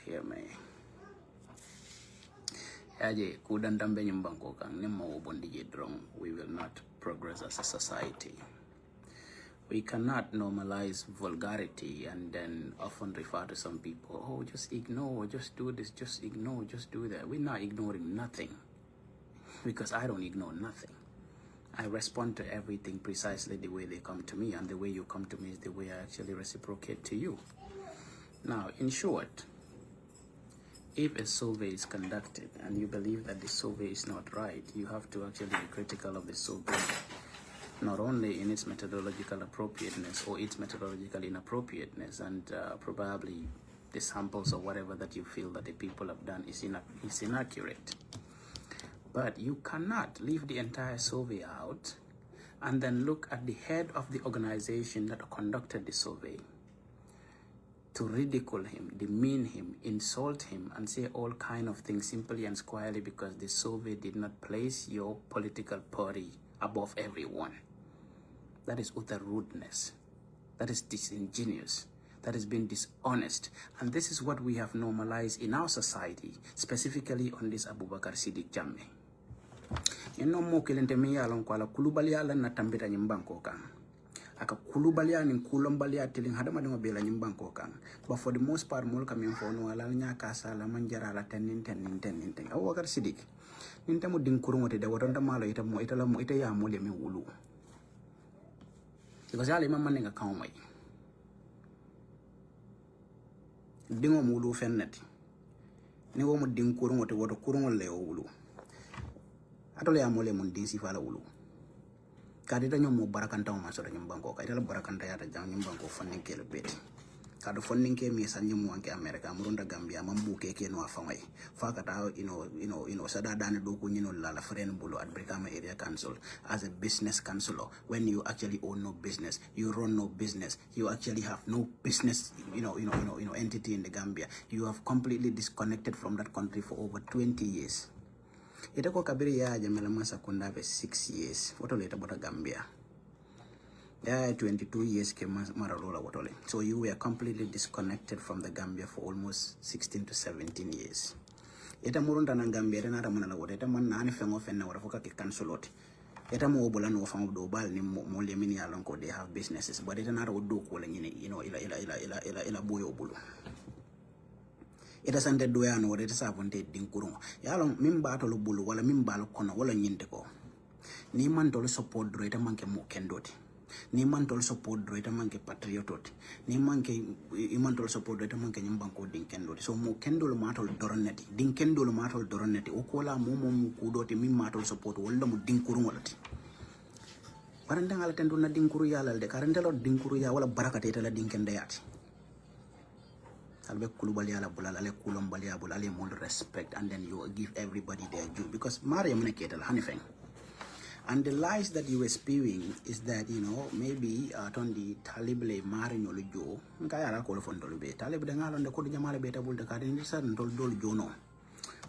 hear me. Yaje kudandambe nyumbanko kang nemo bondi drong. We will not progress as a society. We cannot normalize vulgarity and then often refer to some people, oh, just ignore, just do this, just ignore, just do that. We're not ignoring nothing, because I don't ignore nothing. I respond to everything precisely the way they come to me, and the way you come to me is the way I actually reciprocate to you. Now, in short, if a survey is conducted and you believe that the survey is not right, you have to actually be critical of the survey, not only in its methodological appropriateness or its methodological inappropriateness, and probably the samples or whatever that you feel that the people have done is inaccurate. But you cannot leave the entire survey out and then look at the head of the organization that conducted the survey to ridicule him, demean him, insult him, and say all kind of things simply and squarely because the survey did not place your political party above everyone. That is utter rudeness. That is disingenuous. That has been dishonest. And this is what we have normalized in our society, specifically on this Bubacarr Sidiqi Jammeh. You know, mo kilente me yalon ko ala kulubalia la na tambita nyimbanko kan. Aka kulubalia ni kulombalia tiling hada madama bela nyimbanko kan. But for the most part, mol kami mfono ala nya kasa la manjara la tenin. Bubacarr Sidiqi. Ninte mo dinkurungo te de watonda malo ita mo ita la mo ita ya mo le me wulu. Because yale mama nenga kaumai. Dingo mulu fennati. Ni wo mo dinkurungo te woto kurungo le wulu. Atole ya mo le mon din sifala wulu. Kadi ta nyom mo barakanta o masoro nyimbanko ka ita la barakanta ya ta jang nyimbanko fanninke le beti. Kado fanninke mi sanyi mo anke America murunda Gambia mambuke ke no afamai. Fakata sada dane do ko nyino la friend bulo at Brikama area council as a business councillor when you actually own no business, you run no business, you actually have no business entity in the Gambia. You have completely disconnected from that country for over 20 years. Ita ko kabiri ya jamela masa kunda 6 years. What later about Gambia? Yeah, 22 years came Maralola Watole. So you were completely disconnected from the Gambia for almost 16 to 17 years. Ita murunda na Gambia na ramana wote. Ita man nani fengo fenna warafoka ki kansuloti. Ita mo bola no famo do bal ni mo le mini alonko they have businesses. But ita na do ko la nyine ila boyo bulu. Ita sante do ya no ita sabonte dinkurungo. Ya lo mimba to lo bulu wala mimba lo kono wala nyinte ko. Ni man to lo support do ita manke mo kendoti. Ni man tol support do ita manke patriotot ni manke iman tol support do ita manke nyimbanko din kendo so mo kendo lo matol doroneti din kendo lo matol doroneti o kola mo kudoti mi matol support wala mo din kurungolati baranda ngala tendo na din kuru yala de karandelo din kuru ya wala barakate ita la din kende yati albe kulubali ala bulala ale kulombali ala bulala mo respect, and then you give everybody their due because Maria muneketa la hanifeng. And the lies that you were spewing is that, maybe tondi talible mari no lujo nkaya ra ko fondo be talib de ngalo de ko di jamala be tabul de kadi ni san dol jono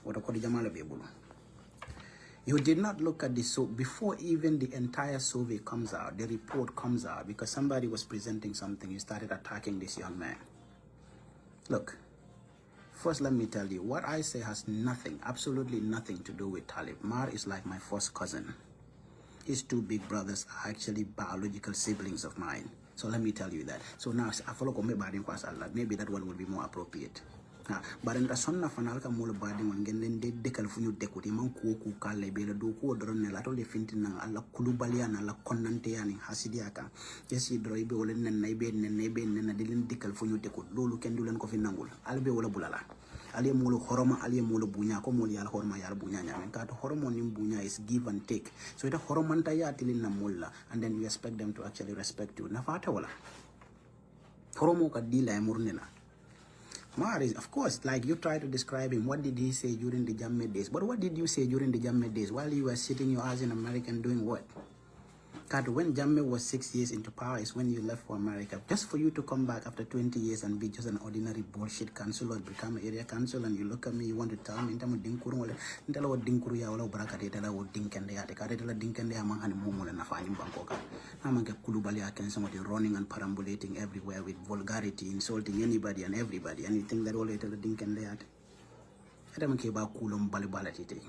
wota ko di jamala be bulu. You did not look at this, so before even the entire survey comes out, the report comes out, because somebody was presenting something, you started attacking this young man. Look, first let me tell you, what I say has nothing, absolutely nothing to do with Talib. Mar is like my first cousin. His two big brothers are actually biological siblings of mine. So let me tell you that. So now, maybe that one will be more appropriate. But in the son of an alka mula badi wangen de decalfunyu decuti man kuku kale bela do ko drone la tole fintina alla kulubaliana la konanteani hasidiaka. Yes, you drive all in and neighbor and didn't decalfunyu decut lulu can do len coffee nangul. Albe ola bulala. Ali mulu horoma ali mulu bunya ko mulu yal horma yal bunya nyamen ka to hormone bunya is give and take. So ita horomanta ya tilin na mulla, and then you expect them to actually respect you. Nafata wala horomo ka dila e murnena. Mar is, of course, like you try to describe him. What did he say during the Jammeh days? But what did you say during the Jammeh days while you were sitting your ass in America and doing what? God, when Jammeh was 6 years into power is when you left for America. Just for you to come back after 20 years and be just an ordinary bullshit councillor, become an area council, and you look at me, you want to tell me, Intamo Dinkuru, Intala Dinkuru, Yawala Bubacarr, Tala Dinkende, Atala Dinkende, among and Mumu and Afani Bangkok. Amanga Kulubalia can somebody running and perambulating everywhere with vulgarity, insulting anybody and everybody, and you think that all Tala Dinkende at. I don't care about Kulum Balibalati.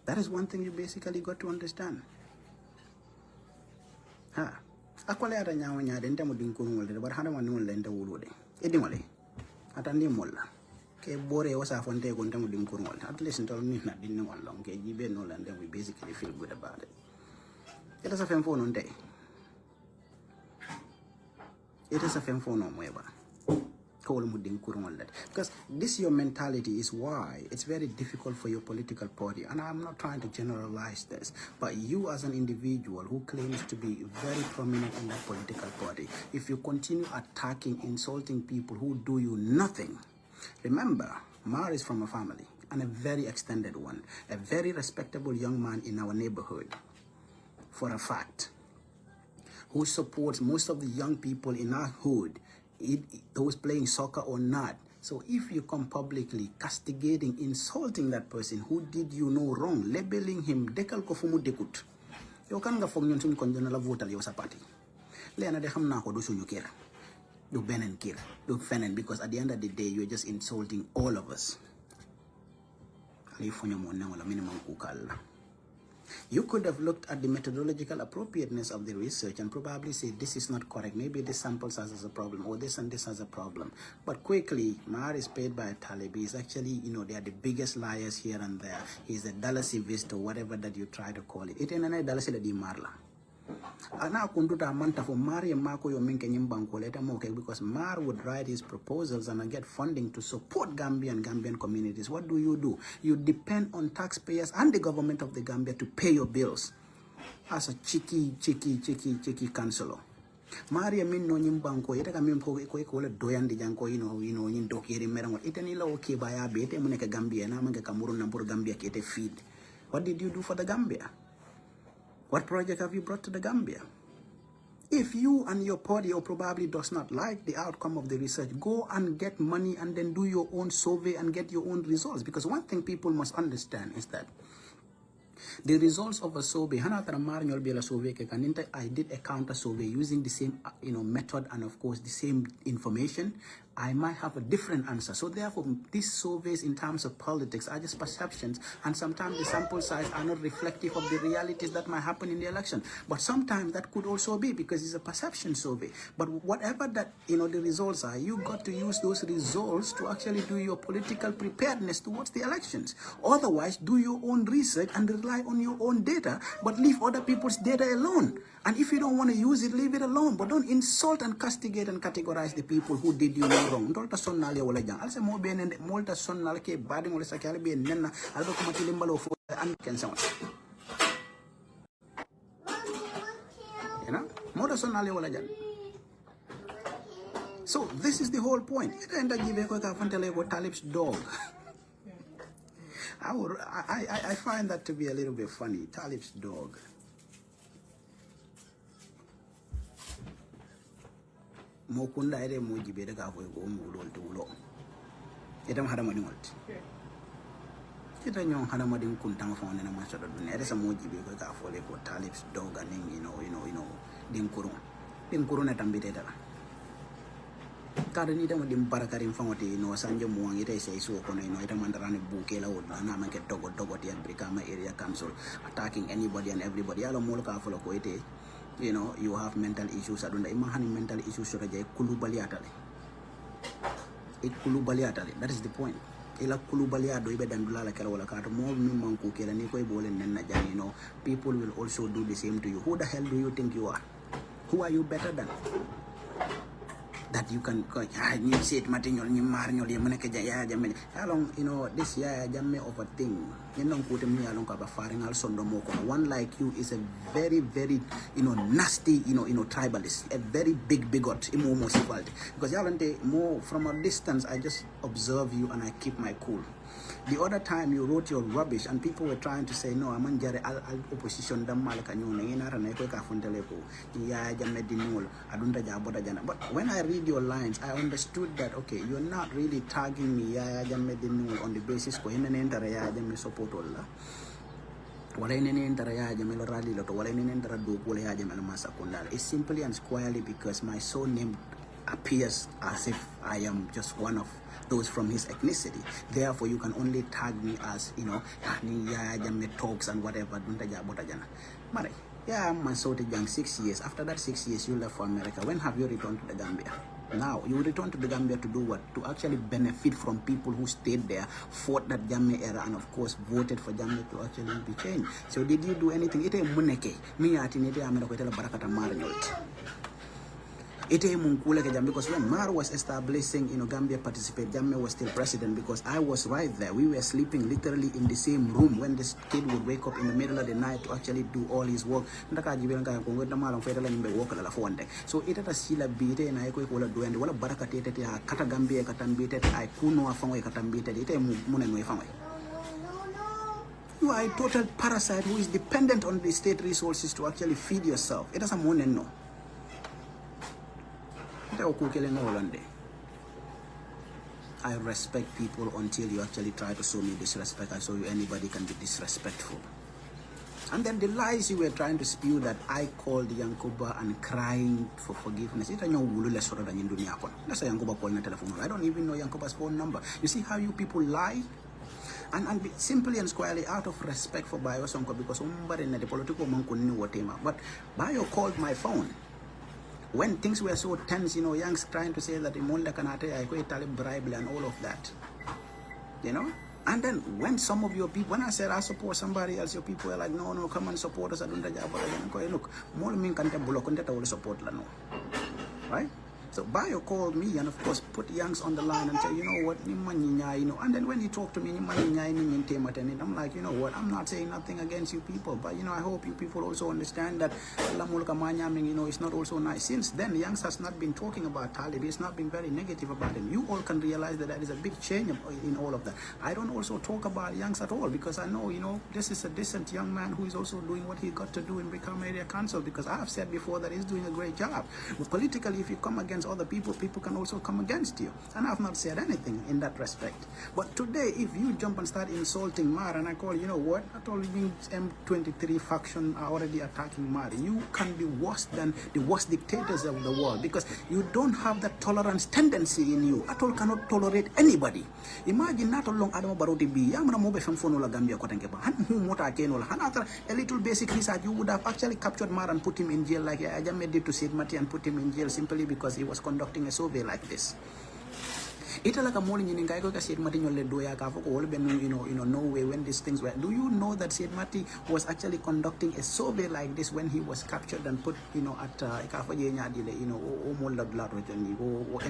That is one thing you basically got to understand. Ha, akwale ata nyawo nyaade ntamo dinkuru ngolde bar hada man ngol lenta wulude edimole atandi molla ke bore wasa fonte ko ntamo dinkuru ngolde at least ntol ni na dinne wala ke jibe no la ndem we basically feel good about it. It is a fem phone on day. It is a fem phone on weba. Because this your mentality is why it's very difficult for your political party, and I'm not trying to generalize this, but you as an individual who claims to be very prominent in that political party, if you continue attacking, insulting people who do you nothing, remember, Mar is from a family, and a very extended one, a very respectable young man in our neighborhood, for a fact, who supports most of the young people in our hood, those playing soccer or not. So if you come publicly castigating, insulting that person who did you no wrong, labeling him dekal ko fumu dekut, yo kan nga fog ñun suñ kon dina la votal yow sa parti leena de xam naa ko du suñu kër du benen kër du fenen, because at the end of the day you're just insulting all of us. Ali fonyo mo ne wala minimum kukal. You could have looked at the methodological appropriateness of the research and probably say this is not correct. Maybe this sample size has a problem, or this and this has a problem. But quickly, Mahar is paid by a Talib. He's actually, they are the biggest liars here and there. He's a Dalasivist or whatever that you try to call it. It ain't a Dalasila di Marla. Ana kunduta manta for Mari Mako yo minke nyimbanko leta moke, because Mar would write his proposals and get funding to support Gambian communities. What do? You depend on taxpayers and the government of the Gambia to pay your bills as a cheeky councillor. Maria min no nyimbanko yeta kamim ko le doyandi janko nyin dokeri merango itani la okay baya bete muneka Gambia na manga kamuru na pour Gambia kete feed. What did you do for the Gambia? What project have you brought to the Gambia? If you and your party or probably does not like the outcome of the research, go and get money and then do your own survey and get your own results. Because one thing people must understand is that the results of a survey, I did a counter survey using the same method and of course the same information. I might have a different answer. So therefore, these surveys in terms of politics are just perceptions, and sometimes the sample size are not reflective of the realities that might happen in the election. But sometimes that could also be because it's a perception survey. But whatever that the results are, you got to use those results to actually do your political preparedness towards the elections. Otherwise, do your own research and rely on your own data, but leave other people's data alone. And if you don't want to use it, leave it alone. But don't insult and castigate and categorize the people who did you wrong. Dolta sonnal ya wala jang. Alse mo benende molta sonnal ke badi mo sa kala be nenna aldo ko mati limbalo fo and ken sama. Molta sonnal ya wala jang. So this is the whole point. It end up giving ko ka fantele ko Talib's dog. I find that to be a little bit funny. Talib's dog. Mokunda ere moji be daga ko go mo lol to lo edam hada madi ngolt kita nyon hada madi kuntan fo ne na ma so do ne ere sa moji be ko ka fo le ko Talib's dog and din kuru na tambite dala kada ni dama dim barakarim fangote sanje mo ngi tay sey so ko no ita mandarane buke la wona na man ke dogo ti Brikama area council attacking anybody and everybody ala mo ka fo ko ite you have mental issues. I don't know. Mental issues. That is the point. People will also do the same to you. Who the hell do you think you are? Who are you better than? that you can go, you say it, Martinol, you marnol, you moneke, Yaya Jammeh. How long, you know, this Yaya Jammeh of a thing, you know, put me along of a faring also no more. One like you is a very, very, you know, nasty, you know, tribalist, a very big bigot, because you more from a distance, I just observe you and I keep my cool. The other time you wrote your rubbish and people were trying to say, no, I'm on al opposition but when I read your lines, I understood that, okay, you're not really tagging me on the basis of support. It's simply and squarely because my soul name appears as if I am just one of those from his ethnicity. Therefore, you can only tag me as, you know, talks and whatever. Yeah, I'm young 6 years. After that 6 years, you left for America. When have you returned to the Gambia? Now, you return to the Gambia to do what? To actually benefit from people who stayed there, fought that Jammeh era, and of course, voted for Jammeh to actually be changed. So did you do anything? Ite muneke. Mi ati nete America itela barakata marnyot. Because when Mar was establishing, you know, Gambia Participates, Jammeh was still president, because I was right there. We were sleeping literally in the same room when this kid would wake up in the middle of the night to actually do all his work. So it is a sila bite na eko wala duende wala baraka tete ya kata Gambia katambite ay kuno afangwe katambite ite mune no afangwe. You are a total parasite who is dependent on the state resources to actually feed yourself. It doesn't mune no. I respect people until you actually try to show me disrespect. I show you anybody can be disrespectful. And then the lies you were trying to spew that I called Yankuba and crying for forgiveness. That's why Yankuba called my telephone. I don't even know Yankuba's phone number. You see how you people lie? And simply and squarely out of respect for Bayo Sonko, because the political man couldn't know what him. But Bayo called my phone. When things were so tense, you know, Young's trying to say that Imonda Kanate, I quit Talib bribe and all of that. You know? And then when some of your people, when I said I support somebody else, your people were like, no, no, come and support us. I don't know. Look, more mean can't support no. Right? So Bayo called me and of course put Youngs on the line and said, you know what, you know, and then when he talked to me, I'm like, you know what, I'm not saying nothing against you people, but you know, I hope you people also understand that, you know, it's not also nice. Since then, Youngs has not been talking about Talib, he's not been very negative about him. You all can realize that there is a big change in all of that. I don't also talk about Youngs at all, because I know, you know, this is a decent young man who is also doing what he got to do in Become Area Council, because I have said before that he's doing a great job. But politically, if you come against other people can also come against you, and I've not said anything in that respect. But today, if you jump and start insulting Mar, and I call, you know what, I told you M23 faction are already attacking Mar, you can be worse than the worst dictators of the world, because you don't have that tolerance tendency in you. At all cannot tolerate anybody. Imagine not long Adamo Baroti be Yamra Mobe from Fonola Gambia Kotankepa, a little basic research, you would have actually captured Mar and put him in jail like Jammeh did to Sidmati, and put him in jail simply because he was conducting a survey like this. It's like a morning in Gaiko said Martin no way when these things were. Do you know that Said Mati was actually conducting a survey like this when he was captured and put, you know, at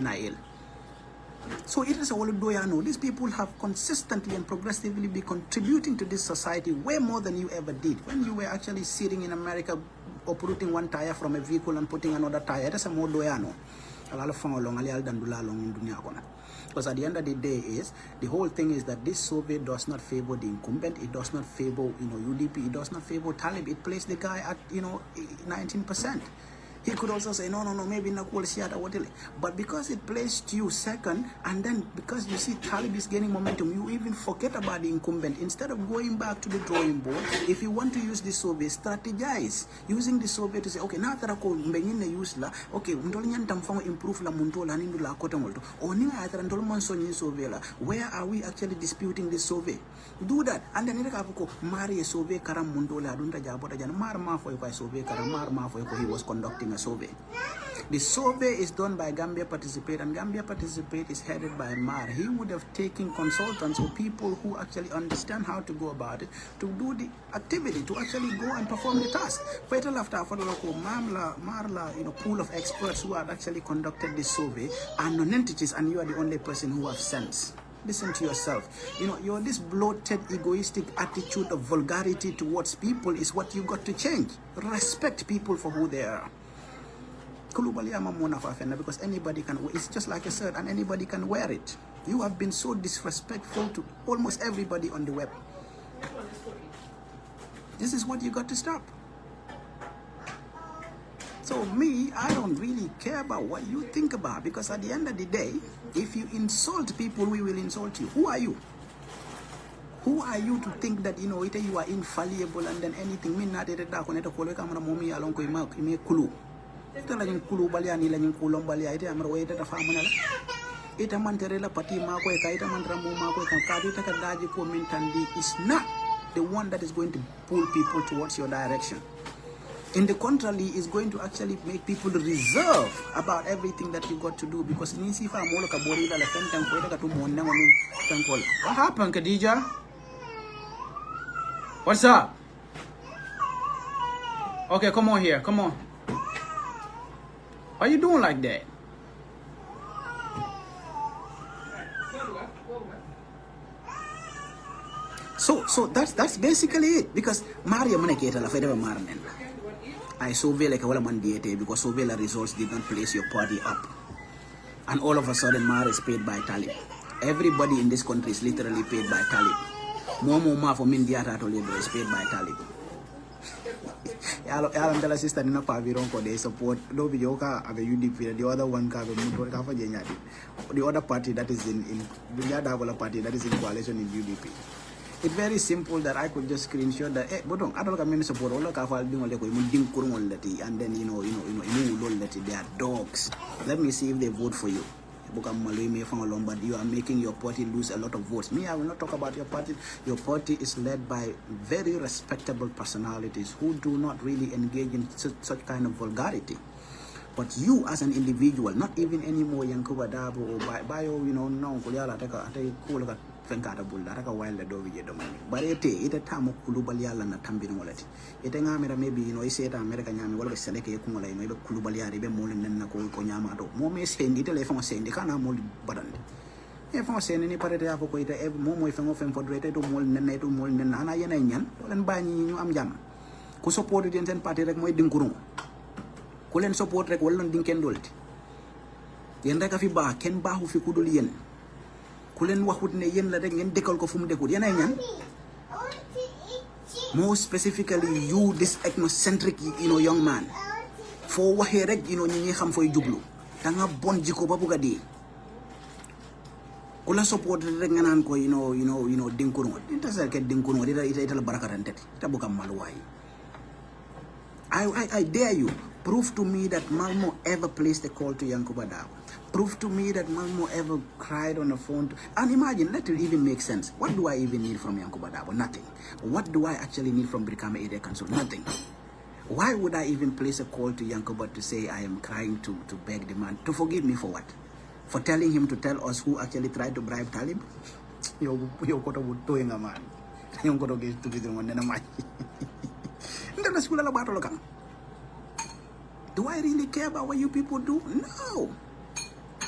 NIL? So it is all do. These people have consistently and progressively been contributing to this society way more than you ever did. When you were actually sitting in America, uprooting one tire from a vehicle and putting another tire, that's a more doyano. Because at the end of the day the whole thing is that this survey does not favor the incumbent, it does not favor, you know, UDP, it does not favor Talib, it placed the guy at, you know, 19%. He could also say, no, maybe not quality, but because it placed you second, and then because you see Talib is gaining momentum, you even forget about the incumbent. Instead of going back to the drawing board, if you want to use this survey, strategize using the survey to say, okay, now that I call use la, okay, improve la muntola nindula kotamolto, or survey la, where are we actually disputing this survey? Do that, and then Mari a survey karam mundola, dunta jabota jan, mar ma for survey karam, mar ma for he was conducting a survey. The survey is done by Gambia Participates, and Gambia Participates is headed by Mar. He would have taken consultants or people who actually understand how to go about it, to do the activity, to actually go and perform the task. Fatal after Marla, pool of experts who have actually conducted this survey are non-entities, and you are the only person who have sense. Listen to yourself. You're this bloated, egoistic attitude of vulgarity towards people is what you got to change. Respect people for who they are. Because anybody can, it's just like a shirt and anybody can wear it. You have been so disrespectful to almost everybody on the web. This is what you got to stop. So me, I don't really care about what you think about, because at the end of the day, if you insult people, we will insult you. Who are you? Who are you to think that, you are infallible and then anything? Me not ite da ko neto ko le kamera momi alon ko me kulu. Ite la kulu balia ni la kulom balia ite amra wete ta famana la. Ite mantere la pati ma ko ka ite mantra mo ma ko ka ite ka daji ko min tandi is not the one that is going to pull people towards your direction. In the contrary, is going to actually make people reserve about everything that you got to do, because what happened, Khadija? What's up? Okay, come on here, come on. Why are you doing like that? So that's basically it, because Maria Moneketa la federa marnen. I survey like a mandate because survey results did not place your party up. And all of a sudden, Mar is paid by Talib. Everybody in this country is literally paid by Talib. More for Mindiata to labor is paid by Talib. Alam tell sister in a paviron for they support Dobioka have a UDP, the other one have a Mutoka. The other party that is in Villadavala party that is in coalition in UDP. It's very simple that I could just screenshot that. But I don't come support all the kafal doing and then they are dogs. Let me see if they vote for you. But you are making your party lose a lot of votes. Me, I will not talk about your party. Your party is led by very respectable personalities who do not really engage in such kind of vulgarity. But you as an individual, not even anymore Yankuba Dabo or bio, no, Kuliala take fenkata bulla raka wilde do wije do mani barete ita tamo kulubali yalla na tambino walati ita ngamira maybe iseta america nyami wala seleke ko ngola be kulubali yari be mo len na ko nyama do mo me sendi tele fon sendi kana mo badande e fon sendi ni parete ya ko ita e mo moy fengo fen fodrete do mo len na to mo len na ana yena ñan do len bañi ñu am jam ku support den sen parti rek moy dinkuru ku len support rek wala dinken dolti yen rek fi ba ken baaxu fi kudul yen kulen waxut ne yeen la rek ngeen dekkal ko fum dekut yeen ay ñan more specifically you this ethnocentric young man fo waxe rek ñi xam foy jublu da nga bon jiko ba buga di kula support rek nga nan ko dinkuru intasal ke dinkuru ita la barakatan tete ta buka malway I dare you, prove to me that Malmo ever placed a call to Yankuba Dawa. Prove to me that Malmo ever cried on the phone. And imagine, let it even make sense. What do I even need from Yankuba Dawa? Nothing. What do I actually need from Brikama Area Council? Nothing. Why would I even place a call to Yankuba to say I am crying to beg the man to forgive me for what? For telling him to tell us who actually tried to bribe Talib? Yo koto butoy nga man. Yung koto to be the one na naman. Do I really care about what you people do? No.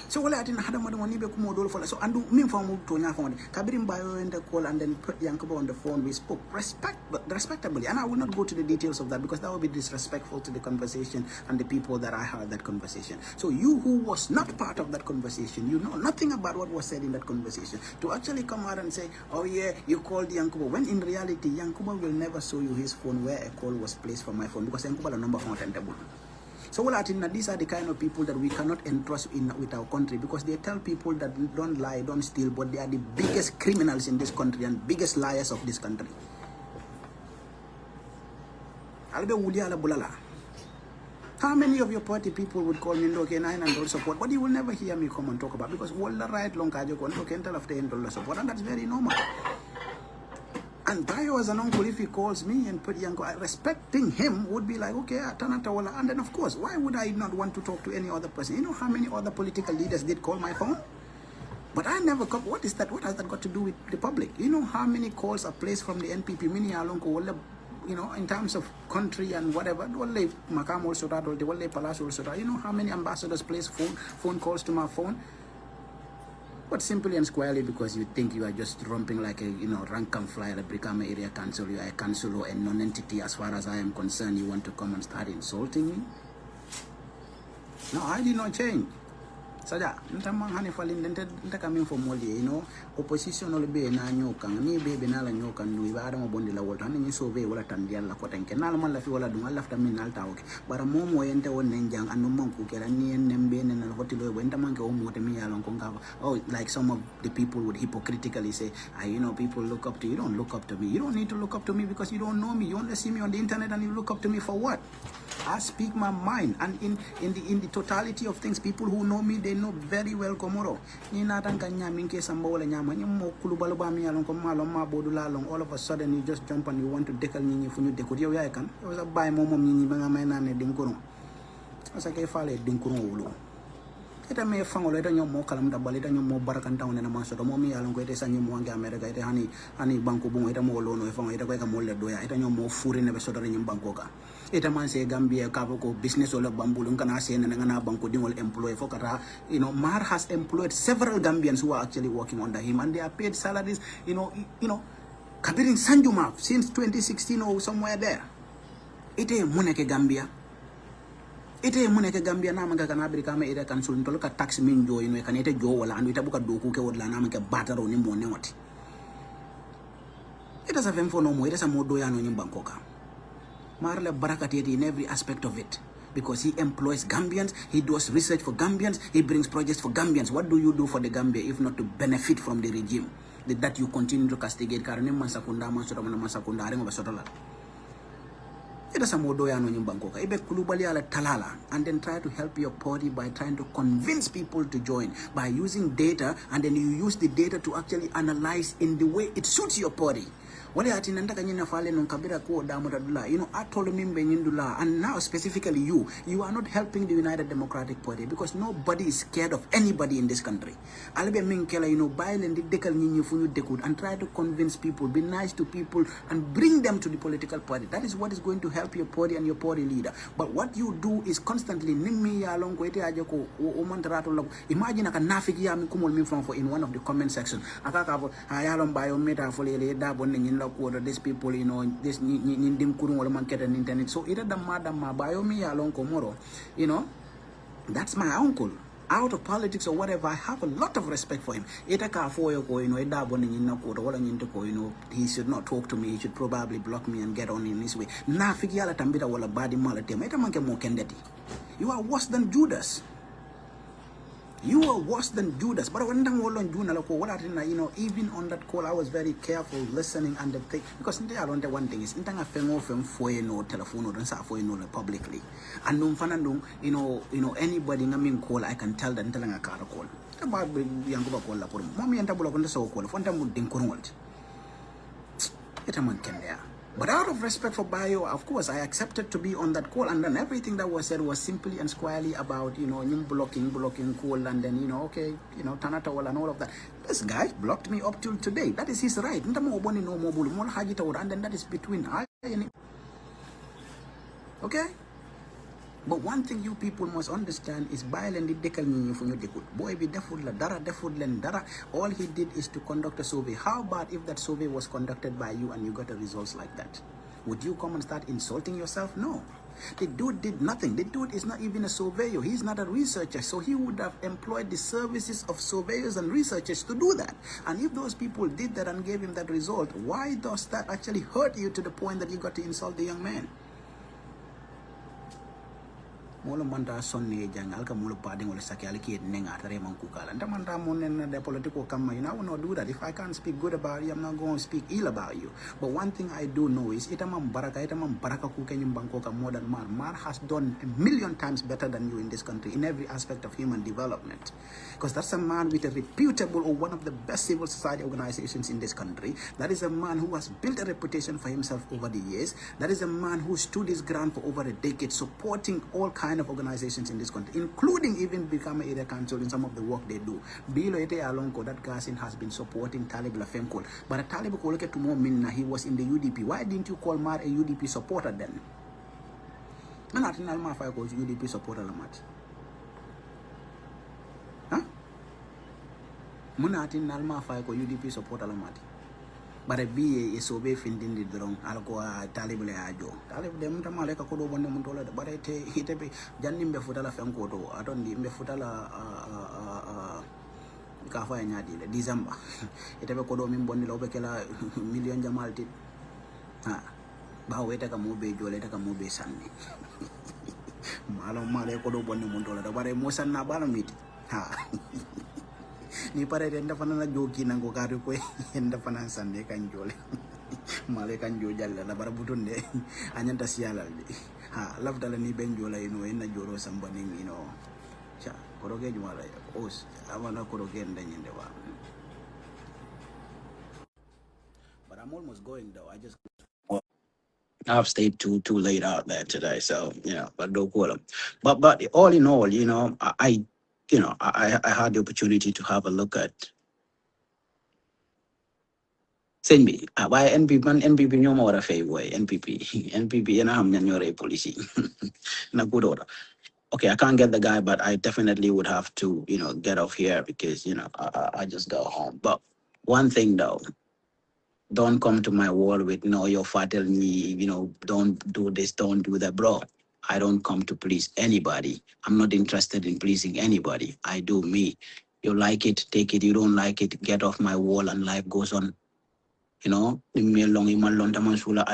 So wala atin hada madamani be kumo dolo fola. So andu min famu to nya famu. Kabirim bayo in the call and then put Yankuba on the phone. We spoke respectably, and I will not go to the details of that because that would be disrespectful to the conversation and the people that I had that conversation. So you who was not part of that conversation, you know nothing about what was said in that conversation, to actually come out and say, oh yeah, you called Yankuba, when in reality Yankuba will never show you his phone where a call was placed from my phone because Yankuba the number unattendable. So these are the kind of people that we cannot entrust with our country because they tell people that don't lie, don't steal, but they are the biggest criminals in this country and biggest liars of this country. How many of your party people would call me okay, $900 support, but you will never hear me come and talk about because all the right long kajo kon to kental after $10 support, and that's very normal. And Bayo as an uncle, if he calls me and put young, respecting him would be like, okay, Tanatawala. And then of course, why would I not want to talk to any other person? You know how many other political leaders did call my phone? But I never come. What is that? What has that got to do with the public? You know how many calls are placed from the NPP, mini alonko, you know, in terms of country and whatever. Makam also that, Palace also that. You know how many ambassadors place phone calls to my phone? But simply and squarely because you think you are just romping like a, you know, rank and fly, like become an area council, you are a council or a non-entity as far as I am concerned, you want to come and start insulting me? No, I did not change. So that, coming from all you know, opposition will be na nyokan, ni baby na la nyokan, we are a bondi la water, and you survey what a tandian la cotton can, Nalman la fiola do, I left a min alta, but a momo enter one nenjang and no monk who can and nemben and hotel went among water me along concover. Oh, like some of the people would hypocritically say, you know, people look up to you, don't look up to me. You don't need to look up to me because you don't know me. You only see me on the internet and you look up to me for what? I speak my mind, and in the totality of things, people who know me, they know very well Komoro. All of a sudden you just jump and you want to decal nini fu ñu dekut yow yaay kan yow sa bay mom nini ba nga may nané dinkuno asa kay falé dinkuno wulu ita me fangolo ita ñom mo kalam da balita ñom mo barakantaw ne na ma soto mom yalla ko ite sanyi mo nga America ite hani banko bu ita mo lono e fango ita ko ka mo le doya ita ñom mo furi ne be soto ñim banko ka ita man se Gambia ka ko business wala bambulu kana se ne nga na banko dingol employee fokata, you know, Mar has employed several Gambians who are actually working under him and they are paid salaries, you know Kabirin Sanjuma since 2016 or somewhere there. Ite muneke Gambia. Ite muneke Gambia na manga kana America me ere council ntolo ka tax min jo ino kanete jo wala andu itabuka doku ke wala na manga bataro ni mo newati. Ita sa femfo no mo ita sa modo ya no nyimbankoka. Marle barakati in every aspect of it. Because he employs Gambians, he does research for Gambians, he brings projects for Gambians. What do you do for the Gambia if not to benefit from the regime that you continue to castigate? Karane masakunda masakunda arengo basotola. Ita sa modo ya no nyimbankoka. Ibe kulubali ala talala and then try to help your party by trying to convince people to join by using data, and then you use the data to actually analyze in the way it suits your party. Wale ati nandaka nyina fale non kabira ko damutadula, you know, atolo mimbe nyindula, and now specifically you are not helping the United Democratic Party because nobody is scared of anybody in this country. Albe minkela, you know, violent dekal nyinyi funyu dekut and try to convince people, be nice to people and bring them to the political party. That is what is going to help your party and your party leader. But what you do is constantly nimmi ya long ko ite ajako o mantarato lag. Imagine aka nafiki ya mi kumol mi from for in one of the comment section. Akaka bo ayalon bayo meta folele da bonne nyinla quarter these people, you know, this nindim kurung or market and internet. So ita da madam bayo mi along Komoro, you know, that's my uncle. Out of politics or whatever, I have a lot of respect for him. Ita ka foyo ko, you know, ida bonne nyinna quarter wala nyinto ko, you know, he should not talk to me. He should probably block me and get on in his way. Na fiki ala tambita wala badi mala tema. Ita manke mo kendeti. You are worse than Judas. You are worse than Judas. But when you know, even on that call, I was very careful listening and the thing, because I don't one thing is telephone or publicly. And you know anybody call, I can tell them telling a car call. About Yankuba call la mommy and tabula on the so call, Fontamu Dinkurwalt. It a man can there. But out of respect for Bayo, of course, I accepted to be on that call, and then everything that was said was simply and squarely about, you know, blocking call, and then, you know, okay, you know, Tanatawal and all of that. This guy blocked me up till today. That is his right. And then that is between I and him. Okay? But one thing you people must understand is boy be dara. All he did is to conduct a survey. How about if that survey was conducted by you and you got a results like that? Would you come and start insulting yourself? No. The dude did nothing. The dude is not even a surveyor. He's not a researcher. So he would have employed the services of surveyors and researchers to do that. And if those people did that and gave him that result, why does that actually hurt you to the point that you got to insult the young man? molo manta sonne jang alka molo pading wala saki alki nenga tare man kukala nda manta monen the political kama you know I will not do that. If I can't speak good about you, I'm not going to speak ill about you. But one thing I do know is itamam baraka ku kenyum banko ka more than man has done a million times better than you in this country in every aspect of human development, because that's a man with a reputable or one of the best civil society organizations in this country. That is a man who has built a reputation for himself over the years. That is a man who stood his ground for over a decade, supporting all kinds of organizations in this country, including even become an area council in some of the work they do. Bilo ete alonko, that Gasin has been supporting Talib Lafemkol. But Talib Koleke to more minna, he was in the UDP. Why didn't you call Mar a UDP supporter then? Man, I think Alma Fire was UDP supporter Lamat. Huh? Muna tin Alma Fire ko UDP supporter Lamat. But a BA is so be finding the drone. I'll go a Talib Leajo. Talib them Tamaleka Kodo one Montola, but I hit a Janim Befutala Femkoto. I don't need Befutala Kafa and Yadi, December. It ever Kodo Mimbondi Lobekela million Jamalti. Ah, Baweta Kamobe, Joleta Kamobe Sunday. Malo Male Kodo Bondi Montola, but a Mosan Nabalamit. Ha. Ni pare renda fanana joki nango karu ko enda fanan sande kan jole male kan jo jalla la bara butunde anyanta sialal de ha lafdala ni ben jola ino enna joro sambani ino cha koroge jumala os amana koroge ndanyende wa. But I'm almost going though. I just I've stayed too late out there today, so but don't call them. But all in all, I had the opportunity to have a look at send me why NPP nyoma wara way NPP and I'm your policy na good order. Okay, I can't get the guy, but I definitely would have to get off here because I just go home. But one thing though, don't come to my wall with no, you're telling me, don't do this, don't do that, bro. I don't come to please anybody. I'm not interested in pleasing anybody. I do me. You like it, take it. You don't like it, get off my wall, and life goes on. Me long imalonda mansula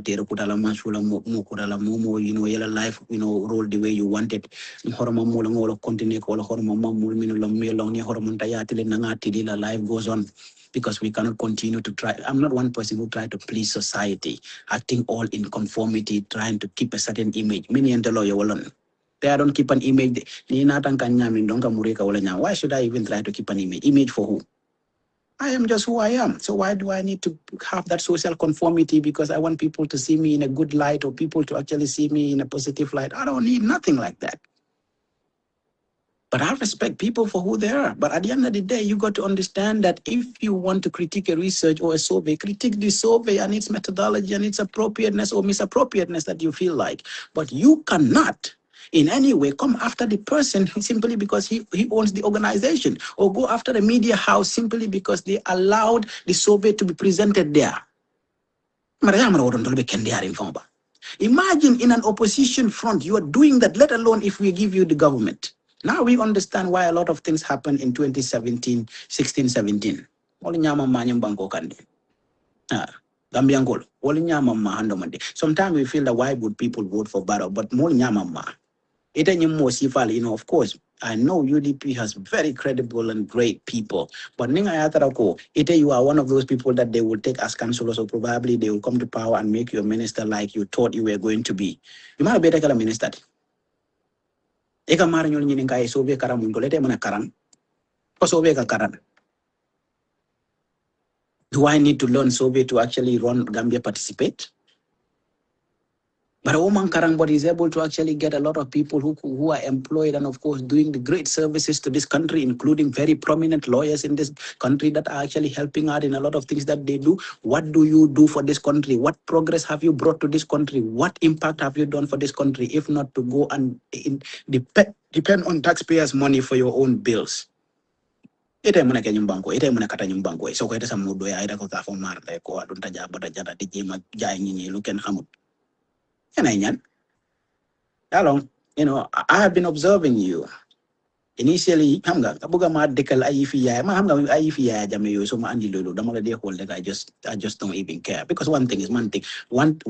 tero kutala mansula mo kutala momo, yela life, roll the way you want it. Horma mula ngolo continue ko horma mamul minulong me long ni hormon tayatile nangati dila life goes on. Because we cannot continue to try. I'm not one person who try to please society, acting all in conformity, trying to keep a certain image. Many and the lawyer will I don't keep an image. Why should I even try to keep an image? Image for who? I am just who I am. So why do I need to have that social conformity because I want people to see me in a good light or people to actually see me in a positive light? I don't need nothing like that. But I respect people for who they are. But at the end of the day, you got to understand that if you want to critique a research or a survey, critique the survey and its methodology and its appropriateness or misappropriateness that you feel like. But you cannot in any way come after the person simply because he owns the organization, or go after the media house simply because they allowed the survey to be presented there. Imagine in an opposition front, you are doing that, let alone if we give you the government. Now we understand why a lot of things happened in 2017, 16, 17. Sometimes we feel that why would people vote for Barrow, but more nyamama. Of course, I know UDP has very credible and great people, but you are one of those people that they will take as councillors, or probably they will come to power and make you a minister like you thought you were going to be. You might be a minister. Do I need to learn Soviet to actually run Gambia Participate? But Oman Karangbody is able to actually get a lot of people who are employed and, of course, doing the great services to this country, including very prominent lawyers in this country that are actually helping out in a lot of things that they do. What do you do for this country? What progress have you brought to this country? What impact have you done for this country, if not to go and depend on taxpayers' money for your own bills? Ite muna ke nyumbango, ite muna kata nyumbango. So ko ite sa mudo ya ita ko ka fo marta ko adunta jabata jada di jema jay nyinyi lu ken xamut. Hello, I have been observing you. initially xam nga buga ma dekkal ay fi yaay ma xam nga ay fi yaay Jammeh yooyu so ma andi loolu dama la dee xool that I just don't even care because one thing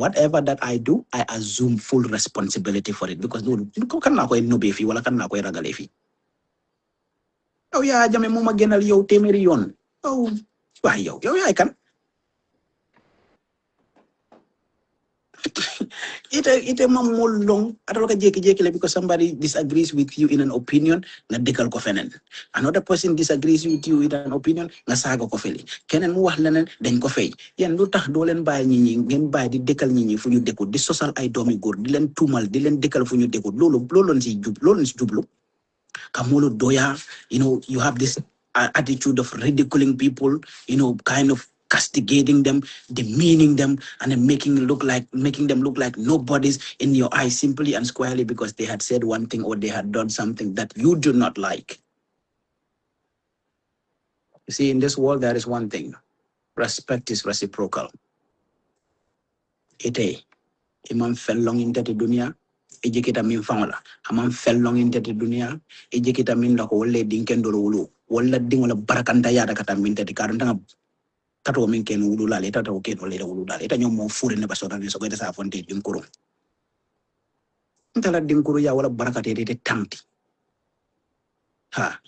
whatever that I do I assume full responsibility for it because loolu kan naa koy nobee fii wala kan naa koy ragalee fii yow yaa Jammeh moo ma gënal yow téeméeri yoon yow waay yow yaay kan ite mam mo long atalo ka jeki le because somebody disagrees with you in an opinion nga dekal ko fenen another person disagrees with you in an opinion nga saga ko feli kenen mu wax lenen dañ ko fay yeen lu tax do len bay ñi ngeen bay di dekal ñi fu ñu dekku di social ay doomi góor di len tumal di len dekal fu ñu dekku loolu ci jublu kamolo doya you have this attitude of ridiculing people kind of castigating them, demeaning them, and then making them look like nobodies in your eyes simply and squarely because they had said one thing or they had done something that you do not like. You see, in this world, there is one thing. Respect is reciprocal. Ite, imam fell long into the dunya, ejekita min famala. Amam fell long into the dunya, ejekita min la ko wolle dinkendolo wulu. Walla ding wala barakanta yada kata min tedi karantanga kato min ken wulula leta to ken wala wulula leta nyom mo fure ne basota ne so ko sa fonte dinkuru ntala dinkuru ya wala barakate de tanti ha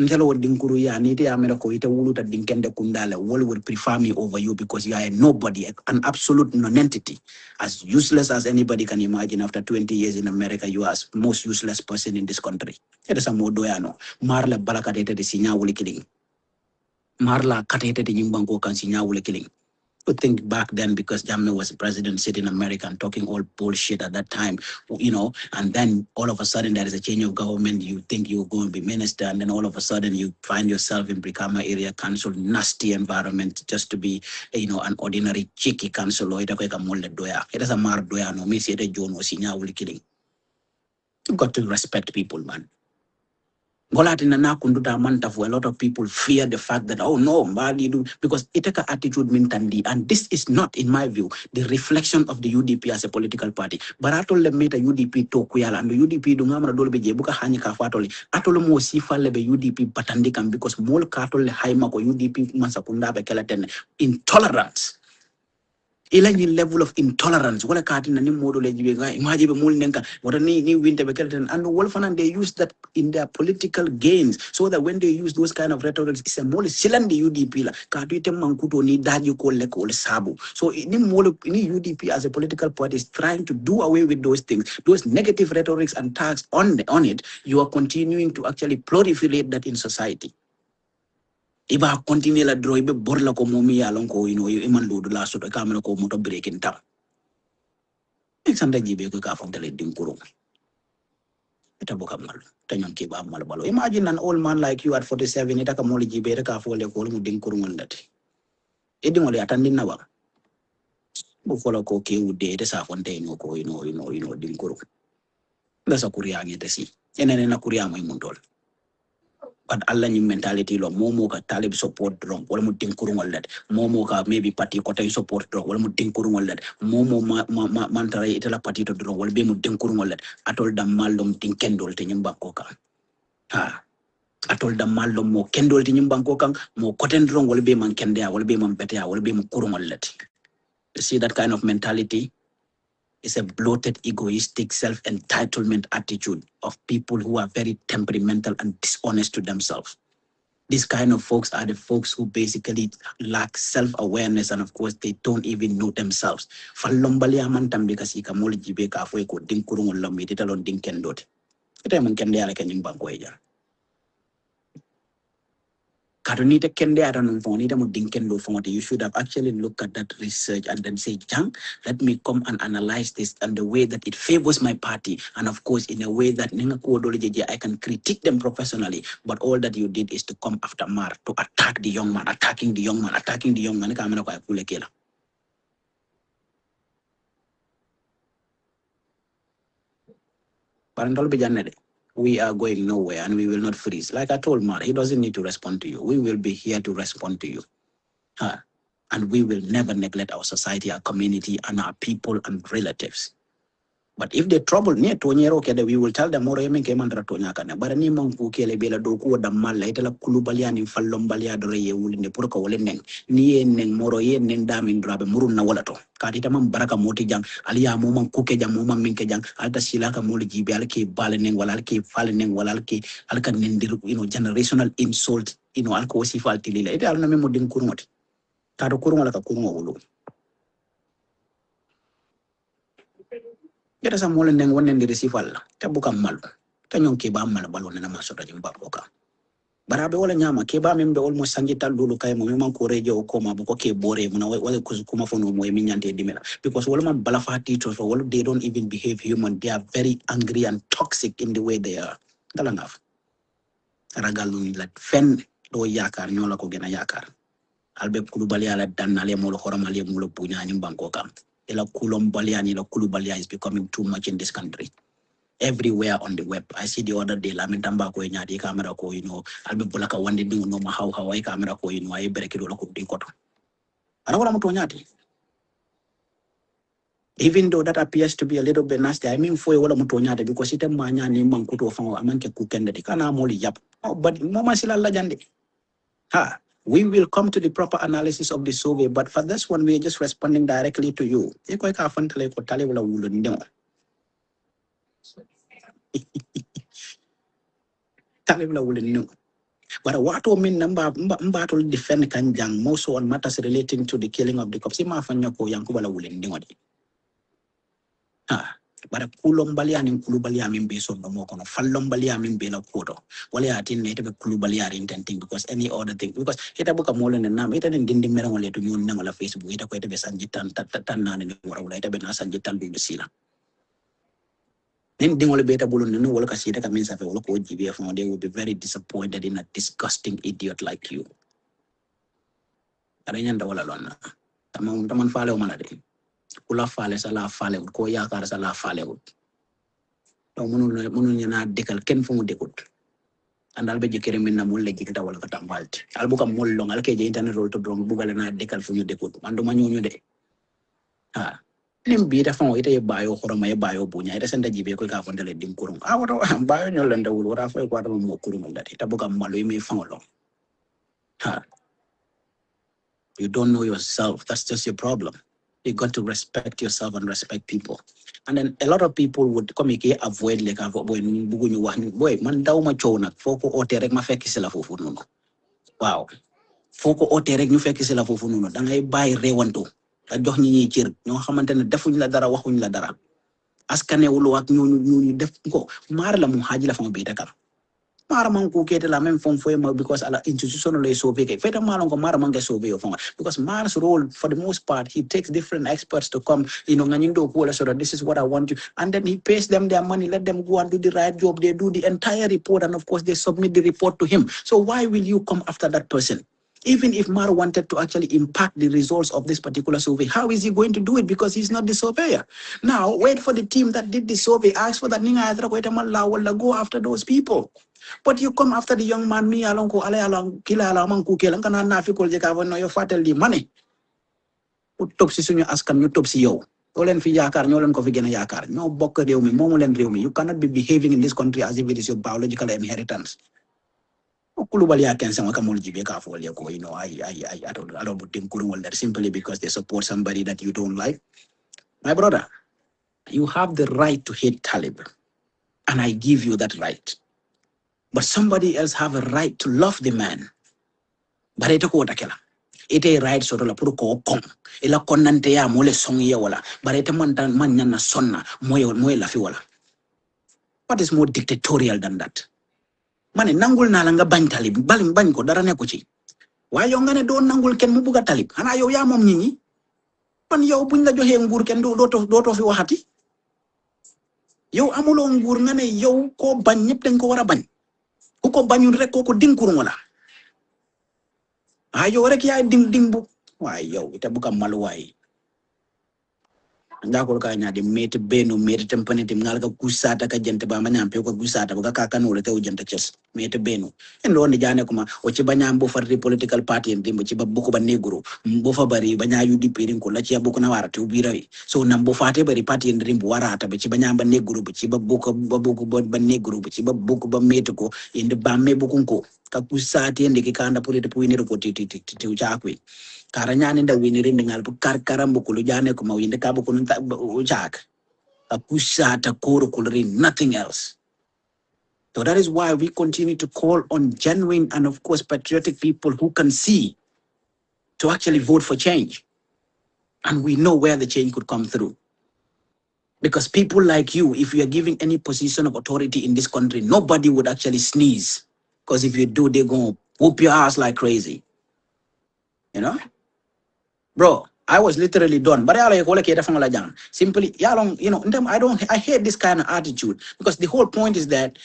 ntala dinkuru ya ni te amela ko ita wuluta dinkende kundala wall would prefer me over you because you are a nobody, an absolute nonentity, as useless as anybody can imagine. After 20 years in America, you are the most useless person in this country. It is a modoyano marla barakate de sinya wuli killing marla katete de nyimbango kan sinya wuli killing. To think back then because Jammeh was president sitting in America and talking all bullshit at that time, and then all of a sudden there is a change of government, you think you're going to be minister, and then all of a sudden you find yourself in Brikama area council, nasty environment, just to be, an ordinary cheeky council. It is a mar doya no me see John was killing. You got to respect people, man. A lot of people fear the fact that, oh no, because it take an attitude mentally, and this is not, in my view, the reflection of the UDP as a political party. But I told them UDP to Kuyala and the UDP do ngamra dolbe jebuka hanika fatoli. I told them sifa lebe UDP batandikam because mol katole haima ko UDP masakunda be kelaten intolerance. Any level of intolerance. What a card in a new model, imagine Mulnenka, what a new winter and Wolfan, they use that in their political gains, so that when they use those kind of rhetorics, it's a more cylinder UDP. Kaduitem Mankuto need that you call Sabu. So any UDP as a political party is trying to do away with those things, those negative rhetorics and tags on it. You are continuing to actually proliferate that in society. Iba continue la draw ibe borla ko momi yalon ko iman ludu la so kamera ko moto breaking tam exanda jibe ko ka fontale dinkuru eta boka mal tanyon ke ba mal balo. Imagine an old man like you at 47 eta ka moli jibe ka fole ko mu dinkuru ngandati edi moli atandi na ba bu fola ko ke wude eta sa fonte ko dinkuru la sa kuriya ngete si enene na kuriya moy mundol. But Allah ni mentality lo momo ka talib support drong wala mu dinkurungol let momo ka maybe party ko tay support drong wala mu dinkurungol let momo man tara itala party to drong wala be mu dinkurungol let atol dam malum dinkendol te nyimba ko kan ha atol dam malum mo kendol te nyimba ko kan mo koten drong wala be man kende wala be man betea wala be mu kurungol let. You see that kind of mentality is a bloated, egoistic, self-entitlement attitude of people who are very temperamental and dishonest to themselves. These kind of folks are the folks who basically lack self-awareness, and of course, they don't even know themselves. Falombali amantam because he kamoli jibe ka fwe ko dinkurung lambi ditalon dinkendot. Ita man kende ala kanyang bangko eja. You should have actually looked at that research and then say, Jang, let me come and analyze this and the way that it favors my party. And of course, in a way that I can critique them professionally. But all that you did is to come after Mar, to attack the young man, attacking the young man. We are going nowhere and we will not freeze. Like I told Mar, he doesn't need to respond to you. We will be here to respond to you. And we will never neglect our society, our community, and our people and relatives. But if they trouble near Tonyero, we will tell them more Yemen came under Tonyaka. But any monk who kill a bela doku, the Malaita Kulubalian in Falombalia, the Ray, in the Purka Wolenen, Nien and Moroyen, Nendam in Drabe, Muruna Walato, Kaditaman Baraka Motijang, Alia Mumam Kukejam, Mumam Minkejang, Alta Silaka Muliji, Bialki, Balening, Walalki, Falening, Walalki, Alkan, generational insult, Alcosi Faltili, it Alnamudin Kurmot, Tado Kurmalaka Kurmo. Get us a mole and one and the receival, Tabuka Malo, Tanyon Kiba Malabalon and a Masota Jimbaboka. But I be all nyama Kiba member almost Sanjita Luluka, Mumman Corejo, Koma, Boke, Bore, Muna, Kuzukuma for no Moeminiante Dimela. Because all my Balafa teachers, all they don't even behave human, they are very angry and toxic in the way they are. Talanaf. Ragalun like Fen, do Yakar, Nola Kogena Yakar. Albe Kulubalia, Danale Molo Horamalia Mulo Punya in Bangkok. Ela Kulombalia and Ela Kulubalia is becoming too much in this country. Everywhere on the web. I see the other day, Lamentamba ko inya di camera ko, Albe Bulaka one day no how I camera ko, I break it all up the cotton. I don't want to nyati. Even though that appears to be a little bit nasty, I mean for all Mutonyate because it manya ni mankuto from a manke cook and the kana moli yap. But Mama Sila Lajandi. Ha. We will come to the proper analysis of the survey, but for this one, we are just responding directly to you. But what we mean number battle defend Kanjang most on matters relating to the killing of the cops. Ha. But Kulombalia and Kulubalia mean based on the Mokono, Falombalia mean Bela Kodo. Wale atin native Kulubalia intending because any other thing. Because it a book of Molan and Nam, it and Dinding Meramole to you Namala Facebook, it a quite a Sanjitan Tatan and Waraita Ben Sanjitan Bibisila. Then Dingole Beta Bulun no Walka Sita means of a local GBF from they will be very disappointed in a disgusting idiot like you. Arayanda Walalona. Taman Fale Manade. Ula Fale Sala Fale, Koyaka Sala Fale. Mununa decal ken from the good. And I'll be carrying in a mulle gita wala katambalt. I'll book a mull long, I'll get internet roll to drum Bugal and I decal for you de good. And the manu de. Ah. Nim beat a phone with a bio or my bio bunya. It isn't a gibe quick on the leading kurum. I would buy your land will have a quarter more kurum that it a book of malu may follow. Ha. You don't know yourself. That's just your problem. You got to respect yourself and respect people. And then a lot of people would come here avoid like when you want boy man daw ma chona foko oterek ma fekk ci la fofu nono. Wow. Foko oterek ñu fekk ci la fofu nono da ngay bay rewanto. Da jox ñi ñi cër ñoo xamantene defuñ la dara waxuñ la dara. Askane wulu ak ñu def ko mar la mu haji la fama beta kar. Maraman ko kete la même fond foi because ala institutional lay sauvé ke feta malon ko maraman ke sauvé o fond because Mar's role for the most part he takes different experts to come nganyindo ko so that this is what I want you and then he pays them their money, let them go and do the right job, they do the entire report and of course they submit the report to him. So why will you come after that person? Even if Mar wanted to actually impact the results of this particular survey, how is he going to do it? Because he's not the surveyor. Now, wait for the team that did the survey, ask for that, go after those people. But you come after the young man, me along, kila along, kukelang kana nafikol jeka no your fatal the money. Utopsi sunyo askan utopsi yo. Olen fi yakar, nyolen ko fi gena yakar. No bokka rew mi, momulen rew mi. You cannot be behaving in this country as if it is your biological inheritance. I don't put that simply because they support somebody that you don't like. My brother, you have the right to hate Talib, and I give you that right. But somebody else have a right to love the man. But it a right so la puru ko kong. Ila konante ya mole song ya wala. But it man na sonna moye la fi wala. What is more dictatorial than that? Mane nangul na langa bañ Talib bañ ko dara nekku ci waaye yow nga ne do nangul ken mu buga Talib xana yow ya mom nit ñi man yow buñ la joxe nguur ken do to fi waxati yow amulo nguur nga ne yow ko bañ ñep dañ ko wara bañ ku ko bañul rek ko dinkur wala yow rek yaay ding bu waaye yow ite buga malu waay Ngakol ka nya de mete beno mete tempanete ngalga kusata ka jente ba manyampe ko kusata ba ka kanole te ujenta chess mete beno en lo ne jane kuma o ci banyam bo farti political party en dimbo ci ba buko ba negro mbo fa bari banya UDP rin ko la ci buko na warata ubirawi so nam bo fate bari party en rimbo warata ba ci banyam ba negro ba ci ba buko ba negro ba ci ba buko ba mete ko inde ba me buko ko ka kusati en de ki kanda politique winero ko ti uchakwe karanyani nda winiri ngal bu karambo kulu jane kuma winde kabo kunu ujak akusata koro kulri nothing else. So that is why we continue to call on genuine and of course patriotic people who can see to actually vote for change. And we know where the change could come through. Because people like you, if you are giving any position of authority in this country, nobody would actually sneeze. Because if you do, they're going to whoop your ass like crazy. You know? Bro, I was literally done. But simply, I hate this kind of attitude because the whole point is that,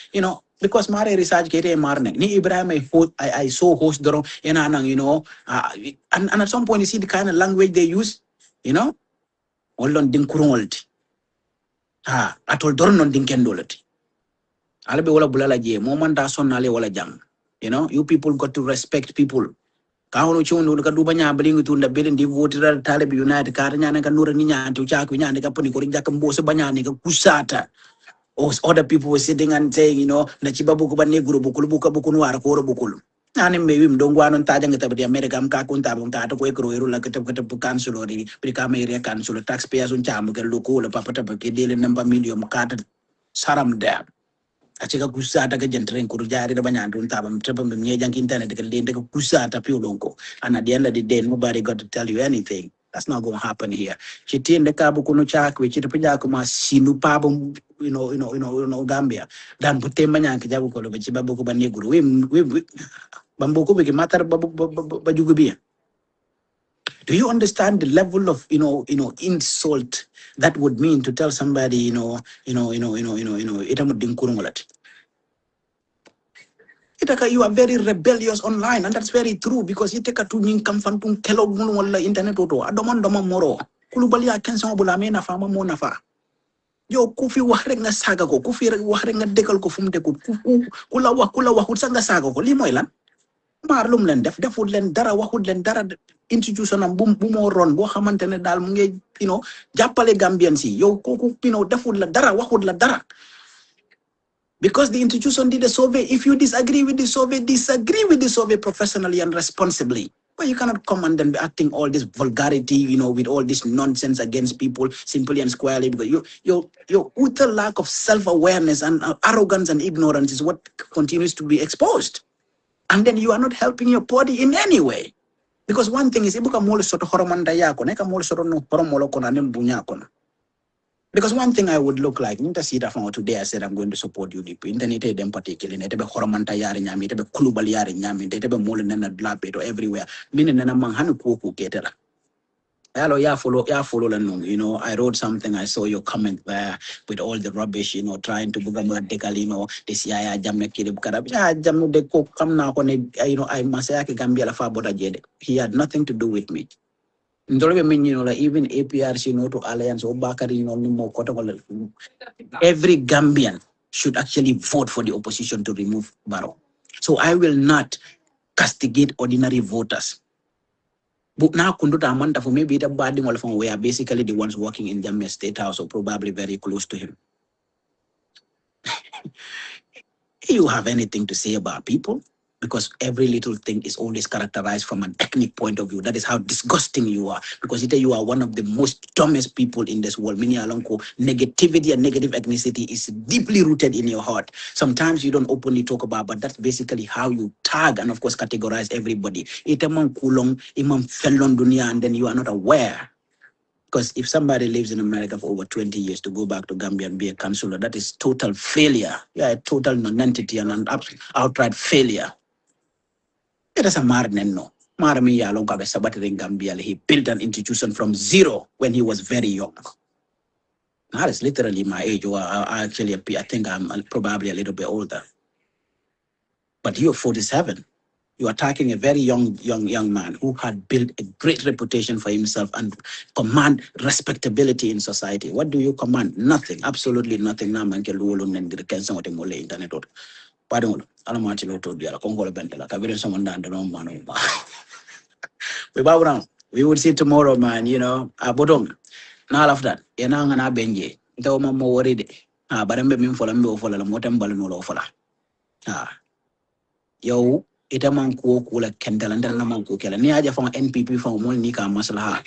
because Mare research ni Ibrahim I saw host and at some point you see the kind of language they use, all on dinkurolti. Atol dornon dinkendolati. Alabe wala bulala je, moment da son nale wala jang. You people got to respect people. Kahono chundo ka dubanya blingu tunda belen di voter Talib United karanya na kanura ninya antu chaku nya ka puni ko rinja kambo se banya ni ka kusata. Other people were sitting and saying, na chibabu ko ba negro bukulu buka bukunu war ko ro bukulu. Nani mewi mdongwa non taja ngata di America mka kunta bunta to ko ekro eru la ketep council ri prikama area council taxpayers un chamu ke loko la papata ke dele number million mkata saram there. Achika kusata ka jentren ko jari da banyandu ntaba mtaba mnye jank internet ke lende ko kusata pi ulonko. And at the end of the day nobody got to tell you anything. That's not going to happen here. Chitinde kabu kuno chakwe chitapija kuma sinu pabo Gambia. Dan putemba nyanki jabu ko lobe chibabu ko baneguru. We bambu ko bigi matar bajugubia. Do you understand the level of insult that would mean to tell somebody itamu dinkurungolat? You are very rebellious online, and that's very true because you take a tuning kamfantung kelog wala internet auto. Adomon moro. Kulubali akensa bulame na fama mo na fa. Yo kufi wahreng na saga ko, kufi wahreng na dekal ko fumde ko, kula wahud sanga saga ko, limo ilan. Marlum len defud len dara wahud len dara institution am bumo ron bo xamantene dal mu ngi jappale Gambian si yo koku defud la dara wahud la dara. Because the institution did a survey. If you disagree with the survey professionally and responsibly. But you cannot come and then be acting all this vulgarity, with all this nonsense against people simply and squarely. Because your utter lack of self-awareness and arrogance and ignorance is what continues to be exposed. And then you are not helping your party in any way. Because one thing is, because one thing I would look like, today I said I'm going to support UDP. Internet them particularly, it be horomanta yari nyami, it be kulubal yari nyami, it be molen and blapeto everywhere. Meaning na manghanu kuku ketera. Hello, follow I wrote something, I saw your comment there with all the rubbish, trying to Bubacarr Sidiqi, this Yaya Jammeh Kirib Karab. Jamu de ko come now I must say Gambia la fa boda jede. He had nothing to do with me. Even APRC, to Alliance, Bubacarr, every Gambian should actually vote for the opposition to remove Barrow. So I will not castigate ordinary voters. But now, for maybe the bad thing we are basically the ones working in Jammeh State House or probably very close to him. You have anything to say about people? Because every little thing is always characterized from an ethnic point of view. That is how disgusting you are. Because you are one of the most dumbest people in this world. Meaning, negativity and negative ethnicity is deeply rooted in your heart. Sometimes you don't openly talk about, but that's basically how you tag and, of course, categorize everybody. And then you are not aware. Because if somebody lives in America for over 20 years to go back to Gambia and be a consular, that is total failure. Yeah, a total non-entity and an outright failure. It is a marnenno. Marami Yalonga Sabat in Gambia. He built an institution from zero when he was very young. That is literally my age, or I think I'm probably a little bit older. But you're 47. You're attacking a very young man who had built a great reputation for himself and command respectability in society. What do you command? Nothing, absolutely nothing. Na man ke luolo nendiri kensa wote mole internet ot. Pardon, alamati loto diara kongola bentela. Kabiri someone down the wrong man. We bow down. We would see tomorrow, man. You know, bottom. Now after that, yenanga na benje. Ito mo worried. Barembe min fola mbe ofola la motem balu no ofola. Yo, ita man ko kula kendala ndala man ko kela. Ni aja from NPP from mol ni ka maslaha.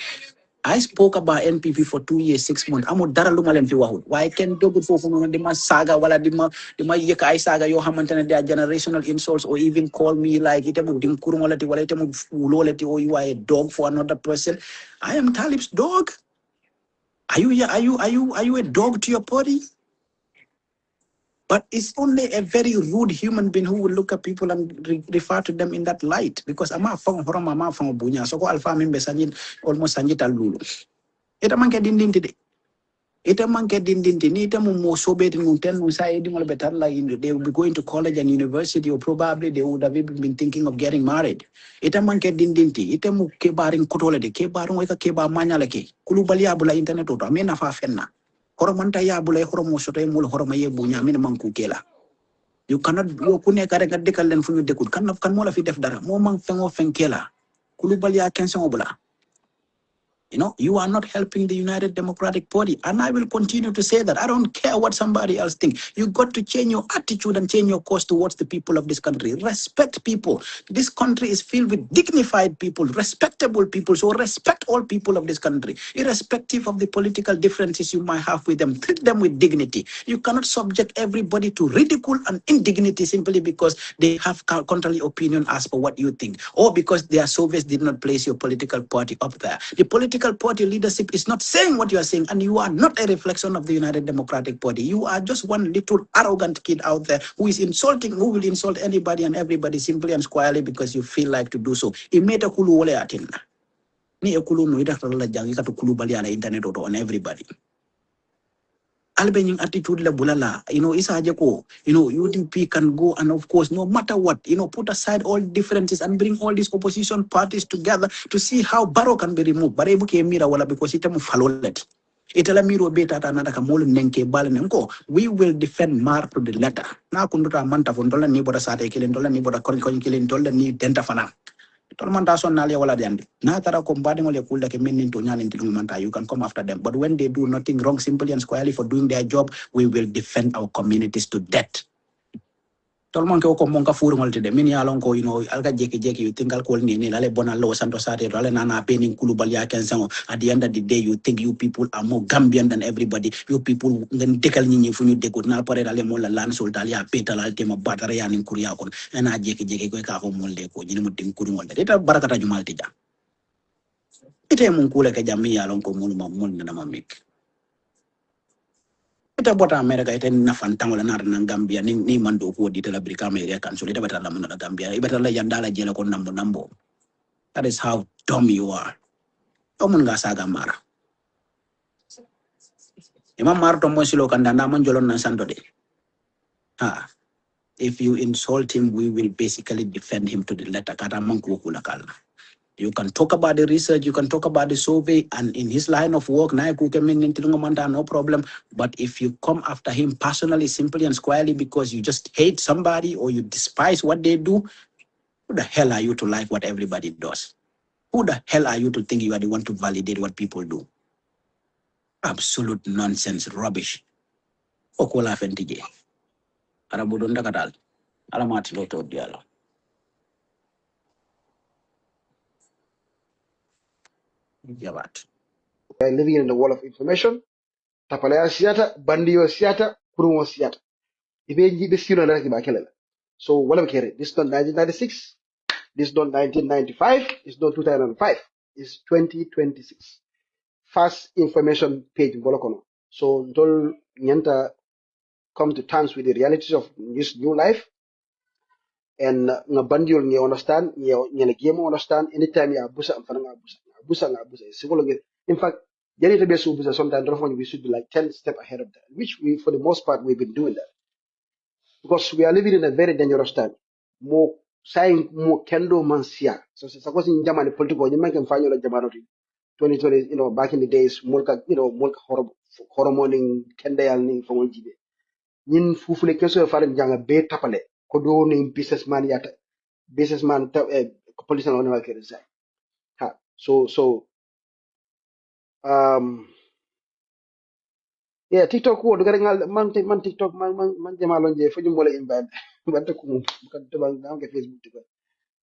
I spoke about NPP for 2 years, 6 months. Amo dara lumalen fi wahud. Why can do good for di ma saga wala di ma yeka ay saga yo hamantene they are generational insults or even call me like ita mo dim kurung wala ti wala ita mo fulo wala ti or you are a dog for another person. I am Talib's dog. Are you a dog to your party? But it's only a very rude human being who will look at people and refer to them in that light. Because ama fang horom ama fang bunya. So ko alpha member sanjin almost sanjit alulu. Ita man ke dindin tide. Ita man ke dindin tide. Ita mo sobe tin munten mo sa edi mo better like they will be going to college and university or probably they would have even been thinking of getting married. Ita man ke dindin tide. Ita mo ke baring kutole de ke barong eka ke ba manya leke. Kulu bali abula internet oto. Amena fa fenna. Horomanta ya bula horomo soto e mul horoma ye bunya amena man kukela. You cannot go kune kare ngadde kallen fu ñu dekul kan mo la fi def dara mo man fengo fenkela kulu bali ya kenso obula. You know, you are not helping the United Democratic Party. And I will continue to say that. I don't care what somebody else thinks. You got to change your attitude and change your course towards the people of this country. Respect people. This country is filled with dignified people, respectable people. So respect all people of this country, irrespective of the political differences you might have with them. Treat them with dignity. You cannot subject everybody to ridicule and indignity simply because they have contrary opinion as per what you think, or because their service did not place your political party up there. The political party leadership is not saying what you are saying, and you are not a reflection of the United Democratic Party. You are just one little arrogant kid out there who will insult anybody and everybody simply and squarely because you feel like to do so. Imeta kulu wole atinna. Ni ekulu no ida tala jangi katu kulu bali ala internet on everybody. Albening attitude la bulala, isa ko, UDP can go and of course, no matter what, put aside all differences and bring all these opposition parties together to see how Barrow can be removed. But mira wala because itamu falolet. Itala miro beta tanada kamolu nenke balenenko. We will defend Mar to the letter. Na kunduta manta fondola ni boda sate kilin dola ni boda kon kilin dola ni denta fana. Tolmanta nalia wala diandi. Na tara kombadi ngole kulda ke menin to nyan inti manta. You can come after them. But when they do nothing wrong, simply and squarely for doing their job, we will defend our communities to death. Tolman ke ko monka furu ngol tede min ya lon ko alga jeki you think alcohol ni lale bona lo santo sate lale nana pening kulubal ya kensango. At the end of the day you think you people are more Gambian than everybody. You people ngen dekal ni fu ñu dekut na pare dale mo la lan sol dal ya petal al tema batara ya nin kuriya kon ena jeki ko ka ko molde ko ñi mo tim kuri ngol de ta barakata jumal tija ite mun kula ke jammi ya lon ko mul na ma mik ita bota America ite na fantango la nar na Gambia ni mando ko di tela brika America kan so ita bata la mun na Gambia ibata la yandala jela ko nambo. That is how dumb you are. Omun ga saga mara imam marto mo silo kanda na man jolon na sando de if you insult him we will basically defend him to the letter kata man ko kula kala. You can talk about the research, you can talk about the survey, and in his line of work, no problem. But if you come after him personally, simply and squarely because you just hate somebody or you despise what they do, who the hell are you to like what everybody does? Who the hell are you to think you are the one to validate what people do? Absolute nonsense, rubbish. Okola fentije. Arabudunda kadal. Alamati loto dialo. Jabat. We are living in the world of information. Tapalaya siata, bandio siata, kurumo siata. Ibe sino na kibakelela. So wala mkere. This is not 1996. This is not 1995. It's not 2005. It's 2026. Fast information page bolokono. So don't nyanta come to terms with the realities of this new life. And nga bandiol nge understand, nge game understand. Anytime ya abusa, mfana nga abusa. In fact, sometimes we should be like 10 steps ahead of that, which we, for the most part, we've been doing that. Because we are living in a very dangerous time. More saying mo kendo man sia so suppose in jamani political you make fanyo la jamano 2020 back in the days mulka mulka horomoning kendeyal ni fongol jibe ñin fufule keso faram janga be tapale ko do ni businessman yata businessman police on wal kere say ha so yeah TikTok wo dogare ngal man TikTok man jamalo je fo jumbo le imbad banta ko mum kan to bang ngal Facebook to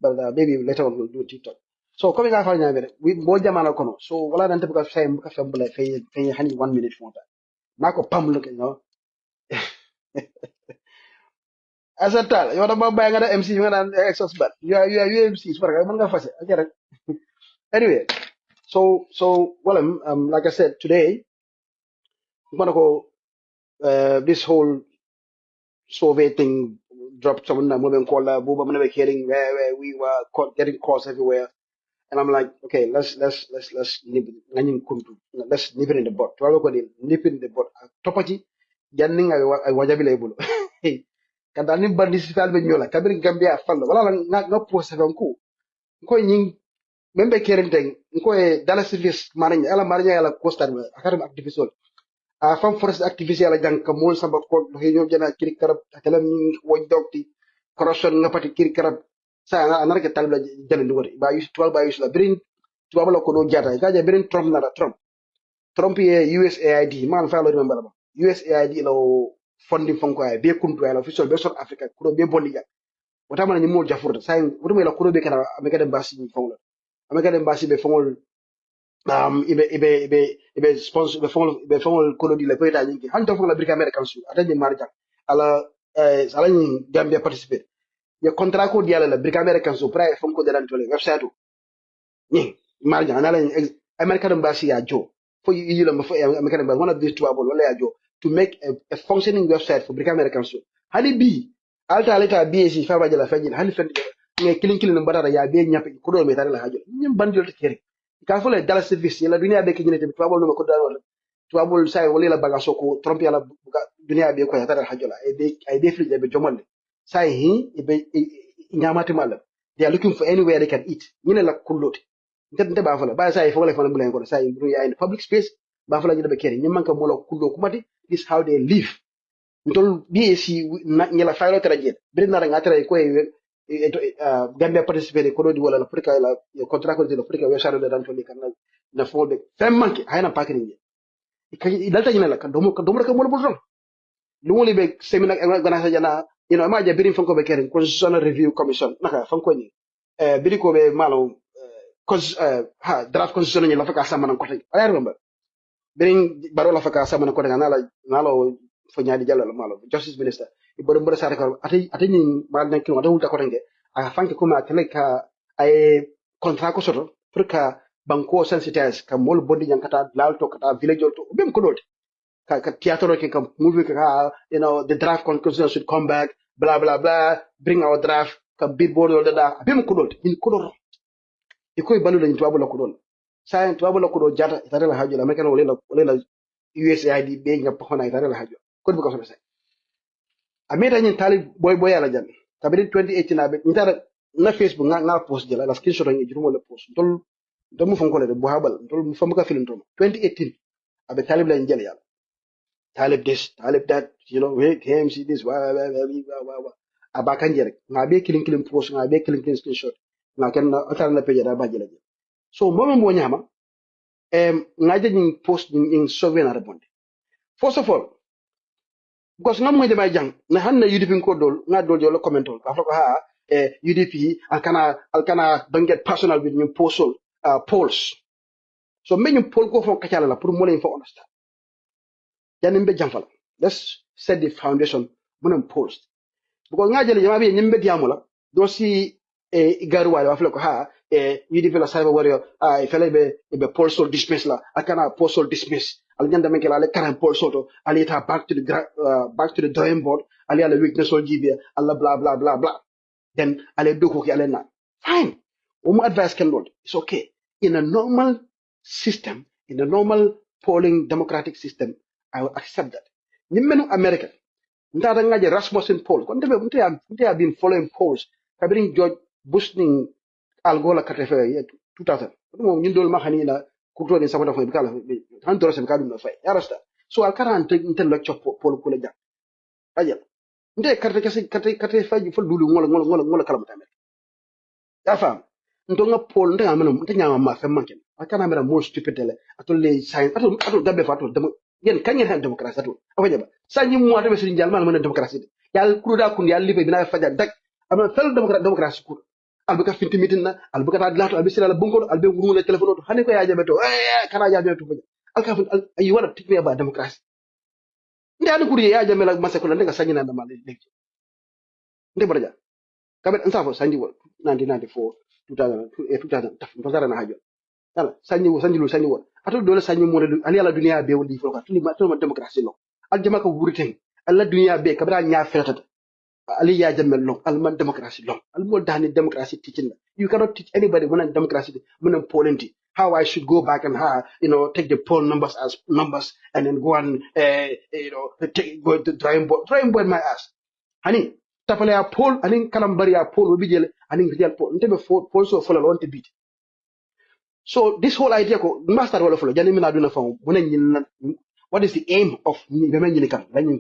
but maybe later on we'll do TikTok so coming out fanya bere we bo jamano kono so wala dan tabuka say muka fambula fay hani 1 minute fonta nako pam look Asatal, you want to buy another MC, you want an exhaust bat. You are UMC, but I'm going to I get it. Anyway, so well, like I said today, I'm gonna go. This whole survey thing dropped someone that moving called Buba never hearing where we were getting calls everywhere, and I'm like, okay, let's nip let's nip it in the butt. To go nip it in the butt. Topachi, janning I wajabile bulu. Kada ni bandi sital be nyola kabiri Gambia fallo wala nga post ko ko nyin membe kerenteng ko e dala service maranya ala maranya ala costa akadam activist a fam forest activist ala jang ka mol samba ko do he jana kiri karab akalam wo dokti corruption nga pati kiri karab sa anar ke talba jale ngori ba yus 12 ba yus la brin tuwa la ko do jata ka ja brin Trump na Trump ye USAID man fa lo remember ba USAID lo funding fonko ay be kuntu ay la official be South Africa ko be bonni wata mana nyimo jafurta sai wutu mai la kuro be kana ameka den basi ni fongol ameka den basi be fongol ibe sponsor be fongol kolo di la peta nyingi han to fongol Brika American su atanje marja ala ala ni Gambia Participates ye contrat ko di ala la Brika American su pra fonko de lan tole website ni marja anala American embassy ya jo for you la for American embassy one of these two abol wala ya jo to make a functioning website for Brika American su hani bi alta alta BAC fa bajala fajil hani fen nge kilin mbara ya be nyape ko do me tare la hajo nyim bandil to kere ka fole dala service la dunia be ke nyete to abol no ko dal to abol sai wala la baga soko trompe yala dunia be ko ya tare la hajo la e be free be jomonde sai hi be nyamati mala they are looking for anywhere they can eat nyine la kullote nte ba fala ba sai fole fana bulen ko sai dunia in public space ba fala jibe kere nyim man ka mo la kullo kumati this how they live ntol BAC nyela faylo tara jet bir na nga tara ko Gambia Participates ko di wala Afrika la contrat ko di Afrika we sharo dan toli kan na folde fem manki hayna pakini ni kay dalta nyela kan domo ka mo la bolon lu woni be seminar gana sa jana ma ja birin fanko be keren constitutional review commission naka fanko ni biri ko be malo draft constitution ni la faka samana ko tay ay remember birin baro la faka samana ko daga nalo fo nyaadi jallo la malo justice minister e bodo mbodo sare ko ati ni mal nan kin wada hulta ko tenge a fanke kuma tele ka ay contrat ko soto pour ka banko sensitize ka mol bodi jankata lalto kata village to bem ko dot ka theater ke ka movie ka the draft constitution should come back blah blah blah bring our draft ka billboard wala da bem ko dot in ko dot e koy balu lañ tubabu la ko don sa tubabu la ko do jata tare la haju la meken wala USAID be nga pokona tare la haju ko bu ko so say ameta nyin tali boy ala jan tabiri 2018 abe ntara na Facebook nga post jala la screenshot ngi jurumo la post dol mu fonko le bo habal dol mu famuka film to 2018 abe talib la njel yalla talib this talib that we KMC this wa aba kanje rek nga be kilin post nga be kilin screenshot nga ken atar na page da ba jela so mo nyama nga jeng post in sauver na répondre first of all because ngam mo jama jang na hanna UDP ko dol nga dol jolo comment on fa ko ha UDP alkana don't get personal with you polls so men poll ko fon kacala la pour mo len fo understand janim be jamfala let's set the foundation munam polls because nga jele jama be nyimbe diamola do si igaru wa fa ko ha UDP la cyber warrior fele be postal dismiss la akana postal dismiss al nyanda men kala le karam postal to ali ta back to the drawing board ali ala weakness all give Allah blah blah blah blah then ali do ko ki ale na fine advice can not it's okay in a normal system in a normal polling democratic system I will accept that nimenu America ndata ngaje Rasmussen poll kon debe mte have been following polls kabirin George Bush ning algola kate fe 2000 mo nyindol ma khanila kuto ni sabata fo bikala han doro sem kadum na fay yarasta so al karan te intel la chop pol ko la jak ajal nde kate faji fo dulu ngola kala mutame ya fam ndo nga pol nde amana nte nyama ma fe manken akana mera mo stupid le atol le sign atol gabe fa atol dem yen kanyen han demokrasi atol afaja ba sanyi mo ata be sin jalmal man demokrasi yal kuruda kun yal libe bina faja dak ama fel demokrasi kur albuka finti mitin na albuka ta lato albi sila bunko albe ngule telephone to hani ko ya jabe to kana ya jabe to faja alka fin you wanna teach me about democracy nde an kuriye ya jabe la masa ko nde ka sanyi na da male nde baraja kabe an safo sanyi wo 1994 2000 2000 na hajo yala sanyi wo ato dole sanyi mo ali ala dunia be wodi fo ka tuli ma to democracy no al jama ka wuriten alla dunia be kabra nya felata ali ya jammel long al man democracy long al mo dani democracy teaching you cannot teach anybody when democracy when polity how I should go back and how take the poll numbers as numbers and then go and go to drawing board my ass hani tapale a poll ani kalambari a poll bi jele ani real poll ntebe poll so follow on to beat. So this whole idea ko master wala follow jani mina duna fam what is the aim of ni be men kan lañu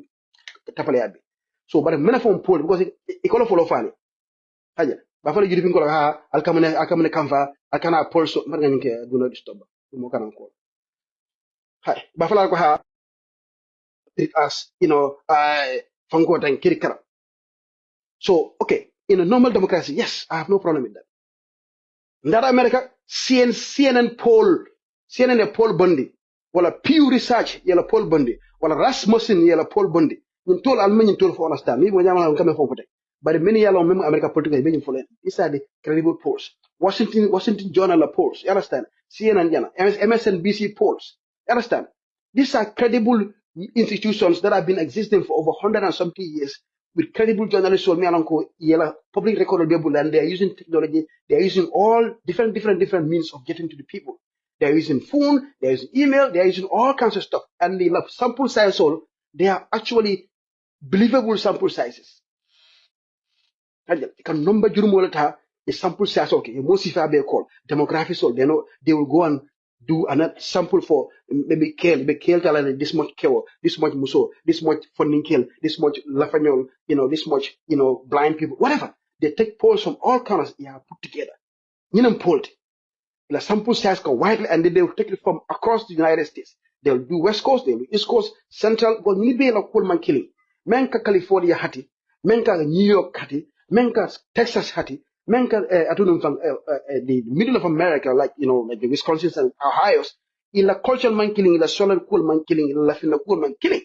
tapale abi so bare mena fam poll because e ko follow fani haja ba fala jiri bin ko ha alkamane kamfa akana poll so mar ngani ke duna disturb mo kan ko hay ba fala ko ha as fango tan kirikara. So okay, in a normal democracy, yes, I have no problem with that. In that America, CNN poll bundi, wala Pew Research yala poll bundi, wala Rasmussen yala poll bundi. Yin tol almen yin tol for understand. Me mo nyama kame fon kote. But many yala mem America political be yin follow. These are the credible polls. Washington Journal polls. You understand? CNN yana, MSNBC polls. You understand? These are credible institutions that have been existing for over 100 and something years with credible journalists or public record and they are using technology, they are using all different means of getting to the people. They are using phone, they are using email, they are using all kinds of stuff. And the sample size they are actually believable sample sizes. Can number jurumolata a sample size okay, most if I be called demographics they will go and do another sample for maybe kill this much kill, this much muso, this much funding kill, this much lafanyol, this much, blind people, whatever. They take polls from all corners, put together. Polled. The sample size go widely and then they will take it from across the United States. They'll do West Coast, they'll do East Coast, Central, but nibe la Coleman killing. Menka California hati, menka New York hati, menka Texas hati, menka the middle of America, like the Wisconsin and Ohio's, in la cultural man killing, in la solar Coleman killing, in la fina Coleman killing.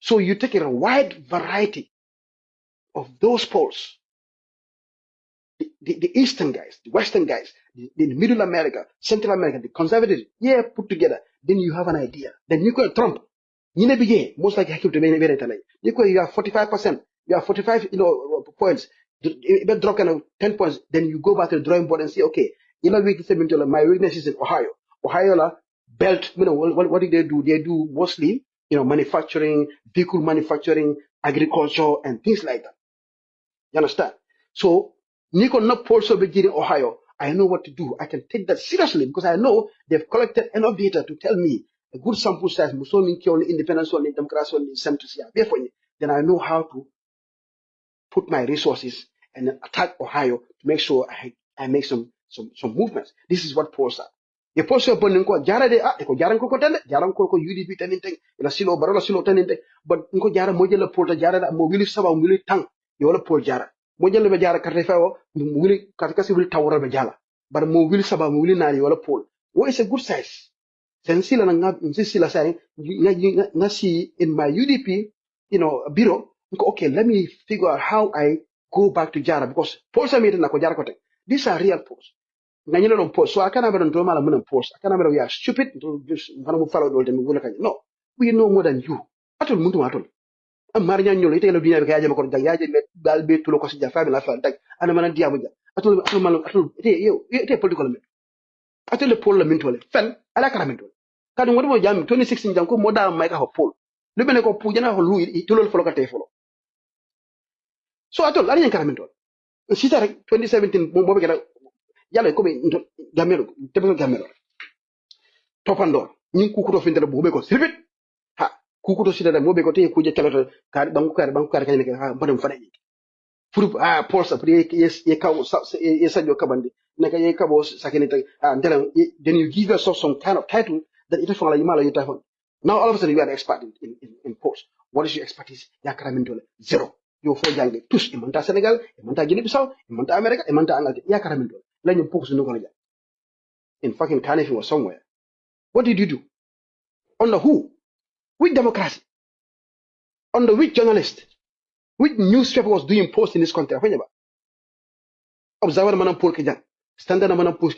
So you take a wide variety of those polls. The Eastern guys, the Western guys, the Middle America, Central America, the conservatives, put together. Then you have an idea. Then you go Trump. You never most likely you have 45%, you have 45, points. You drop 10 points. Then you go back to the drawing board and say, okay, my weakness is in Ohio. Ohio belt. What do? They do mostly, manufacturing, vehicle manufacturing, agriculture, and things like that. You understand? So Nico not also begin in Ohio. I know what to do. I can take that seriously because I know they've collected enough data to tell me a good sample size, only independence, only democracy, only centricity. Then I know how to put my resources and attack Ohio to make sure I make some movements. This is what polls are. The polls are burning ko jara de ko jaran ko tande jaran ko UDP taninte ila silo barola silo taninte but ko jara mo jela polta jara da mo wili saba mo wili tang yo la pol jara mo jela be jara karte fawo mo wili katika si wili tawra be jala but mo wili saba mo wili nani wala pol what is a good size sensila na sila say nga see in my UDP bureau okay, let me figure out how I go back to Jara because polls are made in Jara Kote. These are real polls. So I can't have do mal polls. I can't have we are stupid to just follow them. No, we know more than you. Atul muntu atul. Amarinya nyolo ite lo dunia be kaja makon jaje me dalbe tulo ko si jafa la fa dag ana mana diamu ja. Atul mal atul ite political men. Atul le poll la mentole. Fen ala kara mentole. Kadu ngodo mo jam 2016 jam ko moda mai ka ho poll. Lu bene ko pujana ho lu tulo folo ka te folo. So atol ari yankaramento. Sita 2017 mo be kala yalla ko be gamelo tebe gamelo. Topandor nyin kukuto findele bo be ko sirbit ha kukuto sita mo be ko te kuje kala kar banku kar kany ha badam fane pour porsa pour ye kawo ye sadio kabandi naka ye kabo sakene ndela then you give yourself some kind of title that it fala yimala yita fon. Now all of a sudden you are an expert in post. What is your expertise? Yakara Mindole. Zero. You for jangle. Tous imanta Senegal, imanta Guinea Bissau, imanta America, imanta Angleterre. Yakara Mindole. Let you focus no gonna. In fucking Carnegie or somewhere. What did you do? Under who? Which democracy? Under which journalist? Which newspaper was doing post in this country? Observer manam Paul Kejang. Standard manam Paul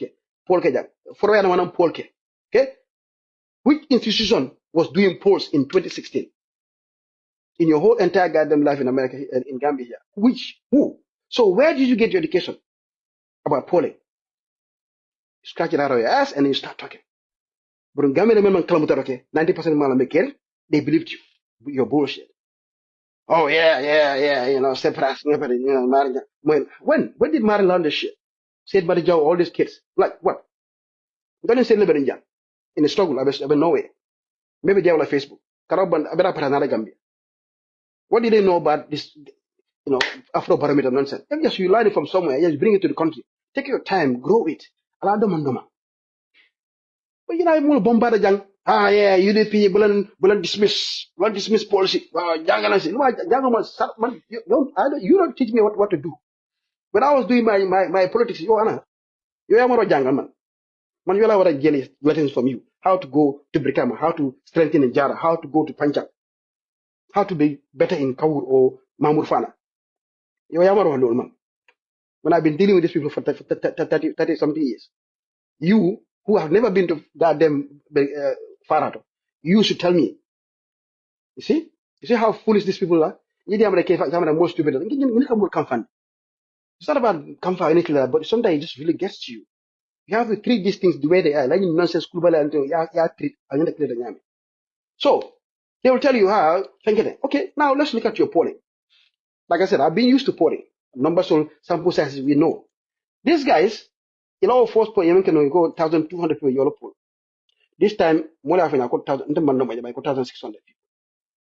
Kejang. Foroya manam Paul Ke. Okay? Which institution was doing polls in 2016? In your whole entire goddamn life in America, in Gambia here. Which? Who? So where did you get your education about polling? You scratch it out of your ass and then you start talking. But in Gambia, 90% of Malamekere, they believed you. You're bullshit. Oh yeah, you know, separate, you know, marriage. When did Mary learn this shit? Said by all these kids. Like what? Don't you say Liberia in a struggle, I've been nowhere. Maybe they like Facebook. Karaban, Abera Paranara Gambia. What did they know about this, you know, Afro barometer nonsense? Just you learn it from somewhere, just bring it to the country. Take your time, grow it. Aladoma. But you know, I'm bombarded young. Ah, yeah, UDP, bulan dismiss policy. Young, I say, you don't teach me what to do. When I was doing my politics, you are a young man. Man, you are jealous lessons from you. How to go to Brikama, how to strengthen in Jara, how to go to Panjab, how to be better in Kawur or Mamur Fana. You are a man. When I've been dealing with these people for 30 something years, you who have never been to goddamn Farato, you should tell me. You see how foolish these people are. You are most stupid. It's not about comfort or anything like that, but sometimes it just really gets to you. You have to treat these things the way they are. Like nonsense, so they will tell you how. Okay, now let's look at your polling. Like I said, I've been used to polling. Numbers of sample sizes we know. These guys, in all force poll, you can go 1,200 people yellow poll. This time, more than 1,600 people.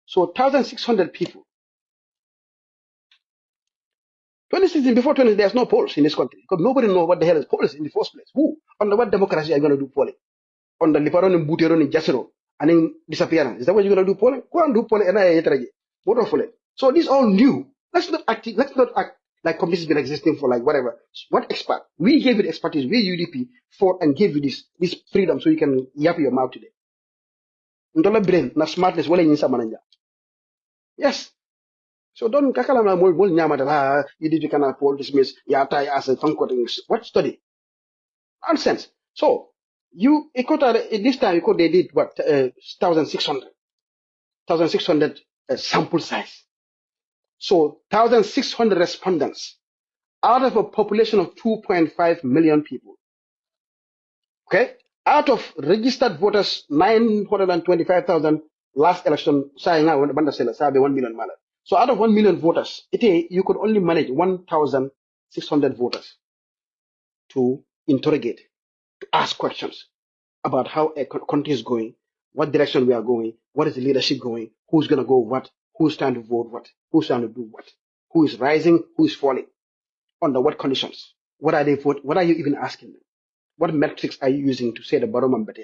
So 1,600 people. 2016, before 20, there's no polls in this country because nobody knows what the hell is polls in the first place. Who? Under what democracy are you going to do polling? Under Liparon and Buteron and Jasero and then disappearance. Is that what you're going to do polling? Go and do polling and I So this all new. Let's not act like communities been existing for like whatever. What expert? We gave it expertise. We UDP fought and gave you this freedom so you can yap your mouth today. Ndola brain, na smartness, wala yinsa mananja. Yes. So don't kakala na mol nyama UDP cannot poll dismiss yata as a conquering. What study? Nonsense. So this time they did what 1,600 sample size. So 1,600 respondents out of a population of 2.5 million people. Okay, out of registered voters 925,000 last election. Saying now 1 million mala. So out of 1 million voters, you could only manage 1,600 voters to interrogate, to ask questions about how a country is going, what direction we are going, what is the leadership going, who's going to go what, who's trying to vote what, who's trying to do what, who is rising, who is falling, under what conditions, what are they vote, what are you even asking them? What metrics are you using to say the bottom and better?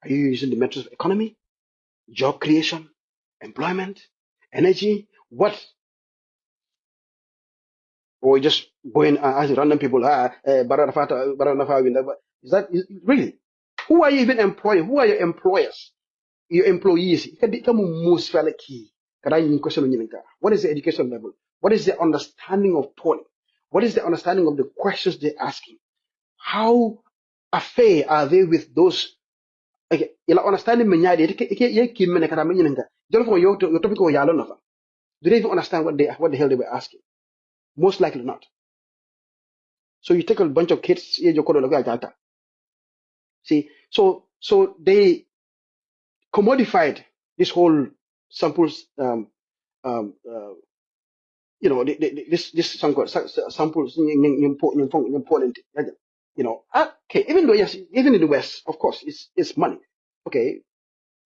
Are you using the metrics of economy, job creation, employment, energy, what? Or just going as random people, is that really? Who are you even employing? Who are your employers? Your employees. What is the education level? What is the understanding of polling? What is the understanding of the questions they're asking? How affair are they with those? Okay, understanding do they even understand what the hell they were asking? Most likely not. So you take a bunch of kids, see, so they commodified this whole samples this samples important. Okay, even though yes, even in the West, of course, it's money. Okay,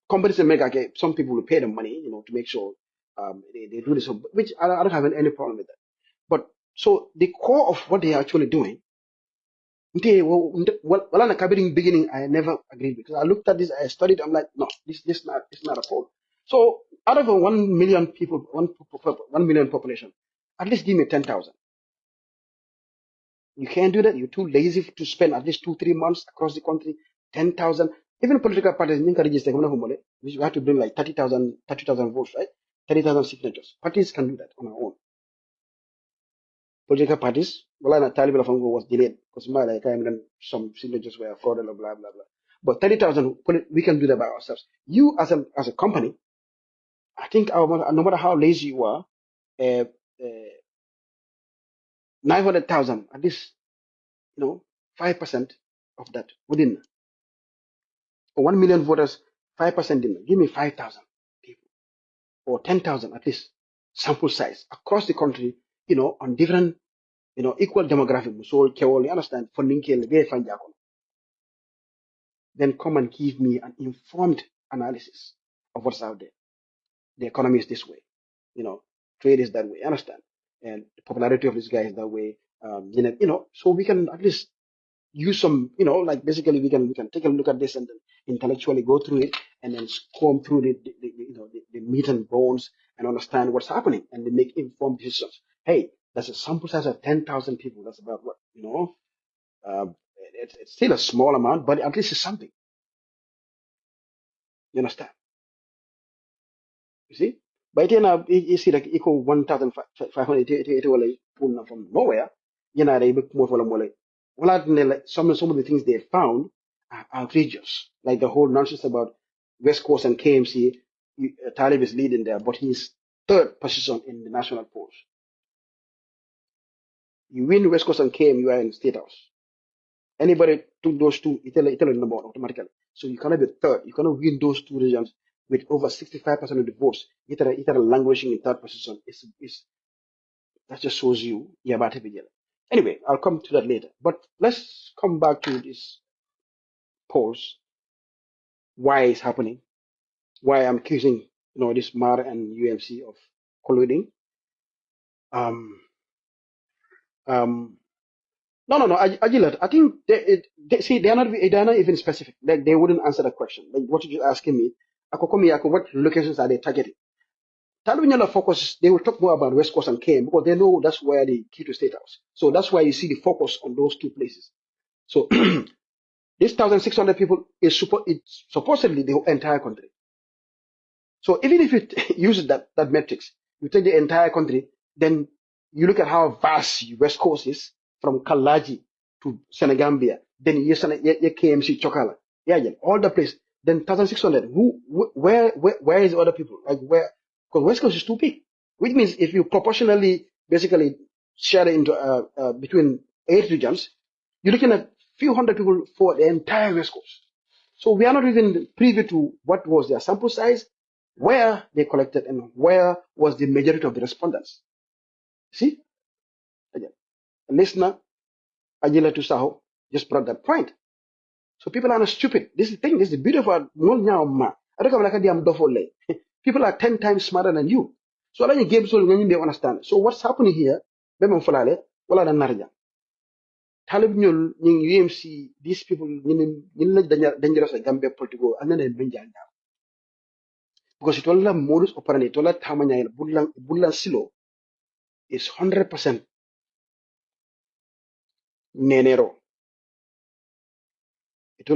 companies in America, okay, some people will pay them money, to make sure they do this, which I don't have any problem with that. But so the core of what they are actually doing, well, in the beginning, I never agreed because I looked at this, I studied, I'm like, no, this not, it's not a problem. So out of a 1 million people, 1 million population, at least give me 10,000. You can't do that. You're too lazy to spend at least 2-3 months across the country. 10,000. Even political parties, you have to bring like 30,000 votes, right? 30,000 signatures. Parties can do that on their own. Political parties, well, Taliban was delayed because some signatures were frauded, blah blah blah. But 30,000, we can do that by ourselves. You as a company, I think no matter how lazy you are, uh, 900,000 at least, 5% of that within 1 million voters, 5% in. Give me 5,000 people or 10,000 at least sample size across the country, on different, equal demographic. So, you understand? Then come and give me an informed analysis of what's out there. The economy is this way, trade is that way. Understand? And the popularity of this guy is that way. So we can at least use some, like basically we can take a look at this and then intellectually go through it and then comb through the meat and bones and understand what's happening and then make informed decisions. Hey, that's a sample size of 10,000 people. That's about what, it's still a small amount, but at least it's something. You understand? You see? But then you see like equal 1,500 from nowhere. They make more for them. Well, some of the things they found are outrageous. Like the whole nonsense about West Coast and KMC. Talib is leading there, but he's third position in the national polls. You win West Coast and KM, you are in State House. Anybody took those two, Italy number one automatically. So you cannot be third. You cannot win those two regions with over 65% of the votes. Italy languishing in third position. That just shows you Yabate Vigil. Anyway, I'll come to that later. But let's come back to this polls. Why it's happening? Why I'm accusing this MAR and UMC of colluding? No. Agilat, I think they're not even specific. Like they wouldn't answer the question. Like what you're asking me, what locations are they targeting? Talwinyala focus, they will talk more about West Coast and KM because they know that's where the key to State House. So that's why you see the focus on those two places. So this 1,600 people it's supposedly the entire country. So even if it uses that metrics, you take the entire country, then you look at how vast West Coast is from Kalaji to Senegambia, then you KMC Chokala, all the place. Then 1,600. Where is the other people? Like where? Because West Coast is too big, which means if you proportionally basically share it into between 8 regions, you're looking at few hundred people for the entire West Coast. So we are not even privy to what was their sample size, where they collected, and where was the majority of the respondents. See? Again, a listener, Ajila Tusaho, just brought that point. So people are not stupid. This is the thing, this is the beauty of our people are 10 times smarter than you. So I like games so they understand. So what's happening here? Talib ñol ñing UMC, these people dangerous like Gambia political and then benjal down. Because it all modus operandi, it all tamanya bullan silo is 100% nenero. It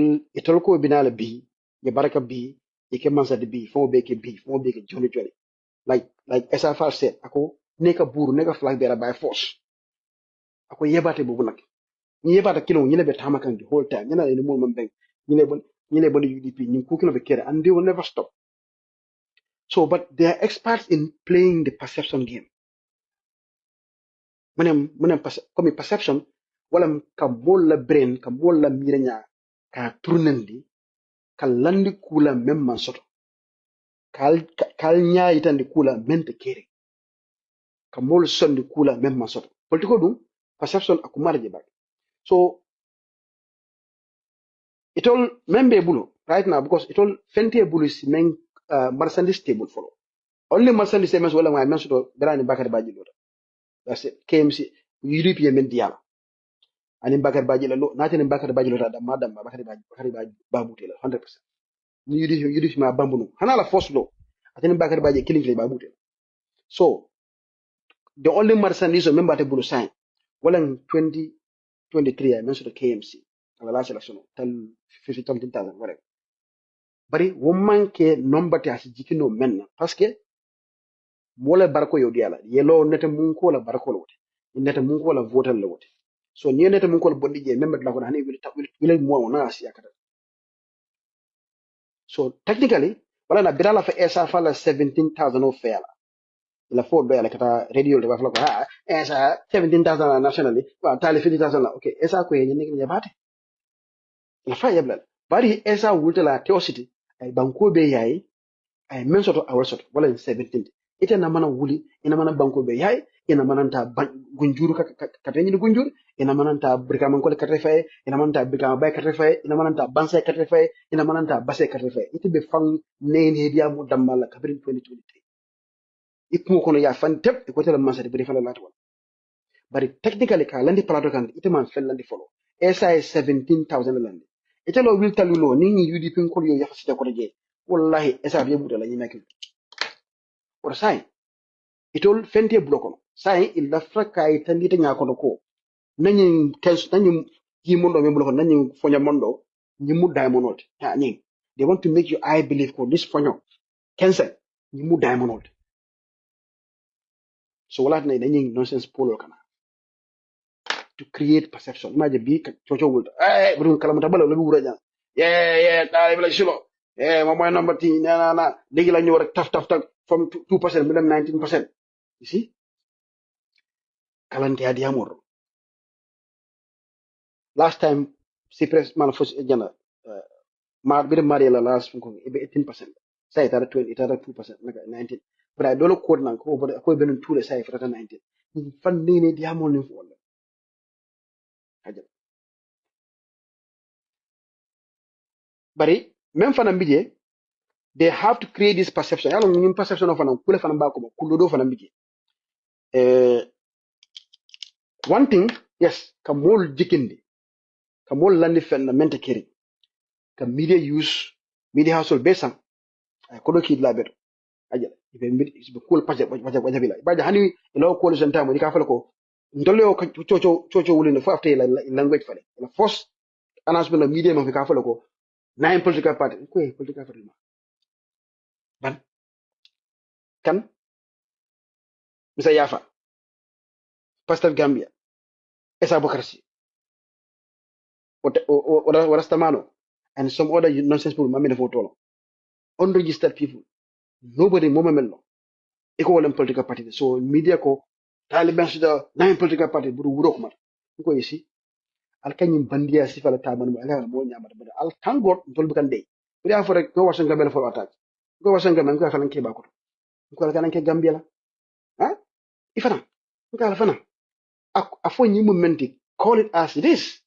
all ko binala B, ye baraka B, ye ke mansa de B, fo beke Johnny. Like SFR said, ako neka buru, neka flag bearer by force. Ako yebate bubu nak. Ni yebata kilo, ni lebe tamakan the whole time. Yana in the moment bank, ni lebe UDP, ni cooking of a and they will never stop. So, but they are experts in playing the perception game. When perception, walam ka bolla brain, ka bolla miranya, ka turnendi, ka landi kula memman soto. Kal nya itandi kula mente kere. kamol sondi kula même ma soto politiko dum perception akumar je bak so itol membe bulo right now because itol fente bulo si men marchandise table follow only marchandise men wala ma men soto berani bakari baji lota that's it KMC European men diala ani bakari baji la lo nati ni bakari baji lota da madam bakari baji babute la 100% ni yudi ma bambunu hana la force lo atani bakari baji killing le babute so the only marchandise member te bulo sign wala 2023 I mentioned the KMC ala last election tal 50 something thousand whatever bari woman ke number te asijikino menna parce que mola barko yo diala yelo nete mun ko la barko lo wote nete mun ko la votal lo wote so ni nete mun ko la bondi je member la ko hani wil mo na asiya kata so technically wala na birala fa esa fa la 17,000 of fair la fo be la kata radio le ba fa ko ha esa 17,000 nationally wa tali 50,000 la okay esa ko yenye ni bate la fa yebla bari esa wulta la teosity ay banko be yayi ay men soto awal soto wala 17 ite na mana wuli ina mana banko be yayi ina mana ta gunjuru ka tenyi gunjuru ina mana ta brika man ko le katre fay ina mana ta brika bay katre fay ina mana ta banse katre fay ina mana ta basse katre fay ite be fang nene dia mu dammal ka 2023 ikmo kono ya fan tep ko tele man sa be fa la latwal bari technically ka landi plato kan ite man fel landi follow esa 17,000 landi ite lo wil talulo ni ni UDP ko yo yafa sita ko je wallahi esa be buta la nyina kin or sai itol fente blokono sai il la fraka itandita nya kono ko nanyi tens nanyi ji mondo me bloko nanyi fonya mondo nyi mu diamond ha nyi they want to make you I believe ko this fonyo cancer nyi mu diamond so wala na nanyi nonsense polo kana to create perception maje bi ka chocho wulta burum kala mata bala lo wura jan yeah dale bala shilo mo moy number ti na legi la ñu rek taf from 2% mi dem 19%. You see? Kalante adi amor. Last time, si pres man fos jana mar bir Maria la last ko ibe 18%. Say it at 20, it at 2%, naga 19. But I don't know code nan ko but ko benun tule say for 19. Fan ni di amol ni fo wala. Haja. Bari même fana mbije they have to create this perception. Yalo ñun perception of fana kule fana ba ko kulo do fana mbije. One thing, yes, kamol jikindi. Kamol landi fenna mente kiri. Ka media use media household besa kodo ki laber aja ibe mid ibe cool paje waja bila baja hani ilo ko le santa mo di ka fala ko ndole o chocho wuli no fafte la language fale la force announcement of media mo fi ka fala ko nine political party ko political party ma ban kan misa yafa pastor Gambia esa bokrasi o rastamano and some other nonsense people mamene photo unregistered people nobody moment iko wala political party so media ko taliban sida nine political party buru wuro kuma ko yisi al kanyim bandiya sifala taban mo ala mo nyamata bada al tangor tol bukan de buri afore ko wasan gambel fo attack ko wasan gambel ko falan ke bako ko ala ke gambia la ha ifana ko ala fana afo nyi menti call it as it is,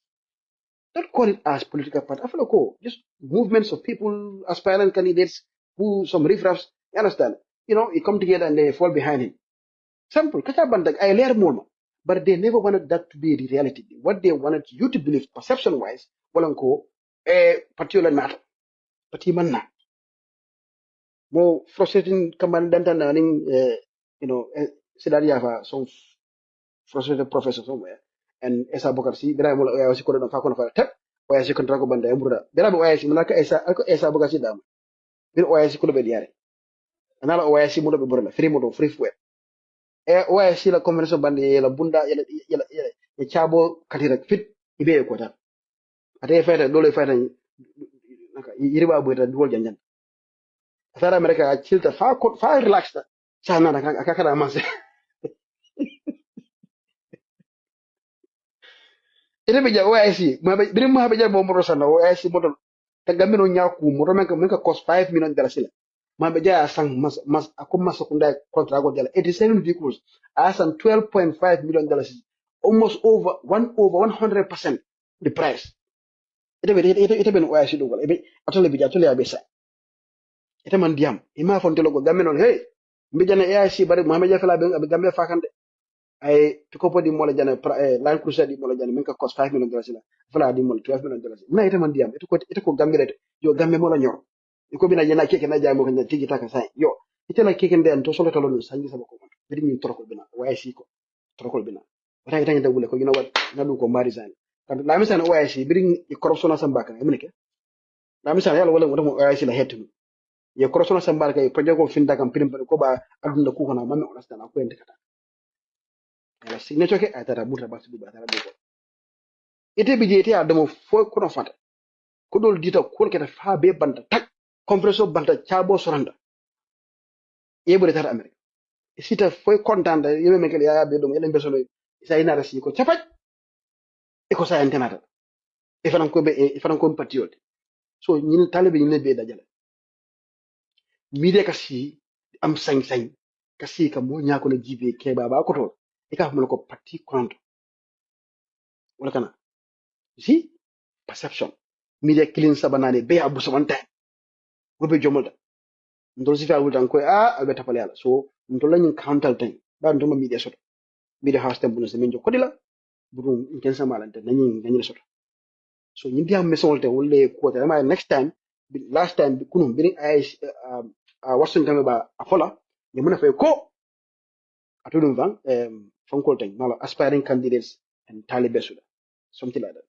don't call it as political party afalo ko just movements of people aspiring candidates who some riffraffs, you understand, you come together and they fall behind him. Simple. I learned more. But they never wanted that to be the reality. What they wanted you to believe, perception-wise, walanko, particular matter. Patiman na. More frustrating commandant and Sidari have some frustrated professor somewhere. And Esa Bokarsi, there I was called on Fakon for a tap, or as you can talk about the Ebra. There are ways in Malaka Esa Bokarsi dam. There are ways could be there. Another way I see Muda Burla, free modo, free fuel. Why see la conversation bandi la bunda ya chabo katira fit ibe ko ta ate fayta dole fayta naka yiriba bo ta duwol janjan sara america chilta fa relax ta sana na akakara manse ite be ja waysi ma be birim ma be ja bo mo rosana waysi mo ta gamino nyaku mo men ka cost 5 million dollars la Mambe Jaya sang mas akuma sakunda contract go jala 87 vehicles. I sang $12.5 million. Almost over 100% the price. Ite ben oya shi dogal. Ebe atole abesa. Ite man diam. Ima fontelo go gamen on hey. Mbijana AIC bari Muhammad Jafala be Gambia fakande. Ay tukopo di mola jana Land Cruiser di mola jana minka cost $5 million la. Fala di mola $12 million. Na ite man diam. Ite ko Gambia yo Gambia mola nyor. Iko bina yana keke na jamo kanya tigi taka sai yo ite la keke nden to solo tolo sanji sabako bidi ni toroko bina waysi ko toroko bina wata ngi tangi dawule ko you know what na du ko mari zani kan la misana waysi bidi ni corruption sambaka emunike la misana yalla wala mo waysi la hetu ye corruption sambaka e projet ko finda kam pirim ko ba aduna ku kana mame understand ko ende kata ala signature ke atara buta basu du atara do ko ite biji ite adamo fo ko no fata ko dol dita ko ke ta fa be banda tak compresso banda chabo soranda yebure tata America sita foi contanda yebe mekel ya be dum yelen besono sa ina rasi ko chapaj e ko sa antenata e fanan ko patriote so ñin talibé ñin be dajala mi de kasi am sañ kasi ka mo ñako na jibe ke baba ko to e ka mo ko parti contre wala kana si perception mi de clean sabanane be abu samanta go be jomolda ndol si fa wutan ko abe tapale yalla so ndol lañu counter tan ba ndoma mi de soto mi de hastem bu no se min jokko dila bu ken samalante nañu soto so ñi am mesol te wolle ko te ma next time last time kunum bi ay Washington ba afola ni mëna fay ko atudum van fonkol tan mala aspiring candidates and talibesula something like that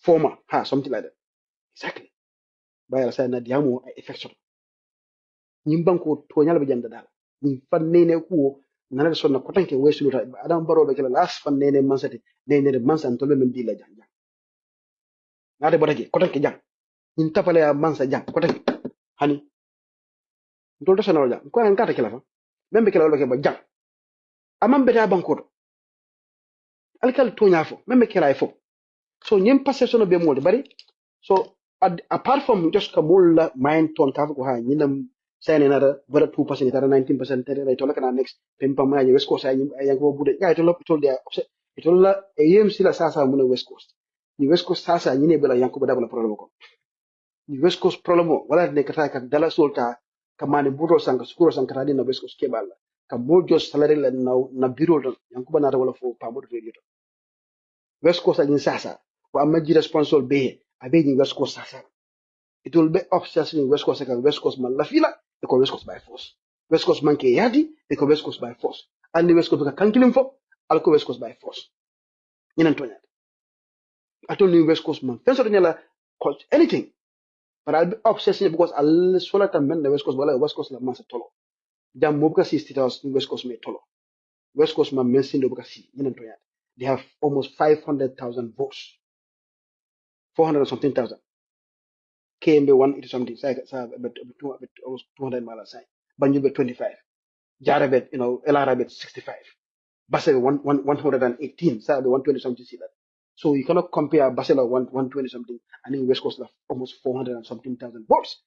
former something like that exactly bayala sa na diamo ay effection ñi banko to nyala be janda dal ñi fannene ko nana sonna ko tanke wesuluta adam baro be kala last fannene mansati nene mansan to be men dila jang ngade bodake ko tanke jang ñin tapale ya mansa jang ko tanke hani ndol to sonal jang ko en kata kila fa membe kila ke ba jang amam beta bankoto alkal to nyafo membe kila fo so ñim passé sono be molde bari so apart from just ka mulla mind ton ka ko ha ñinam sayne nara bara 2% tara 19% tere to la kana next pempa ma ya west coast ay yang ko bude ya to l'hopital dia to la yem sila sasa mu ne west coast ni west coast sasa ñine bela yanko ba dabala problème ko ni west coast problème wala ne kata ka dala solta kamane buto sanka skuro sanka tadi na west coast kebala ka mojo salary la na biro don yanko ba nata wala fo pa mo radio to west coast ni sasa wa amaji responsible be abe ni west coast sasa it will be obsessing west coast kan west coast man la fila e ko west coast by force west coast man ke yadi e ko west coast by force andi west coast ka kankilim fo al ko west coast by force ñinan toña atol ni west coast man fenso nyala anything but I'll be obsessing because I'll sola tamben the west coast wala west coast la man sa tolo jam mo ka 60,000 ni west coast me tolo west coast man men sindo ka si ñinan toña they have almost 500,000 votes 400 something thousand KMB 180 something sa but almost 200 miles say banjul be 25 jarabet elarabet 65 basel 118 sa be 120 something see that so you cannot compare basel 120 something and in west coast of almost 400 and something thousand votes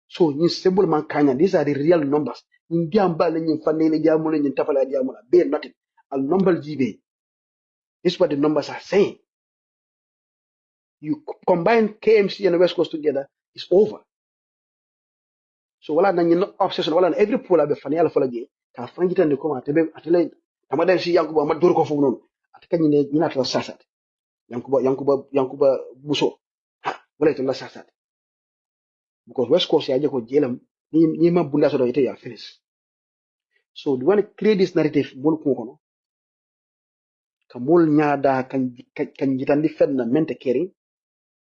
so ni simple man kanya these are the real numbers in diamba le ni fanele diamule ni tafala diamula be nothing al number gb this is what the numbers are saying you combine KMC and west coast together it's over so wala na ñin obsession wala na every pool abe fan yalla fala je ka franjitande ko ma tebe atele amada si yankuba ma dur ko fu non ataka ñine ñina ta sasat yankuba buso wala to la sasat because west coast ya je ko jelam ni ma bunda so do ite ya finish so we want to create this narrative mol ko kono ka mol nyaada kan jitandi fenna mente kering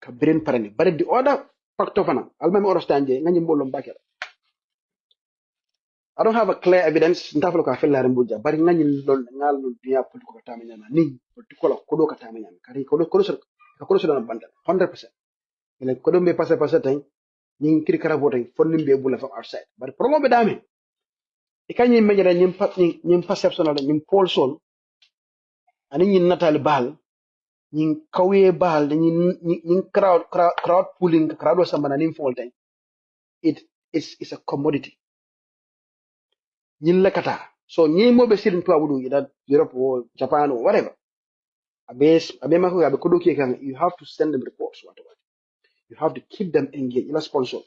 ka brain parani bari di order factor fana almami understand je ngani mbolom bakel I don't have a clear evidence ntafalo ka fella rembuja bari ngani lol ngal lol biya politiko ka tamenya na ni politiko la kodo ka tamenya kari kodo so na banda 100% ele kodo me passa tan ni kiri kara vote fonnim be bula from outside bari problème be dame e kanyi menyere nyim perception la nyim Paul Sol ani nyin natal bal ñing kawe bahal ñing crowd pooling crowd was samana nim folten it's a commodity ñin lekata so ñi mo be sirin tuwa budu ida Europe or Japan or whatever abe mako abe kodoki kan you have to send them reports whatever you have to keep them engaged ila sponsor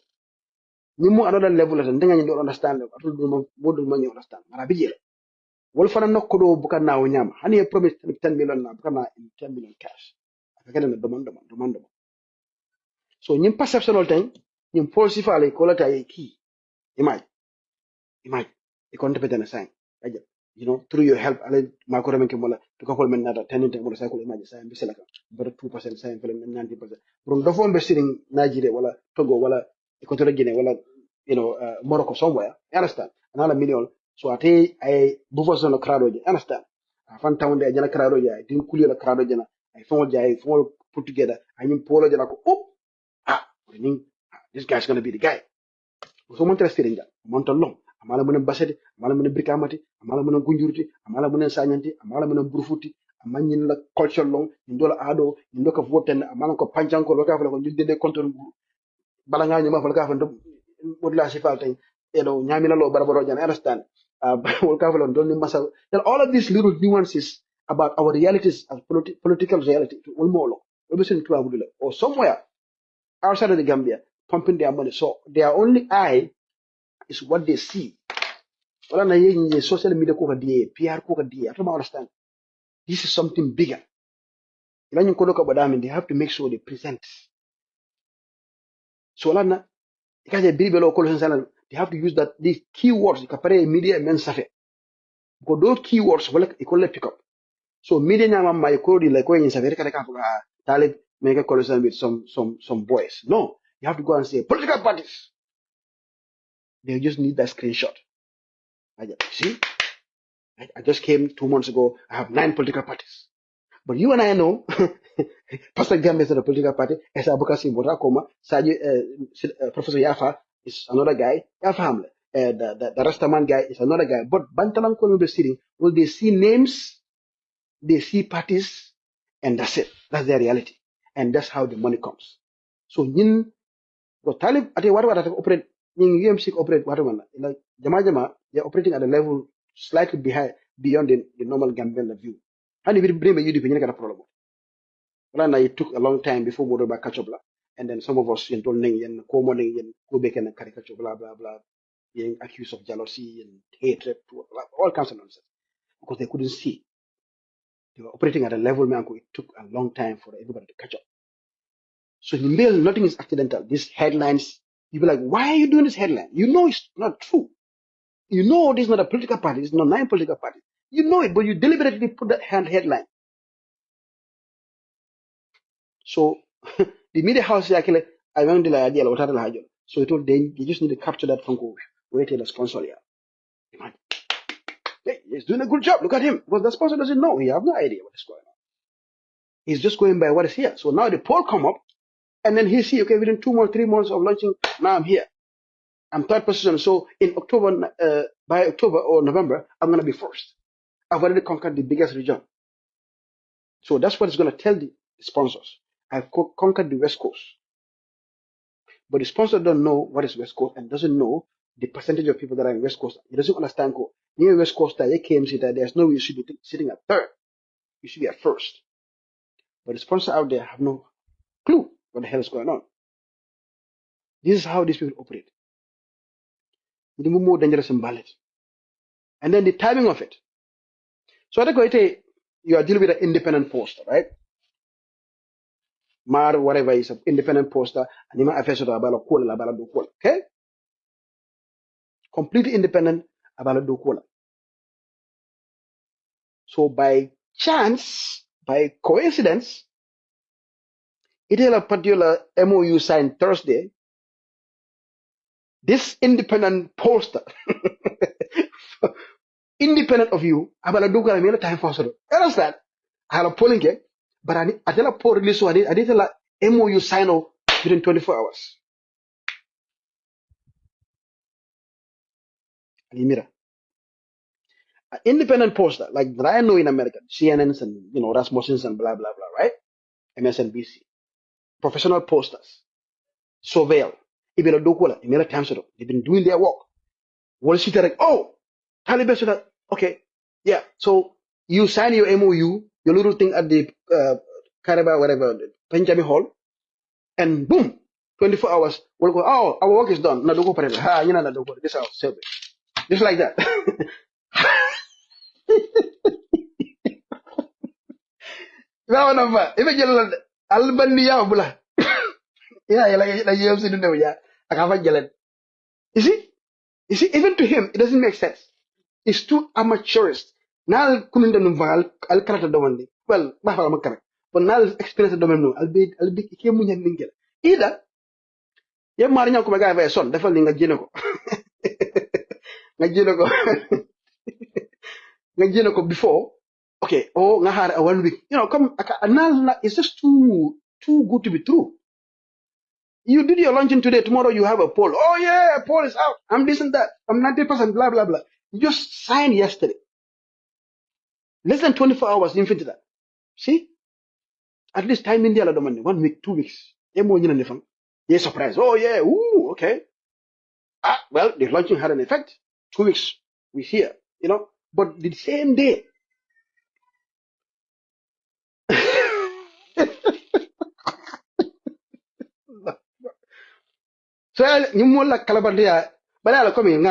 ñi mo another level la ndanga ñi do understand atul mo modul ma ñu understand mara bi jere wol fana nokko do bukan na o ñama hani e promise 10 million na bukan na 10 million cash akagena na demand so ñim perception tan ñim policy faale ko la tay ki imagine e kon tepete na sign aja through your help ale ma ko remen ke mola to ko men nata teninte mola sa ko imagine sign bi selaka bara 2% sign fele 90% brum do fo be siring Nigeria wala Togo wala Equatorial Guinea wala Morocco somewhere you understand another million so ate ay bufo sono crowd you understand fan tawde jana crowd ya din kulio la crowd jana ay fon jay fon put together ay nim polo jana ko this guy's going to be the guy so mon trusting that mon long amala menen basete amala menen brikamati amala menen gunjurti amala menen sañanti amala menen burfuti amanyin la culture long ndola ado ndoka voten amala ko panjanko lo ka fa ko jidde konton bala nga nyama fa ka fa ndo modla si fal tay nyamina lo barbaro jan understand wol ka fa lo don ni masal then all of these little nuances about our realities as political reality wol molo we be sen tuwa budula or somewhere outside of the Gambia pumping their money so their only eye is what they see. Wala na yin social media ko ka die, PR ko ka die. I don't understand. This is something bigger. Ilan yung kodo ka badami, they have to make sure they present. So wala na, ikaje biribe lo kolo sensana, they have to use these keywords, ikapare media men safe. Because those keywords, wala ikolle pick up. So media nyama ma ikolo di like when safe, kare ka talib make a collision with some boys. No, you have to go and say political parties. They just need that screenshot. See? I just came 2 months ago. I have 9 political parties. But you and I know, Pastor Gambia is not a political party. Esa Abukasi Botakoma, Professor Yafa is another guy. Yafa Hamle. The Rastaman guy is another guy. But Bantalan Kolumbe sitting, will they see names, they see parties, and that's it. That's their reality. And that's how the money comes. So, yin, what Talib, ate what operate, yin UMC operate what like Jama, they're operating at a level slightly beyond the normal Gambian view. And if you bring a UDP, you got a problem. Well, it took a long time before we were catch up. And then some of us in Tolning and Komoning and Quebec and caricature, blah, blah, blah, being accused of jealousy and hatred, all kinds of nonsense. Because they couldn't see. They were operating at a level, man, it took a long time for everybody to catch up. So in mail, nothing is accidental. These headlines, you be like, why are you doing this headline? You know it's not true. You know this is not a political party. It's not 9 political parties. You know it, but you deliberately put that headline. So the media house actually, I went to the idea of what so it told them you just need to capture that phone call. Wait till the sponsor here. Hey, he's doing a good job. Look at him. Because the sponsor doesn't know. He has no idea what is going on. He's just going by what is here. So now the poll come up, and then he see, okay, within 2 months, 3 months of launching, now I'm here. I'm 3rd position. So in October, by October or November, I'm going to be first. I've already conquered the biggest region. So that's what it's going to tell the sponsors. I've conquered the West Coast. But the sponsor don't know what is West Coast and doesn't know the percentage of people that are in West Coast. He doesn't understand. Near West Coast, there's no way you should be sitting at 3rd. You should be at 1st. But the sponsor out there have no clue what the hell is going on. This is how these people operate. It's more dangerous than ballet. And then the timing of it. So I think you are dealing with an independent poster, right? Mar whatever is an independent poster, and okay? Completely independent about the So by chance, by coincidence, it is a particular MOU signed Thursday. This independent poster, independent of you, about a do time for so. Understand? I have a polling game, but I tell a poll release so I did tell a MOU sign off within 24 hours. An independent poster, like that I know in America, CNNs and Rasmussen's and blah blah blah, right? MSNBC, professional posters, surveil, ibela dokola, imela tamsoro. They've been doing their work. Wall Street like, oh, Taliban said that, okay, yeah. So you sign your MOU, your little thing at the Caraba, whatever, Benjamin Hall, and boom, 24 hours, we'll go, oh, our work is done. Nadugo parela. Ha, you know, Nadugo, this is our survey. Just like that. Albania bula. Yeah, like you have seen them, yeah. I can't find. You see? You see, even to him, it doesn't make sense. It's too amateurist. Now, kununda nuval, I'll karata domandi. Well, bafa makara. But now, experience the domain, I'll be kemunya ningel. Either, ye marinya ko baga fa son, defal ni nga jino ko. Nga jino ko. Nga jino ko before. Okay, oh, nga har a 1 week. You know, come, it's just too good to be true. You did your launching today, tomorrow you have a poll. Oh yeah, poll is out. I'm this and that. I'm 90%, blah, blah, blah. You just signed yesterday. Less than 24 hours, infinite that. See? At least time in the other money. 1 week, 2 weeks. You're surprised. Oh yeah, ooh, okay. Ah, well, the launching had an effect. 2 weeks, we hear, you know. But the same day. So you more like Calabaria, but I'll come in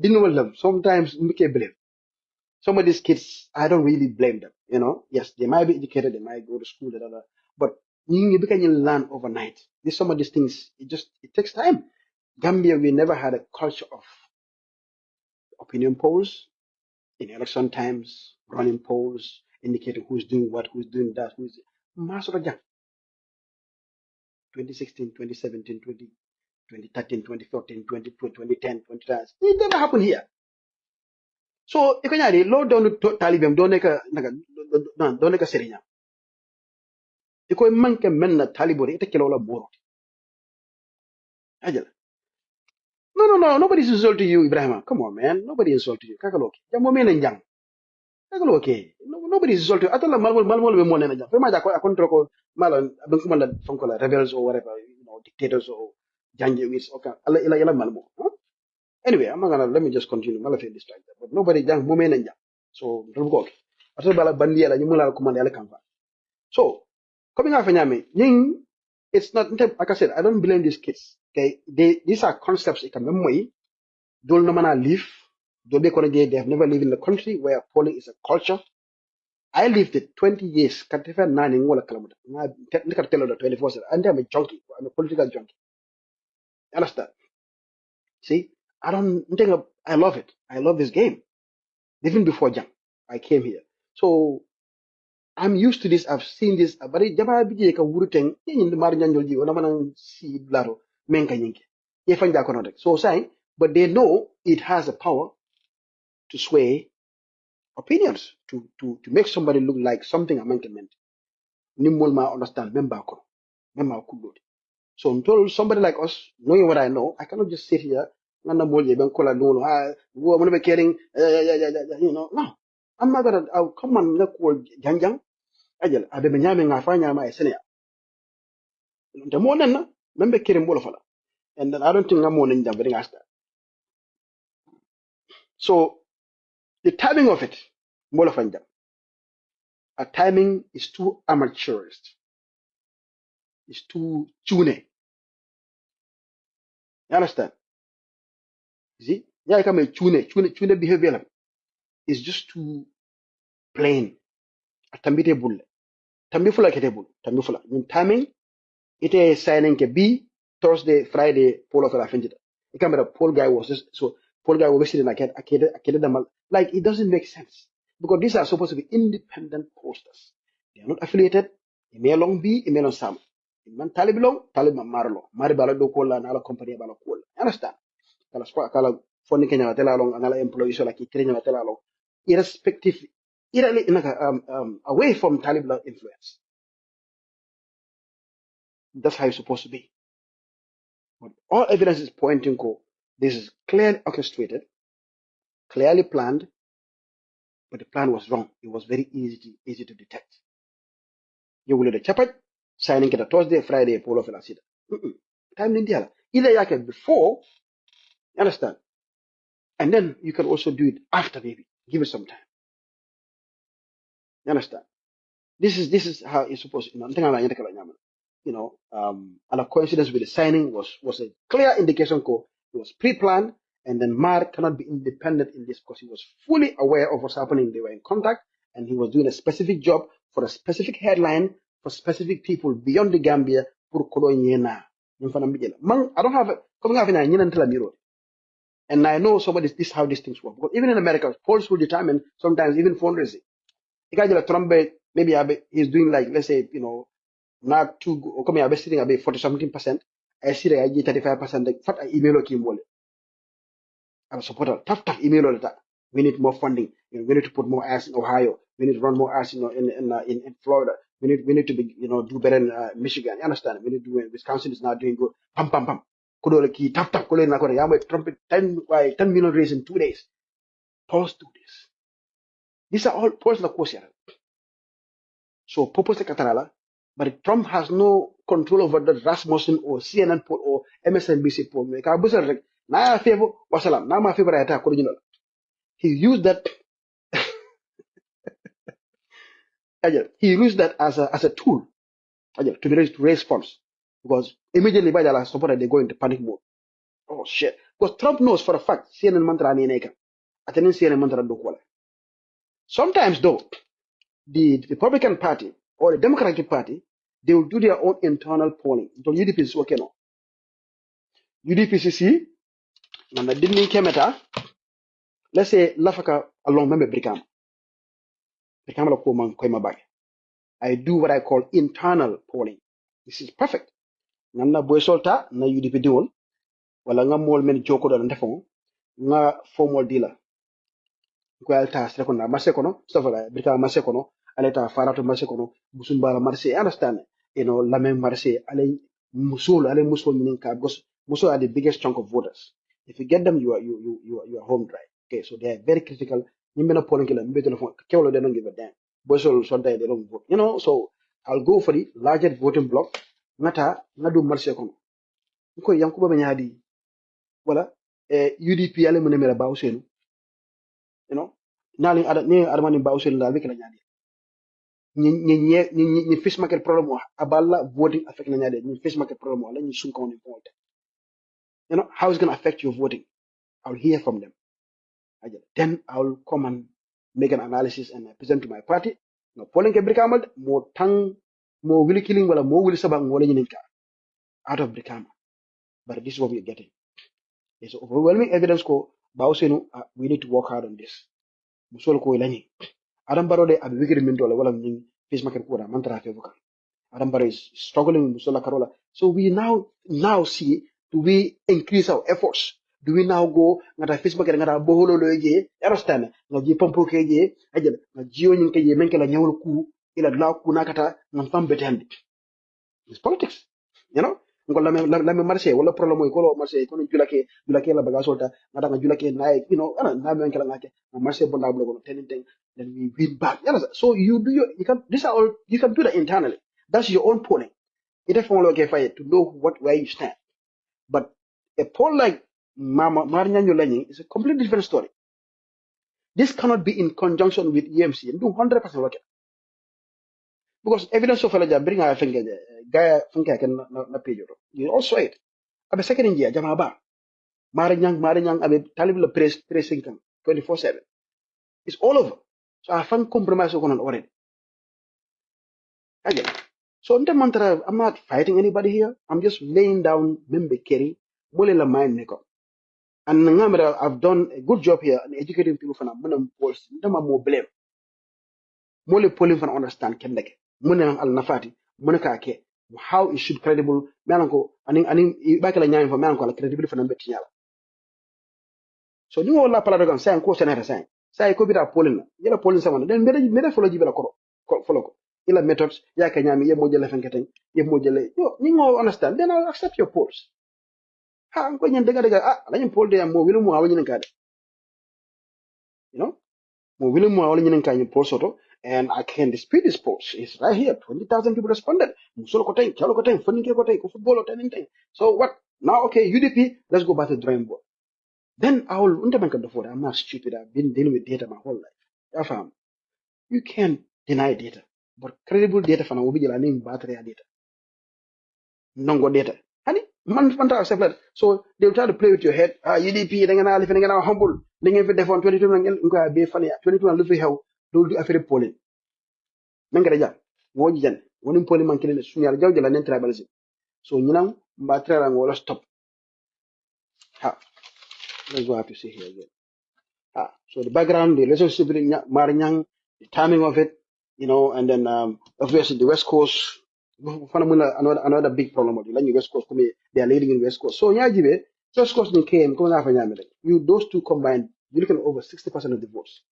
didn't sometimes make blame. Some of these kids, I don't really blame them. You know, yes, they might be educated, they might go to school, but you can learn overnight. Some of these things, it takes time. Gambia, we never had a culture of opinion polls in election times, running polls, indicating who's doing what, who's doing that, who's Master 2016, 2017, 2013, 2014, 2010, 2010. It never happened here. So, you can low down to Taliban, don't make a serinya. You can manke menna Taliban, ita kilola boro. No, nobody's insulting you, Ibrahim. Come on, man. Nobody insulted you. Kakaloke. Jamo men and young. Kakaloke. Nobody's insulting you. Atala Malmo be more than a young. Fema I control Malon, Abunkumala, Funkola, rebels or whatever, dictators or Janjavis. Okay. Ila Malmo. Anyway, I'm not gonna let me just continue. Malafi distract that. But nobody young women and young. So don't go. Atala Bandia, you mula command Kampa. So coming out of Nyame, Ning, it's not like I said, I don't blame these kids. Okay, these are concepts you can memory. Don't know live. They have never lived in a country where polling is a culture. I lived it 20 years. Can't even 9 in Walla Kalamata. I can't tell you the 24. And I'm a junkie. I'm a political junkie. You understand? See, I don't think I love it. I love this game. Even before Jam, I came here. So I'm used to this. I've seen this. But Jama Biji ka wuruteng in the Marinjanjoji, or Namanan si Blaro, Menka Yinke. Yefanja Konotek. So saying, but they know it has a power to sway opinions, to make somebody look like something amendment. Nimol ma understand, member could. So until somebody like us, knowing what I know, I cannot just sit here, no, no. I'm not gonna, I'll come and look for Janjang. I've been yamming, I find my senior. The more than, member Kirim Bolofala. And then I don't think I'm more than them, asked that. So the timing of it, Bolofanja, a timing is too amateurist. It's too tune. You understand? You see? Yeah, come a tune behavior is just too plain. A tambitable. Tambifula ketable. Tambifula. In timing, it is signing ke B Thursday, Friday, Paul of Raffinjita. The camera Paul guy was just so Paul guy was sitting like like it doesn't make sense. Because these are supposed to be independent posters. They are not affiliated. It may long be, it may not some. Man Talibilong, Taliban Marlo, Maribala do Kola, and other company about Kola. Understand? Kala phone Kenya tell along another employee so like Kenya tell along irrespective away from Taliban influence. That's how it's supposed to be. But all evidence is pointing to this is clearly orchestrated, clearly planned, but the plan was wrong. It was very easy to detect. You will the chapat signing kita Thursday, Friday, polo fela sita. Time in India. Either you can before, you understand? And then you can also do it after, maybe. Give it some time. You understand? This is how it's supposed to, and a coincidence with the signing was a clear indication it was pre-planned, and then Mar cannot be independent in this because he was fully aware of what's happening. They were in contact, and he was doing a specific job for a specific headline for specific people beyond the Gambia. I don't have it. And I know this is how these things work. Because even in America, polls will determine sometimes even fundraising. Trump, maybe he's doing like, let's say, not too good. Come here, sitting about 40-something%. I see that I get 35%. Like, fat email or kim I'm a supporter. Tough email or that. We need more funding. We need to put more ads in Ohio. We need to run more ads, in Florida. We need to be, do better in Michigan. You understand? We need to do. Wisconsin is not doing good. Pam pam pam. Kudo ki tough. Kudo na kudo. Yamu Trump 10 million raise in 2 days. Pause do this. These are all polls na course. So purpose katarala. But Trump has no control over the Rasmussen or CNN poll or MSNBC poll. Na favor wasalam. Na ma favor ayata original. He used that. He used that as a tool to raise funds, because immediately by the support they go into panic mode. Oh shit! Because Trump knows for a fact CNN mantra ni neka. Attending CNN mantra do kwala. Sometimes though, the Republican Party or the Democratic Party, they will do their own internal polling. So UDP is okay no. UDPCC, nana didn't kemeta. Let's say Lafaka along member Brikam. Brikam la ko man ko ma bag. I do what I call internal polling. This is perfect. Nana boy solta na UDP diwol wala nga mol men joko do ndefon nga formal dealer ko alta stre ko na marché kono sofala brika marché kono aleta farato marché kono busumbara marché understand la même marché ale musul ninka because musul are the biggest chunk of voters. If you get them, you are home dry. Okay, so they are very critical. You may not polling killer, maybe they don't give a damn. Boys will sometimes they don't vote. So I'll go for the larger voting block. Ngata ngadu marché kono. Ko yankuba benyadi wala UDP ale mune mera bawsenu nali adamani bawsenu la wekla nyadi ni fish market problem aballa voting affect na nyadi ni fish market problem la ni sunko ni point how it's going to affect your voting. I'll hear from them. Then I'll come and make an analysis and present to my party. No polling ke brikamal mo tang mo willy killing wala mo willy sabang wala nyininka out of brikama. But this is what we're getting. There's overwhelming evidence ko bawsenu we need to work hard on this. Musol ko ilani. Adam Baro de abi wikiri min dole wala min face market ko da mantara fe voka. Adam Baro is struggling with Musola Carola. So we now see, do we increase our efforts? Do we now go ngata face market ngata boholo lo ye? Understand? Ngaji pompo ke ye, ajel ngajio nyin ke ye menke la nyawul ku ila la ku nakata ngam fam betende. It's politics. Ngol la me marché wala problème ko lo marché ko julake la bagasolta ngata nga julake nay ana na men kala ngake marché bonda blogo no tenin then we win back. So you can these are all you can do that internally. That's your own polling. It is to know where you stand. But a poll like Marinyanyo Learning is a completely different story. This cannot be in conjunction with EMC and do 100% work. Because evidence of a bring our finger, Gaia Funka can not pay you. You also it. I'm a second in year, Jamaba. Marinyang, I'm a Talib press income 24/7. It's all over. So I found compromise on already. Again. So in the mantra, I'm not fighting anybody here. I'm just laying down Membe Kerry, Molela Mind Neko. And I've done a good job here in educating people from Munam polls. Ndama more blame. Mole polling for understand Kendeke. Munam al Nafati, Munaka ke. How it should credible Melanco, and back a nine for Melanco, credibility for number Tiala. So you all la Palagan saying, course and saying. Say, I could be a polling. You're polling someone. Then made follow you follow. Ila methods, ya kanyami, ye modele fenketeng, ye modele. You understand. Then I'll accept your polls. I'm going to let poll there more will more you know, more will more all in poll soto. And I can dispute this post. It's right here. 20,000 people responded. Musolo koteng, chalo koteng, funike koteng, football or anything. So what? Now, okay, UDP, let's go back to the drawing board. Then I will undermine the phone. I'm not stupid. I've been dealing with data my whole life. Fam, you can't deny data. But credible data from a name battery data. Non-go data. Honey, so they'll try to play with your head. UDP, they're gonna live in humble. They're gonna be for 22 and be funny. 22 and live how do a very polling. Nangaraja, Wojan, one in polling man killing the Sunya Jogel and tribalism. So you know, Batra and Walla stop. That's what I have to say here again. So the background, the relationship with Marinyang, the timing of it, and then obviously the West Coast. Another big problem with the West Coast. They are leading in West Coast. So Nyajibe, West Coast came. You those two combined, you're looking at over 60% of the votes.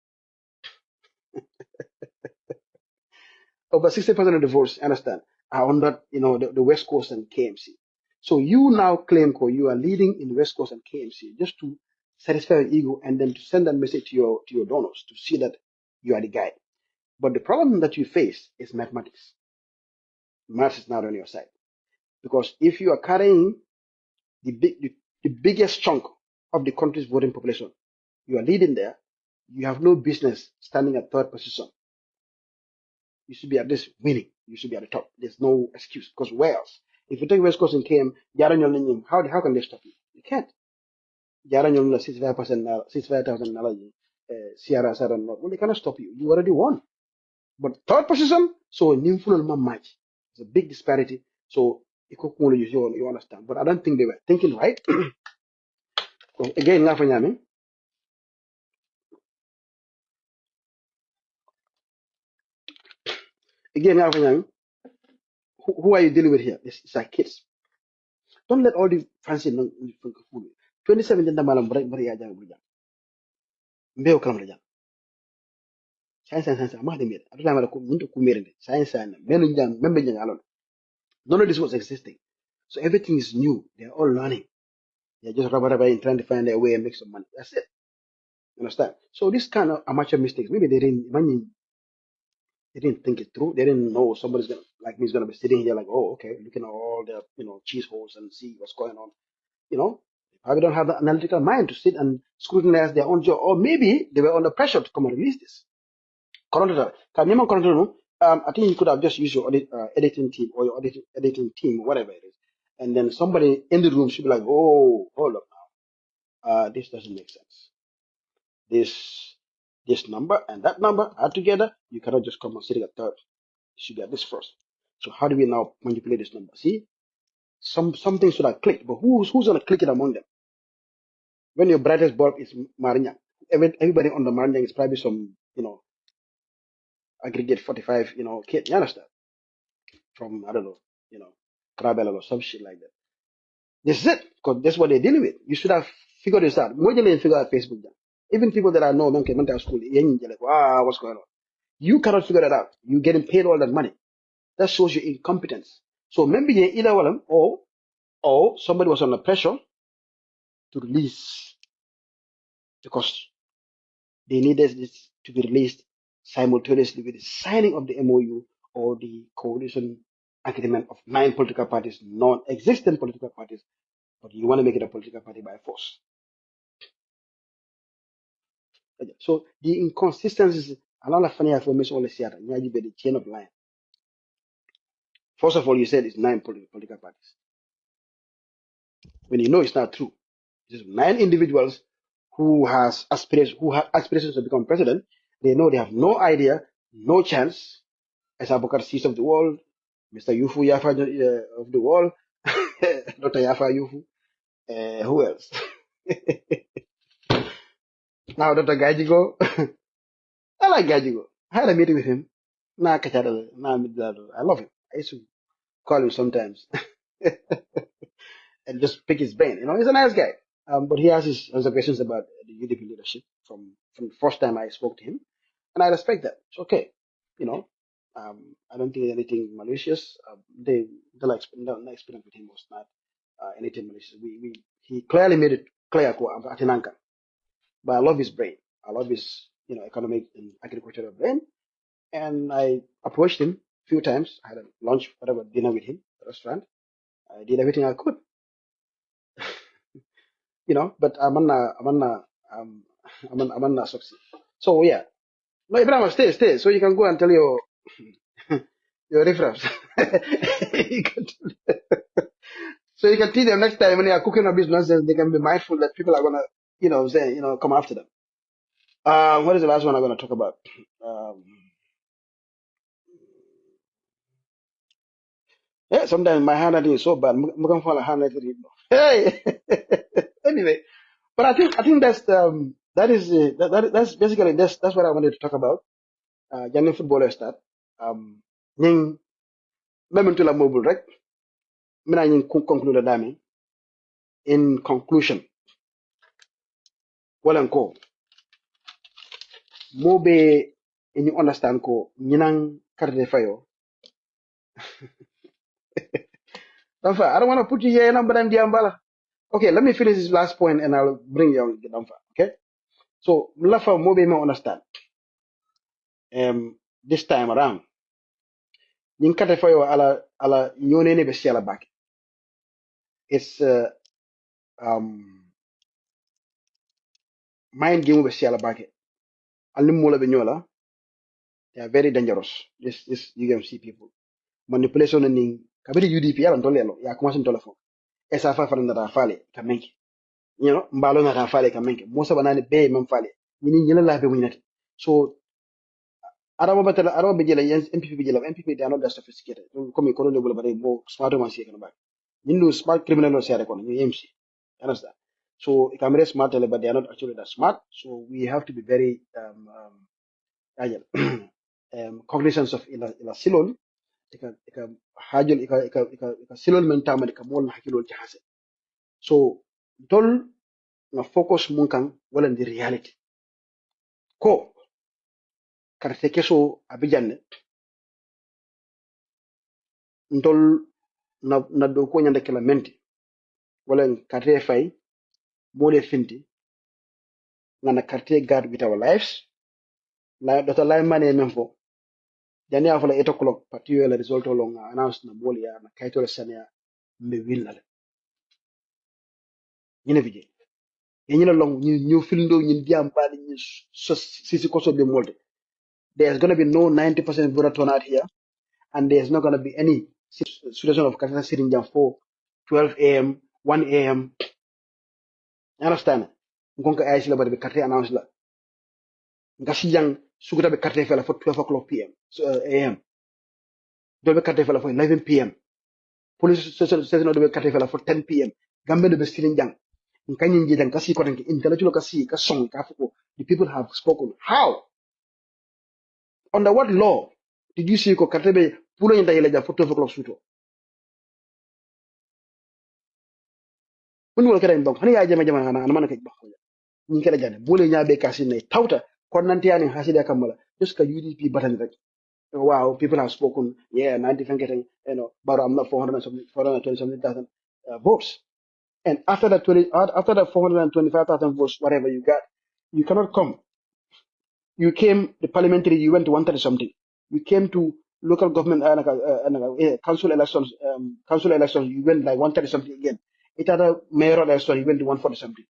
Over 60% of the votes, understand, are on that, the West Coast and KMC. So you now claim you are leading in West Coast and KMC just to satisfy your ego and then to send that message to your donors to see that you are the guy. But the problem that you face is mathematics. Maths is not on your side. Because if you are carrying the biggest chunk of the country's voting population, you are leading there, you have no business standing at third position. You should be at least winning. You should be at the top. There's no excuse. Because where else? If you take West Coast and KM, how can they stop you? You can't. 65,000 Sierra Southern North. Well, they cannot stop you. You already won. But third position, so an match. It's a big disparity. So you understand. But I don't think they were thinking right. Again, who are you dealing with here? It's like kids. Don't let all the fancy 2017 da malam bari ya jang burja. Mbeo kalam rajang. Science ma de mer. Adula mala ko mun ko mer science menu jang membe jang alon. None of this was existing. So everything is new. They're all learning. They're just rubber trying to find their way and make some money. That's it. You understand? So this kind of amateur mistakes, maybe they didn't think it through. They didn't know somebody's gonna like me is gonna be sitting here like, oh, okay, looking at all the cheese holes and see what's going on. They probably don't have the analytical mind to sit and scrutinize their own job, or maybe they were under pressure to come and release this. I think you could have just used your editing team or your editing team, whatever it is, and then somebody in the room should be like, oh, hold up now, this doesn't make sense. This number and that number are together. You cannot just come and sit at third. You should be at this first. So how do we now manipulate this number? See, something should have clicked, but who's gonna click it among them? When your brightest bulb is Marinya, everybody on the Marinya is probably some, aggregate 45, kid. You understand? From, I don't know, Trabel or some shit like that. This is it, because that's what they're dealing with. You should have figured this out. More than figure out Facebook. Even people that I know, mental school, like, wow, what's going on? You cannot figure that out. You're getting paid all that money. That shows your incompetence. So maybe either one or somebody was under pressure to release because they needed this to be released simultaneously with the signing of the MOU or the coalition agreement of 9 political parties, non-existent political parties, but you want to make it a political party by force. So the inconsistencies, a lot of funny information on the chain of line. First of all, you said it's 9 political parties. When you know it's not true. It's 9 individuals who have aspirations to become president. They know they have no idea, no chance. As Bubacarr Sidiqi of the world, Mr. Yufu Yafa of the world, Dr. Yafa Yufu, who else? Now Dr. Gajigo. I like Gajigo. I had a meeting with him. I love him. I used to call him sometimes and just pick his brain. He's a nice guy. But he has his reservations about the UDP leadership from the first time I spoke to him. And I respect that. It's okay. I don't think anything malicious. The experience with him was not anything malicious. He clearly made it clear at Tinanka. But I love his brain. I love his economic and agricultural brain. And I approached him a few times. I had a lunch, whatever, dinner with him at the restaurant. I did everything I could, but um, I'm not succeed. So yeah, no, Ibrahim, stay. So you can go and tell your your reference. You can So you can teach them next time when they are cooking up this nonsense, they can be mindful that people are gonna, come after them. What is the last one I'm gonna talk about? Um, yeah, sometimes my handwriting is so bad. I'm gonna fall handwriting. Hey, anyway, but I think that's basically that's what I wanted to talk about. Young footballers start. Ning memang tu lah mobile, right? Mina ning conclude dami. In conclusion, walang ko mobe in you understand ko nyinang karde fayo. Damfa, I don't want to put you here, but I'm Diambala. Okay, let me finish this last point and I'll bring you on Damfa. Okay? So, Lafa Mobe may understand. This time around, yung kate fayo ala nyone ne besi ala back. It's mind game besi ala back. Alim mula benyola, they are very dangerous. This UMC people. Manipulation ning kabiri UDP ala ntolelo ya kumasin telefon. Esa fa faranda da fale kamenki. Mbalo na fale kamenki. Most of banani be man fale. Yini nyela la be winati. So araba jela yes MPP jela MPP they are not that sophisticated. Comme ko le bula bare mo smart man see kan ba. Yindu smart criminal no sere kon you MC. Understand? So camera smart but they are not actually that smart. So we have to be very agile. Cognizance of ila silon ika hajol ika silon mentama ika mol hakilol ci hase. So dol na focus mun kan wala the reality. Ko karte keso abijanne ndol na do ko nyanda kala menti wala karte fay mole finti ngana karte guard with our lives la dota lay mane men fo jani afala 8 o'clock partiyo la result long announce na mole ya na kayto la sanya me winna la ñine bije ñine long ñu filndo ñin diam bali ñi sisi koso be molde there's going to be no 90% voter turnout here and there's not going to be any situation of Kasa sitting down for 12 a.m., 1 a.m. You understand? Ngonka ay sila bari be carte announce la. Ngasi jang suguta be carte fela for 12 o'clock p.m. a.m. Do be carte fela for 11 p.m. Police station do be carte fela for 10 p.m. Gambe do be sitting jang. Nkanyi njidang kasi ko tanki intellectual kasi ka song ka fuko. The people have spoken. How? Under what law did you see ko carte be pulo nyanta yele jang for 12 o'clock suto? Mun wala kera mbang. Hani ya jama jama ana mana kay bakho. Ni kala jane bole nyaabe kasi ne tawta kon nanti yani hasida kamala just ka UDP button rek. Wow, people have spoken. Yeah, 90 getting, but I'm not 420,000 votes. And after that 425,000 votes, whatever you got, you cannot come. You came the parliamentary, you went to 130 something. You came to local government council elections, you went like 130 something again. It had a mayoral election, you went to 140 something.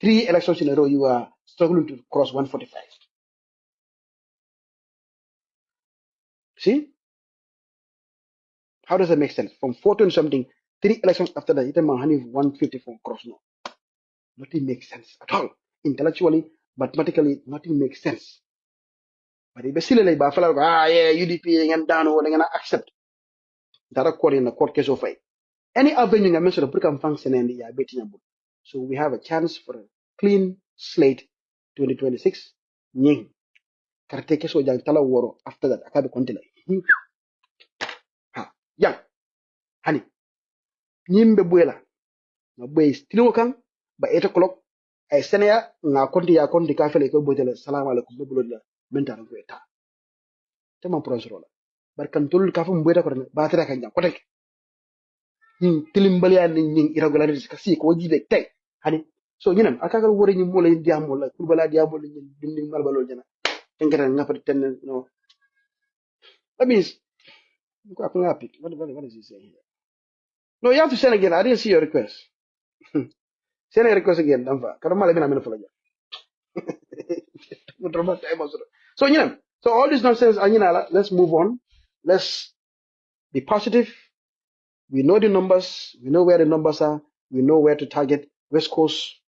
3 elections in a row, you are struggling to cross 145. See? How does that make sense? From 14 something, 3 elections after that, it is 154 cross no. Nothing makes sense at all. Intellectually, mathematically, nothing makes sense. But if you like UDP and down or they're gonna accept that court in the court case of fight. Any avenue I mentioned the function and the betting. So we have a chance for a clean slate 2026. Nying. Karte keso jang tala woro after that. Akabe kontila. Ha. Yang. Hani. Nyimbe buela. Na bue stilo kang ba 8 o'clock ay senaya nga konti ya konti ka fele ko botele salam alaikum be bulodla menta ko eta tema prosro la bar kan tul ka fum bueta ko ba tara kan jam ko tek tilim baliya ni irregularities ka si ko jibe tek hani so ñinam akakal wore ñi mo lay diam wala pour bala diam wala ñi dindi mal balol jana engara nga fa ten no That means, what is he saying here? No, you have to send again. I didn't see your request. Send a request again, Danfa. Karama lebi na mena fulaja. So, so all this nonsense, let's move on. Let's be positive. We know the numbers. We know where the numbers are. We know where to target. West Coast,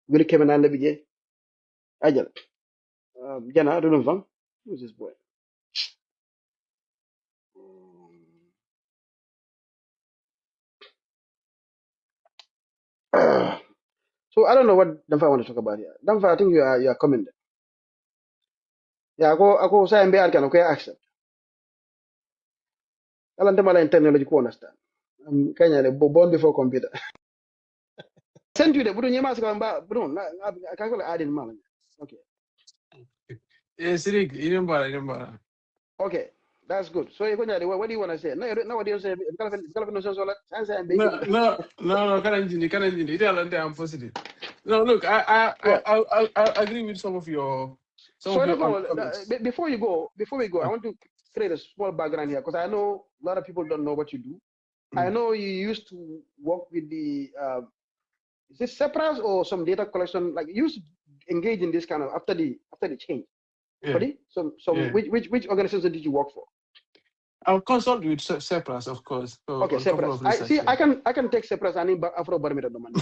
really came and lebije. Ajal. Jana, I don't know. Who's this boy? So I don't know what Damfa want to talk about here. Damfa, I think you are coming there. Yeah, I go say MBR can okay accept. Alan Tamala in technology ko understand. Kenya born before computer. Send you the Budu Nyama Skamba Bruno. I can't go add in man. Okay. Yes, Sidiqi, remember. Okay. That's good. So what do you want to say? No, what do you say? No, I'm positive. No, look, I agree with some of your So no, comments. before we go, I want to create a small background here because I know a lot of people don't know what you do. I know you used to work with the is this Sepras or some data collection? Like you used to engage in this kind of after the change. Yeah. Which organization did you work for? I'll consult with Sepras, of course. Okay, Sepras. I can take Sepras and Afro Barometer domain.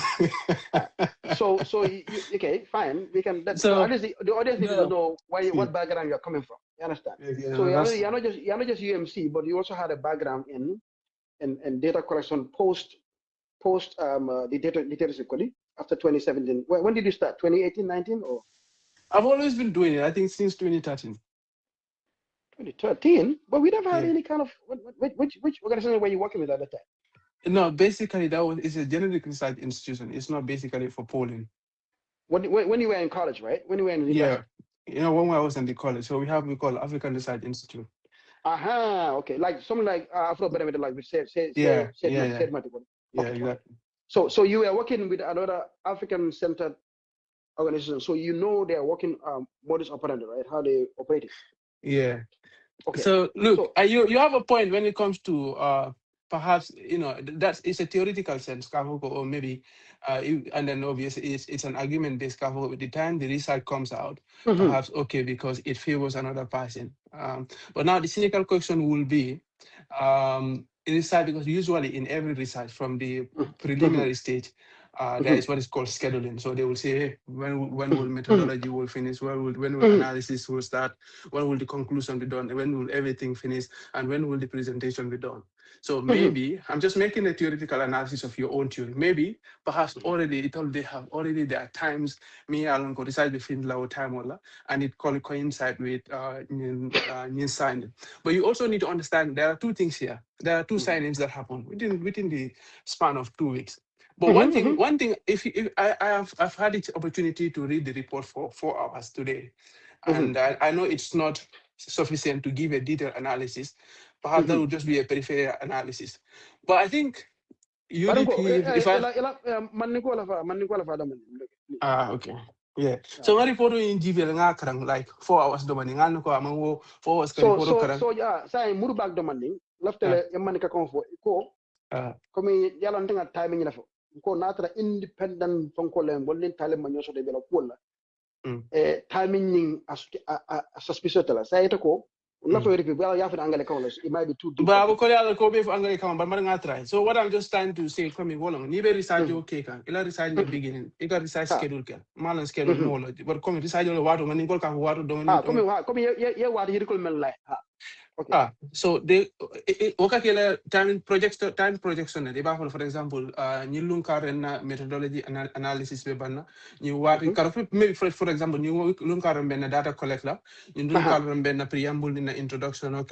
So okay, fine. We can. So at least the audience needs to know what background you're coming from. You understand? Yeah, So you're not just UMC, but you also had a background in data collection post the data security after 2017. When did you start? 2018, 19 or? I've always been doing it. I think since 2013. 2013, but we never had any kind of which organization were you working with at the time? No, basically it's a generic research institution. It's not basically for polling. When you were in college, right? When you were in university? Yeah, when I was in the college, so we call African Research Institute. Okay, like something like Afro Barometer, like we said. Yeah. Exactly. So you were working with another African-centered organization, so you know they are working modus operandi, right? How they operate it. Yeah. Okay. So look, you have a point when it comes to perhaps it's a theoretical sense, or maybe and then obviously it's an argument based. With the time the research comes out, perhaps okay because it favors another person. But now the cynical question will be research, because usually in every research from the preliminary stage. There is what is called scheduling. So they will say, hey, when will methodology will finish? When will analysis will start? When will the conclusion be done? When will everything finish? And when will the presentation be done? So maybe I'm just making a theoretical analysis of your own theory. Maybe perhaps there are times me alone go decide between low time and it coincide with new signing. But you also need to understand there are two things here. There are two signings that happen within the span of 2 weeks. But one thing, if I've had the opportunity to read the report for 4 hours today, and I know it's not sufficient to give a detailed analysis. Perhaps that would just be a peripheral analysis. But I think UDP, okay. Yeah. So my report in GVL like 4 hours demanding. So say Murubak demanding. Laftele Yamanika Confo, come Yalantinga timing enough. Ko natra independent from Colem, Bolin Talem Manyoso de Bella Cola. Timing as suspicious. Say it ko. Not very well, you have an Anglo colors. It might be too deep. But so what I'm just trying to say, come in, you research your cake, you research the beginning, you got research schedule, man schedule knowledge, but come research your water, man, you got water dominant. Come here, what you call like. Okay. So they time projection for example new methodology analysis maybe for example new data collector new preamble in the introduction new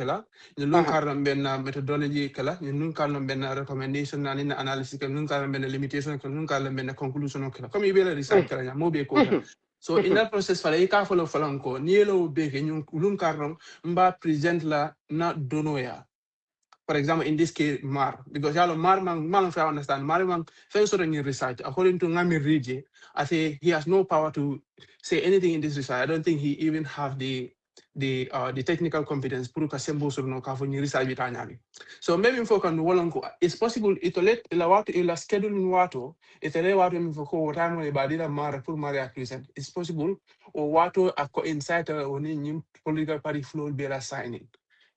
methodology new recommendation and in analysis limitation conclusion research so in that process, for the follow falanko, nielo beke nyun mba present la na donoya. For example, in this case, because yalo man I understand man first in research. According to Ngami Rije, I say he has no power to say anything in this research. I don't think he even have the the technical competence pour ka sembo sur no ka fo ni research bitanyami. So maybe for kan wolonko it's possible itolet ila wato ila schedule ni wato itele wato mi ko wotamo e badira mara pour mari accusation. It's possible o wato ako insight oni nyim political party flow be la signing.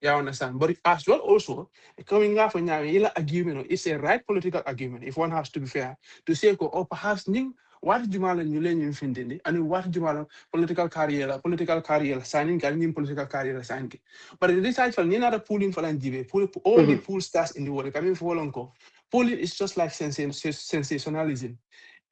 Yeah, I understand. But as well also, coming out from Nyami, argument, it's a right political argument, if one has to be fair, to say, or perhaps what Jumala Nulen Infintini, and what Jumala political career, signing, getting political career signing. But it is actually Nina pooling for Landive, all the pool stars in the world, coming for Lonko. Pooling is just like sensationalism.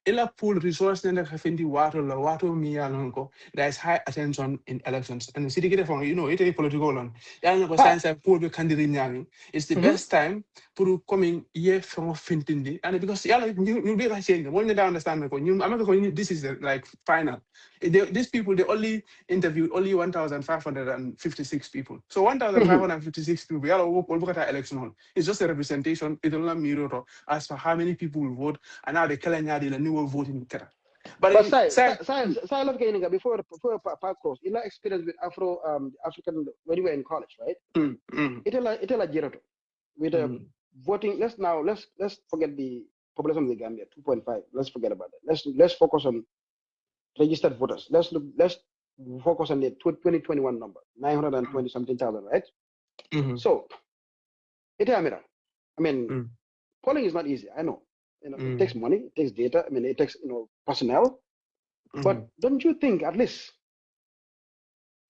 Ila pool resource nenda kafindi wato miyalonko. There is high attention in elections. And the city get from it a political one. Yana ko science pool be candidate nyami. It's the best time for coming year from fintindi. And because you be like saying when you don't understand this is like final. These people they only interviewed only 1,556 people. So 1,556 people, we all look at election hall. It's just a representation. It will not mirror as for how many people will vote and now the Kalanyadi the new voting. But I love getting before cross. You know, experience with African when you were in college, right? It a girato with voting. Let's forget the population of the Gambia, 2.5. Let's forget about that. Let's focus on registered voters. Let's focus on the 2021 number, 920 something thousand, right? So I mean, polling is not easy. I know. It takes money, it takes data. I mean, it takes personnel. But don't you think at least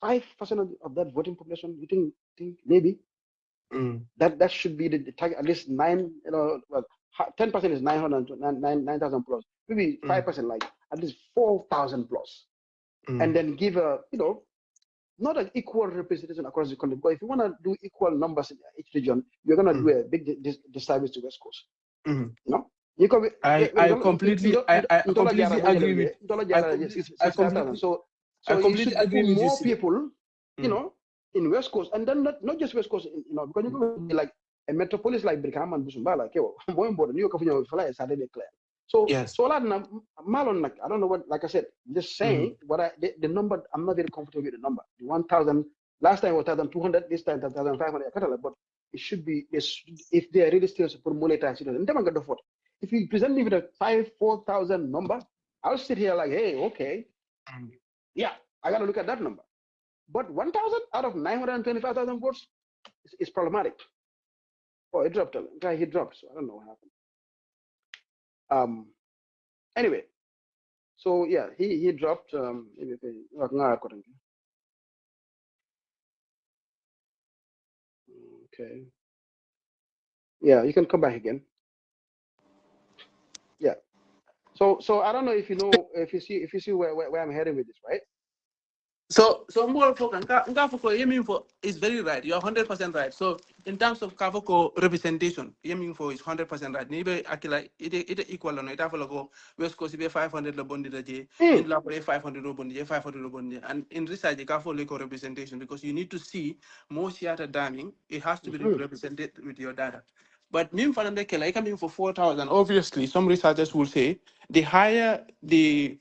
5% of that voting population? You think maybe that should be the target? At least 10% is 9,000 plus. Maybe 5%, like at least 4,000 plus, and then give not an equal representation across the country. But if you want to do equal numbers in each region, you're going to do a big disservice to West Coast. You can, I completely agree with. So you should put more people, in West Coast, and then not just West Coast, because you can be like a metropolis like Brikama and Busumbala, more important. You can fly Saturday clear. So yes. So Malon, I don't know what. Like I said, just saying the number. I'm not very comfortable with the number. The 1,000 last time was 1,200. This time 1,500. But it should be if they are really still support monetize it. And then I got the vote. If you present me with a 4,000 number, I'll sit here like, hey, okay, yeah, I gotta look at that number. But 1,000 out of 925,000 votes is problematic. Oh, it dropped. He dropped, so I don't know what happened. Anyway, so yeah, he dropped. Okay. Yeah, you can come back again. Yeah. So I don't know if you see where I'm heading with this, right? So more for Yemin is very right. You're 100% right. So in terms of Kavoko representation, Yemin for is 100% right. Maybe Akila it equal on it. Have a go West Coast be 500 Lobondi the J, in Labore 500 Lobondi, 500 Lobondi, and in research the Kafo Leko representation because you need to see more theater damning. It has to be represented with your data. But Mim Fanandeke, like coming for 4,000, obviously some researchers will say the higher the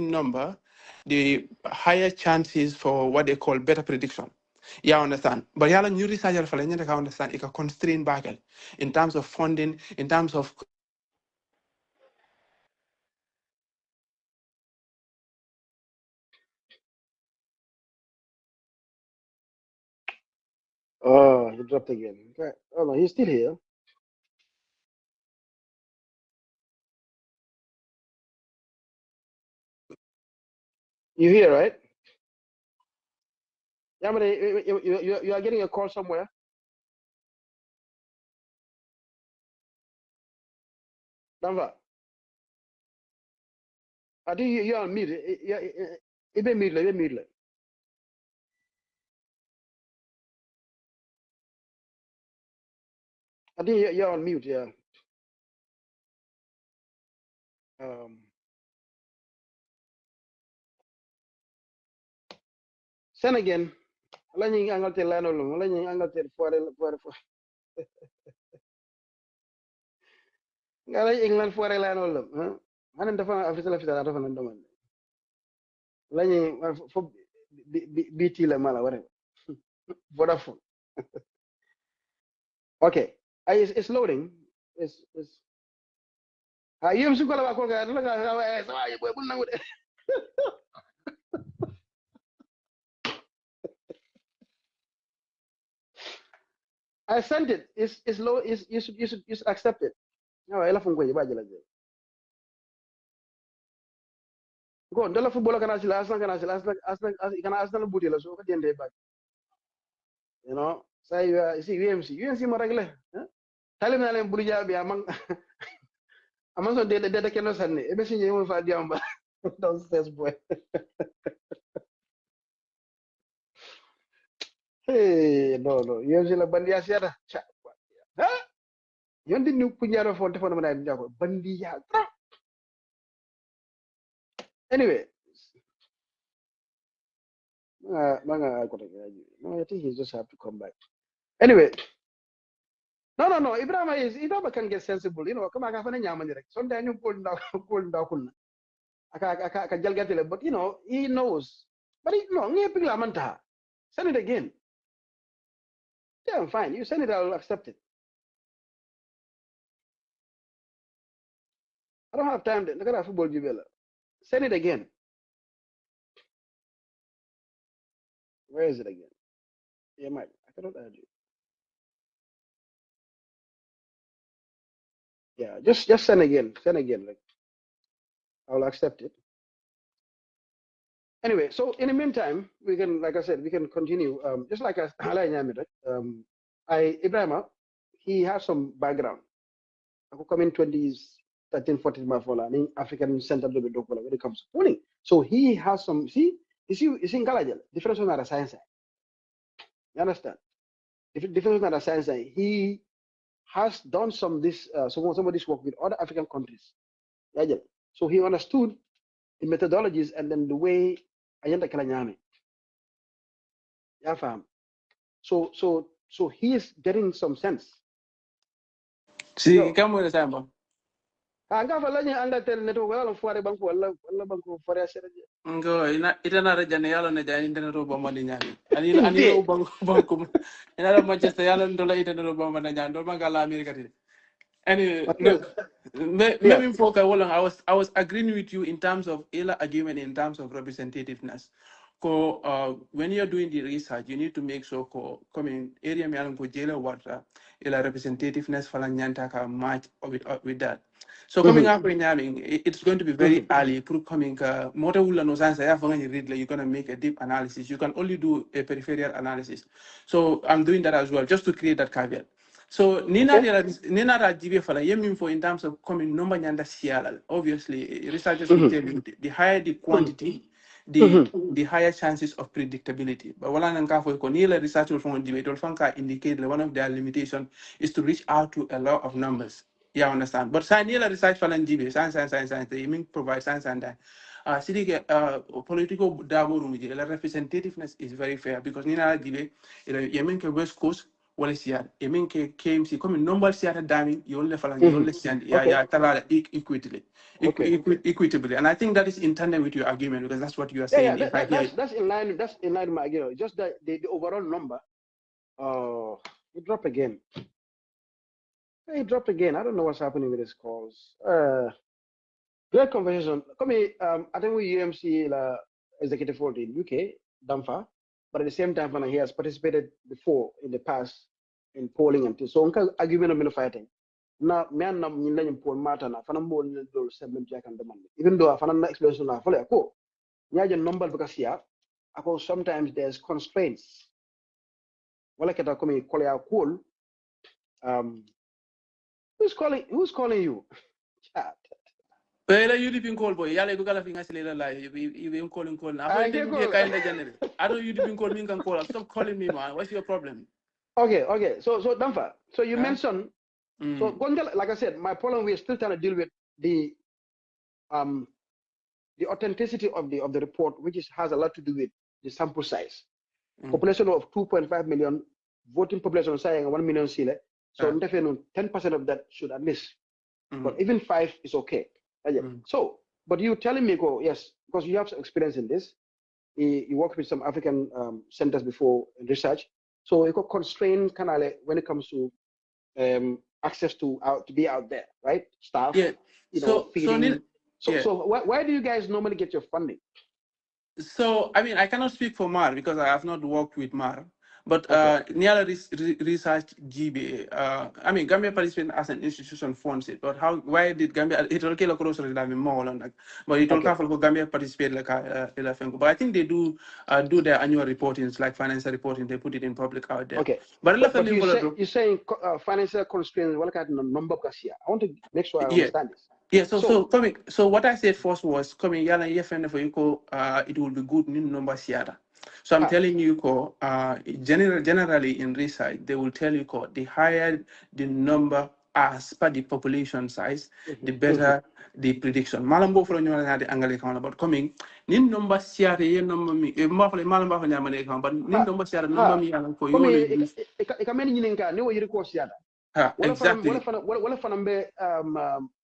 number, the higher chances for what they call better prediction. Yeah, I understand. But yeah, new researcher for Lenya can understand it can constrain back in terms of funding, in terms of Oh, he dropped again. Okay. Oh no, he's still here. You here, right? Yeah, but you are getting a call somewhere. Danva, I think you're on mute. Yeah, it be mute. I think you're on mute. Yeah. Send again. Lanying angal te lano lo. Lanying angal te fuare. Ngala England fuare lano lo. Hanan dafa afisa dafa nan daman. Lanying BT la mala whatever. Vodafone. Okay. It's loading. It's you go la ko ga I sent it. It's low. You should accept it. No, I love go ba jela. Go ndala football kana sila kana buti la so ka dende ba. You know, say you see UMC mo regle. Talim na len bulu jabi amang amang so de keno sanne. E be sinye mo fa diamba. Downstairs boy. Hey, no. UMC la bandia siata. Ha? Yondi nu punyaro fonte fona mana njako. Bandia. Anyway, I think he just have to come back. Anyway, no. Ibrahim can get sensible. You know, come on, sometimes you pull down. But you know, he knows. But send it again. Yeah, I'm fine. You send it, I'll accept it. I don't have time. Look at that football jubela. Send it again. Where is it again? Yeah, Mike. I cannot add you. Yeah, just send again. Send again. Like I'll accept it. Anyway, so in the meantime, we can, like I said, we can continue. Just like Ibrahim, he has some background. I could come in 2013, 14 Mafola, African Center when it comes to polling. So he has some, is in Galajal, difference on the science. You understand? Difference on the science. He has done some of this work with other African countries. So he understood the methodologies and then the way Ayanda Kalanyami. Yeah, fam. So he is getting some sense. See, come with the time. Anga falanya anda tel neto wala fuare banku wala banku fuare aseraje. Ngo ita na reja ne yalo ne ja internet ro bomba ni nyami. Ani ro banku. Ina ra Manchester yalo ndola internet ro bomba na nyando magala America ti. Anyway, look, maybe folk I was agreeing with you in terms of argument in terms of representativeness. When you're doing the research, you need to make sure coming area me alam ko jela water representativeness falanyanta ka match with that. So coming up in Yamming, it's going to be very early. Coming motor will no sense. You're gonna make a deep analysis. You can only do a peripheral analysis. So I'm doing that as well, just to create that caveat. So Nina GBA fala for in terms of coming number nyanda siala. Obviously, researchers will tell you the higher the quantity, the higher chances of predictability. But wala nanga for konila research from debate will indicate that one of their limitations is to reach out to a lot of numbers. Yeah, I understand. But science research for GBA, science, they mean provide science and that. Sidiqi, political representativeness is very fair because Nina GBA, Yemen West Coast. Wala siya emin ke KMC comme number siya dami yolle falan yolle siya ya talala equitably, and I think that is in tandem with your argument because that's what you are saying. That's in line with my argument. Just the overall number. It dropped again. It dropped again. I don't know what's happening with this calls. Great conversation. I think we UMC la executive board in UK, Damfa, but at the same time, he has participated before in the past in polling and so on. Argument of fighting. Now, man, nam nilany poll matter na fanam mo do 7 jack and demand. Even though I fanam explanation na follow ko. Nyaja number because here, sometimes there's constraints. Wala kita kami call ya call. Who's calling you? Chat. Well, you didn't call boy. Yale go gala finga sile la. You calling. I don't you didn't call me can call. Stop calling me, man. What's your problem? Okay. So Damfa. So you mentioned. So like I said, my problem we're still trying to deal with the authenticity of the report, which has a lot to do with the sample size. Population of 2.5 million, voting population saying 1 million sile. So 10% of that should at least. But even 5 is okay. So, but you telling me yes, because you have some experience in this. he worked with some African centers before in research. So he got constrained kind of like when it comes to access to be out there, right? Staff, Yeah. feeding. Yeah. So why do you guys normally get your funding? So, I mean, I cannot speak for Mar because I have not worked with Mar. But near research GB, I mean, Gambia Participates as an institution funds it. But why did Gambia, it will kill across the more like, but it will come for Gambia Participate like but I think they do their annual reportings, like financial reporting, they put it in public out there. Okay. But you're saying financial constraints, what kind of number? I want to make sure I understand this. Yeah, so what I said first was coming yala yefende for you it will be good new number siata. So I'm telling you generally in research they will tell you the higher the number as per the population size, the better the prediction. Malambo for you the angle account about coming nin number siata ye number me mafle malamba for nyamane account but nin number siata number me yalan ko yo e ka men nyininka ni wo yiri ko siata. Exactly. Wala fanam be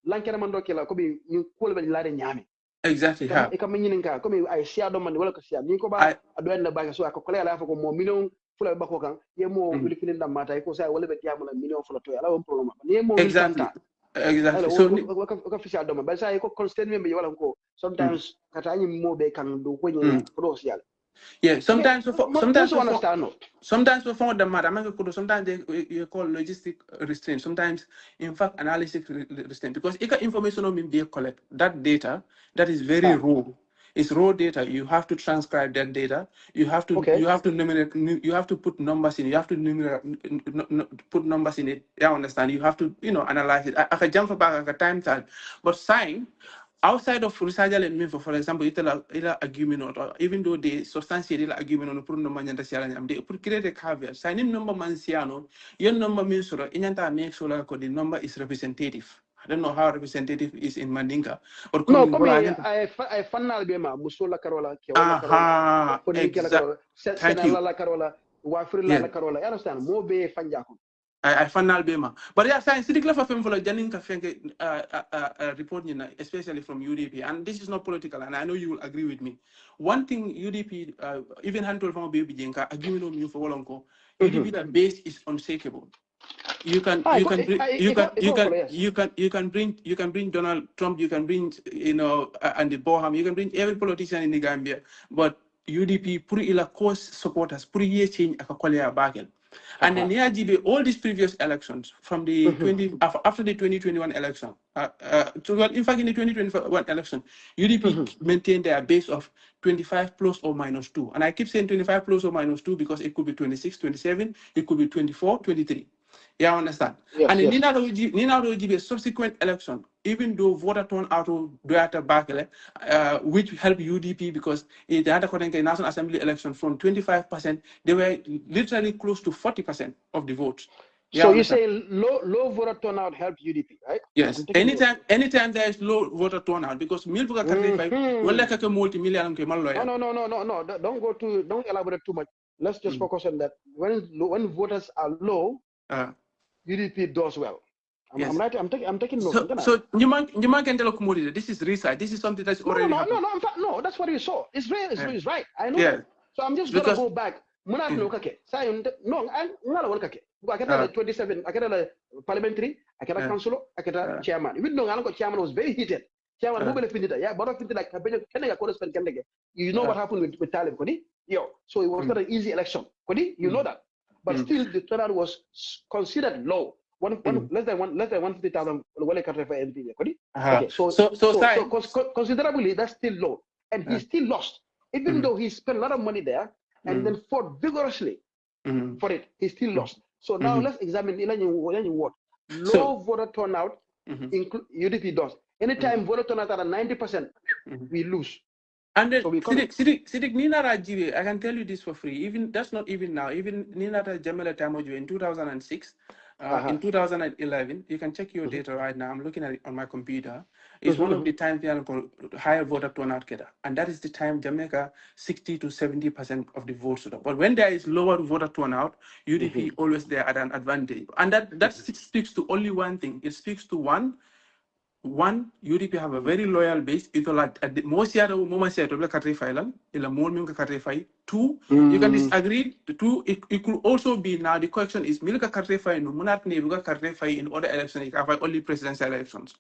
lankere mando kila ko bi ni ko be laare nyame. Exactly. E kam nyinin ka ko mi ay sia do man wala ko sia ni ko ba ado en ba so ko kala ala fa ko mo million fula ba ko kan ye mo wili filin dam mata ko sa wala be tiamala million fula to ala won problème ni mo exactly. So ko fi sia do man ba sa ko constant me wala ko sometimes kata ni mo be kan do ko ni ko sia. Yeah, sometimes we found the matter. Sometimes they call logistic restraint. Sometimes, in fact, analytic restraint because if information on be collect that data that is very raw. It's raw data. You have to transcribe that data. You have to you have to put numbers in. You have to put numbers in it. I understand. You have to analyze it. I can jump back at a time time, but sign. Outside of research element, for example, ila argument or even though they substantiate the argument on the put number nyanta siala they put create a caveat. Signing number mansiano, your number means so inyanta make sure the number is representative. I don't know how representative is in Mandinka. Or no, come here. I fanal bema musola carola carola. Exactly. Thank you. La carola, wafrila la carola. You understand? Mo be fanjako. I fanal bema. But yeah, science Sidiqi for film for Janin report especially from UDP, and this is not political, and I know you will agree with me. One thing UDP, even handle from baby Jenka, agreement on you for Wolonko, UDP that base is unshakable. You can bring Donald Trump, you can bring Andy Boham, you can bring every politician in the Gambia, but UDP puri ila cause supporters puri ye change akakwale bagel. And then here all these previous elections from the after the 2021 election, in fact in the 2021 election, UDP maintained their base of 25 plus or minus 2. And I keep saying 25 plus or minus 2 because it could be 26, 27, it could be 24, 23. Yeah, I understand. Yes, and Nina Roji subsequent election, even though voter turnout which helped UDP because in the other National Assembly election from 25%, they were literally close to 40% of the votes. Yeah, so you say low voter turnout helped UDP, right? Yes. Anytime there is low voter turnout, because Milbuga No. Don't elaborate too much. Let's just focus on that. When voters are low, UDP does well. I'm taking notes. So you can tell Kumuri, this is research. This is something that's already happened. No, that's what you saw. It's right. I know that. So I'm just gonna go back. No, I'm not I get 27, I get a parliamentary, I get a councillor, I get a chairman. Even though chairman was very heated. Chairman, you know what happened with Talib, Kodi? So it was not an easy election. Kodi, you know that. But still the turnout was considered low. Less than 150,000 for MP. Okay, so considerably that's still low. And he still lost. Even though he spent a lot of money there and then fought vigorously for it, he still lost. So now let's examine what low voter turnout UDP does. Anytime voter turnout at 90%, we lose. And then Sidiq Nina Rajiv, I can tell you this for free. Even that's not even now. Even Nina Jamila Tamoju in 2006, in 2011, you can check your data right now. I'm looking at it on my computer. It's one of the times we have higher voter turnout, and that is the time Jamaica 60 to 70% of the votes. But when there is lower voter turnout, UDP always there at an advantage, and that speaks to only one thing. It speaks to one one, UDP have a very loyal base. It will at the most year moment say to country file ila more milk country file. Two, you can disagree. Two, it could also be now the question is milk country file no monat ne country file in other elections. It have only presidential elections.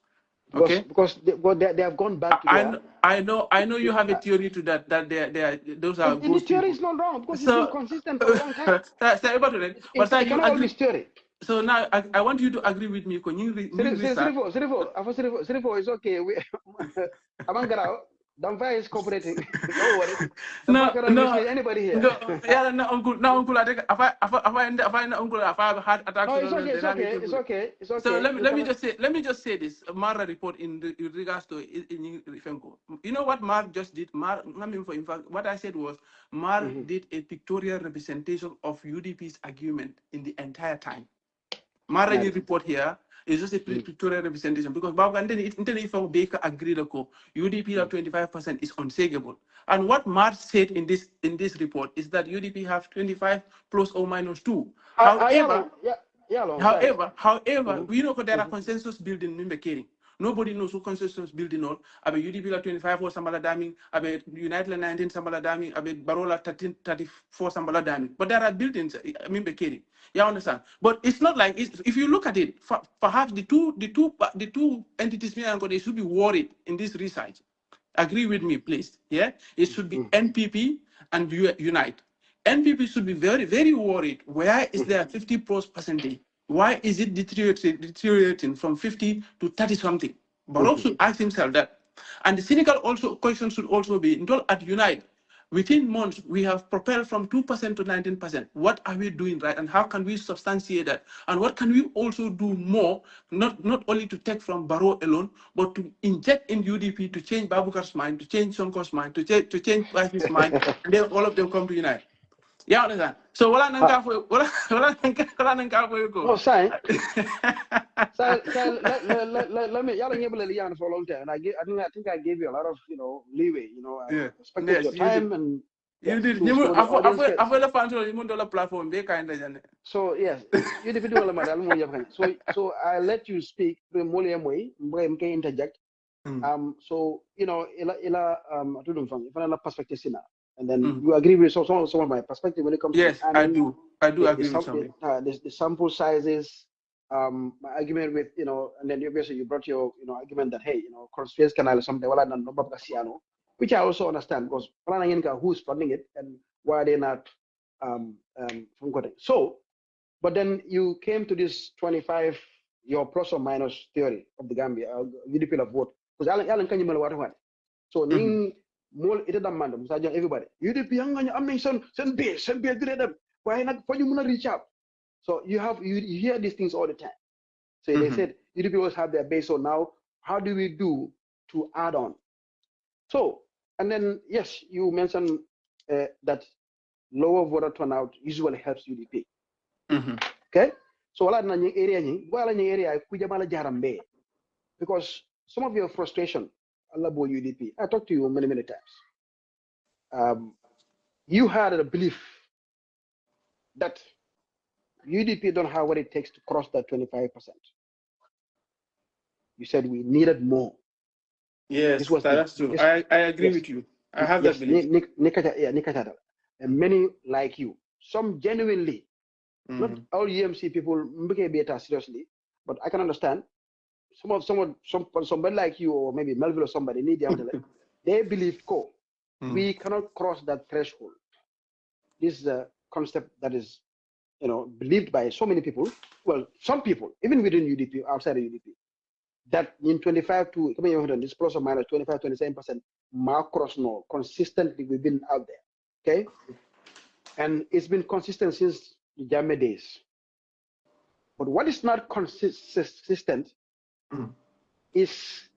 Okay. Because they have gone back to their. I know you have a theory to that those are And the ghost theory people. is not wrong because it's been So, consistent for a long time. but It you cannot all be agree. theory. So now I want you to agree with me. Sirifo, it's okay. Amangara, Damfa is cooperating. Don't worry. Damfa cannot mislead anybody here. No, uncle. I think if I uncle, if I had attacked. No, it's okay. So let me just say this. Mara report in regards to in Ifenko. You know what Mar just did? In fact, what I said was Mar did a pictorial representation of UDP's argument in the entire time. Mara report here is just a pictorial representation because if Baker agreed UDP of 25% is unsayable. And what Mar said in this report is that UDP have 25 plus or minus 2. However, we know there are consensus building in the Kering. Nobody knows who consensus building on. Abe UDP la 25 for Sambala Daming, Abe United la 19 Sambala Daming, Abe Barola 34 Sambala Daming. But there are buildings in the Kering. You understand? But it's not like if you look at it, perhaps the two entities they should be worried in this research. Agree with me, please. Yeah, it should be NPP and Unite. NPP should be very, very worried. Where is there 50%? Why is it deteriorating from 50 to 30 something? Barrow should ask himself that. And the cynical question should also be at Unite. Within months, we have propelled from 2% to 19%. What are we doing right? And how can we substantiate that? And what can we also do more, not only to take from Barrow alone, but to inject in UDP to change Bubacarr's mind, to change Sonko's mind, to change Wise's mind, and then all of them come to Unite. Yeah, understand? So what I no, sign. Let me for a long time. And I think I gave you a lot of leeway. I respected your time and you did. Platform. So yes, you did so I let you speak. Interject. So perspective and then you agree with some of my perspective when it comes to I do agree with something. The sample sizes, my argument with and then obviously you brought your argument that hey constraints canal something which I also understand because who's funding it and why they're not so but then you came to this 25 your plus or minus theory of the Gambia UDP of vote because Alan can you so more it doesn't matter everybody UDP am send base why not for you reach out so you hear these things all the time so they said UDP always have their base so now how do we do to add on so and then yes you mentioned that lower voter turnout usually helps UDP okay so wala na area jarambe because some of your frustration about UDP I talked to you many times you had a belief that UDP don't have what it takes to cross that 25%. You said we needed more. Yes, that's true. I agree with you. I have that belief. And many like you, some genuinely, not all UMC people beta seriously, but I can understand somebody like you or maybe Melville or somebody they believe we cannot cross that threshold. This is a concept that is believed by so many people, well, some people, even within UDP, outside of UDP, that in 25 to, this plus or minus 25, 27%, cross consistently we've been out there, okay? And it's been consistent since the Jammeh days. But what is not consistent is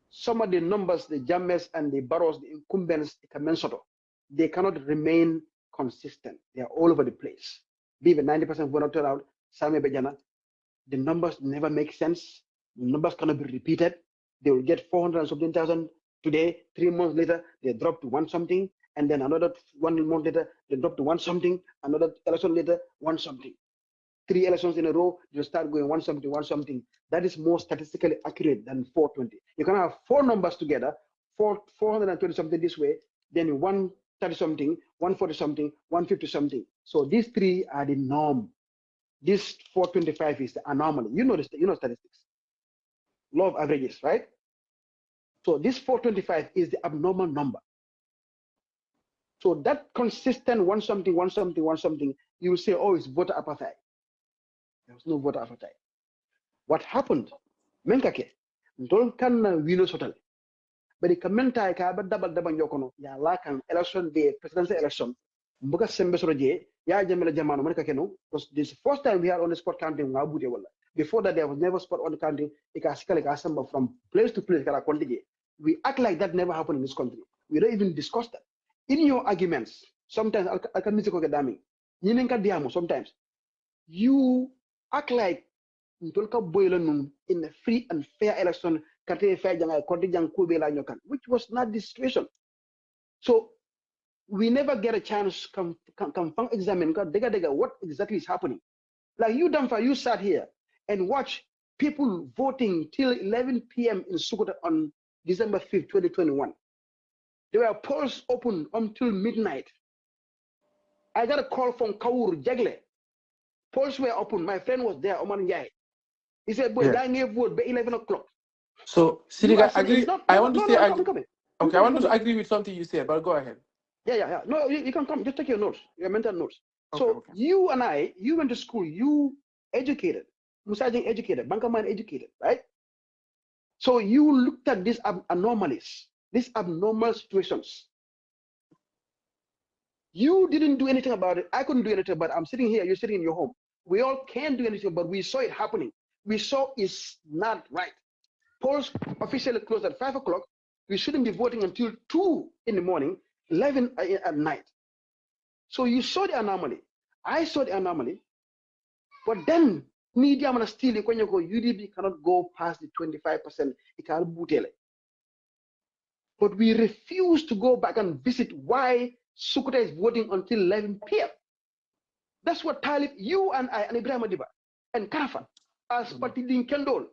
some of the numbers, the Jammehs and the Barrows, the incumbents, they cannot remain consistent. They are all over the place. Be the 90% voter turnout, Sami Bejana, the numbers never make sense. The numbers cannot be repeated. They will get 400 and something thousand today, 3 months later, they drop to 1 something, and then another 1 month later, they drop to 1 something, another election later, 1 something. 3 elections in a row, you start going one something. That is more statistically accurate than 420. You can have 4 numbers together, 420 something this way, then 130 something, 140 something, 150 something. So these 3 are the norm. This 425 is the anomaly. You know statistics, law of averages, right? So this 425 is the abnormal number. So that consistent one something, you will say, oh, it's voter apathy. There was no voter apathy. What happened? Menkake, don't can wino sotale. But the commenta ka ba double nyokono ya lakan election day, presidential election. Mbuka sembe soroje ya jamela jamano menkake no. Because this first time we are on the spot counting ngabude wala. Before that there was never spot on the counting. Ikasikale ka assemble from place to place kala kondige. We act like that never happened in this country. We don't even discuss that. In your arguments, sometimes I can miss it. Sometimes you act like in a free and fair election, which was not the situation. So we never get a chance to examine what exactly is happening. Like you, Damfa, you sat here and watch people voting till 11 p.m. in Sukuta on December 5th, 2021. There were polls open until midnight. I got a call from Kaur Jagle. Polls were open. My friend was there, Omar Njai. He said, boy, I gave vote by 11 o'clock. So, Sidiqi, I want to say, I'm coming. Okay, I want to agree with something you said, but go ahead. Yeah. No, you can come. Just take your notes, your mental notes. Okay, so you and I, you went to school, you educated, Musajing educated, Bankaman educated, right? So you looked at these anomalies, these abnormal situations. You didn't do anything about it. I couldn't do anything about it. I'm sitting here, you're sitting in your home. We all can't do anything, but we saw it happening. We saw it's not right. Polls officially closed at 5 o'clock. We shouldn't be voting until 2 in the morning, 11 at night. So you saw the anomaly. I saw the anomaly. But then, media man still when you go, UDP cannot go past the 25%. It can't boot. But we refuse to go back and visit why Sukuta is voting until 11 p.m. That's what Talib, you and I, and Ibrahim Adiba, and Karafan, as Patidin Kendall,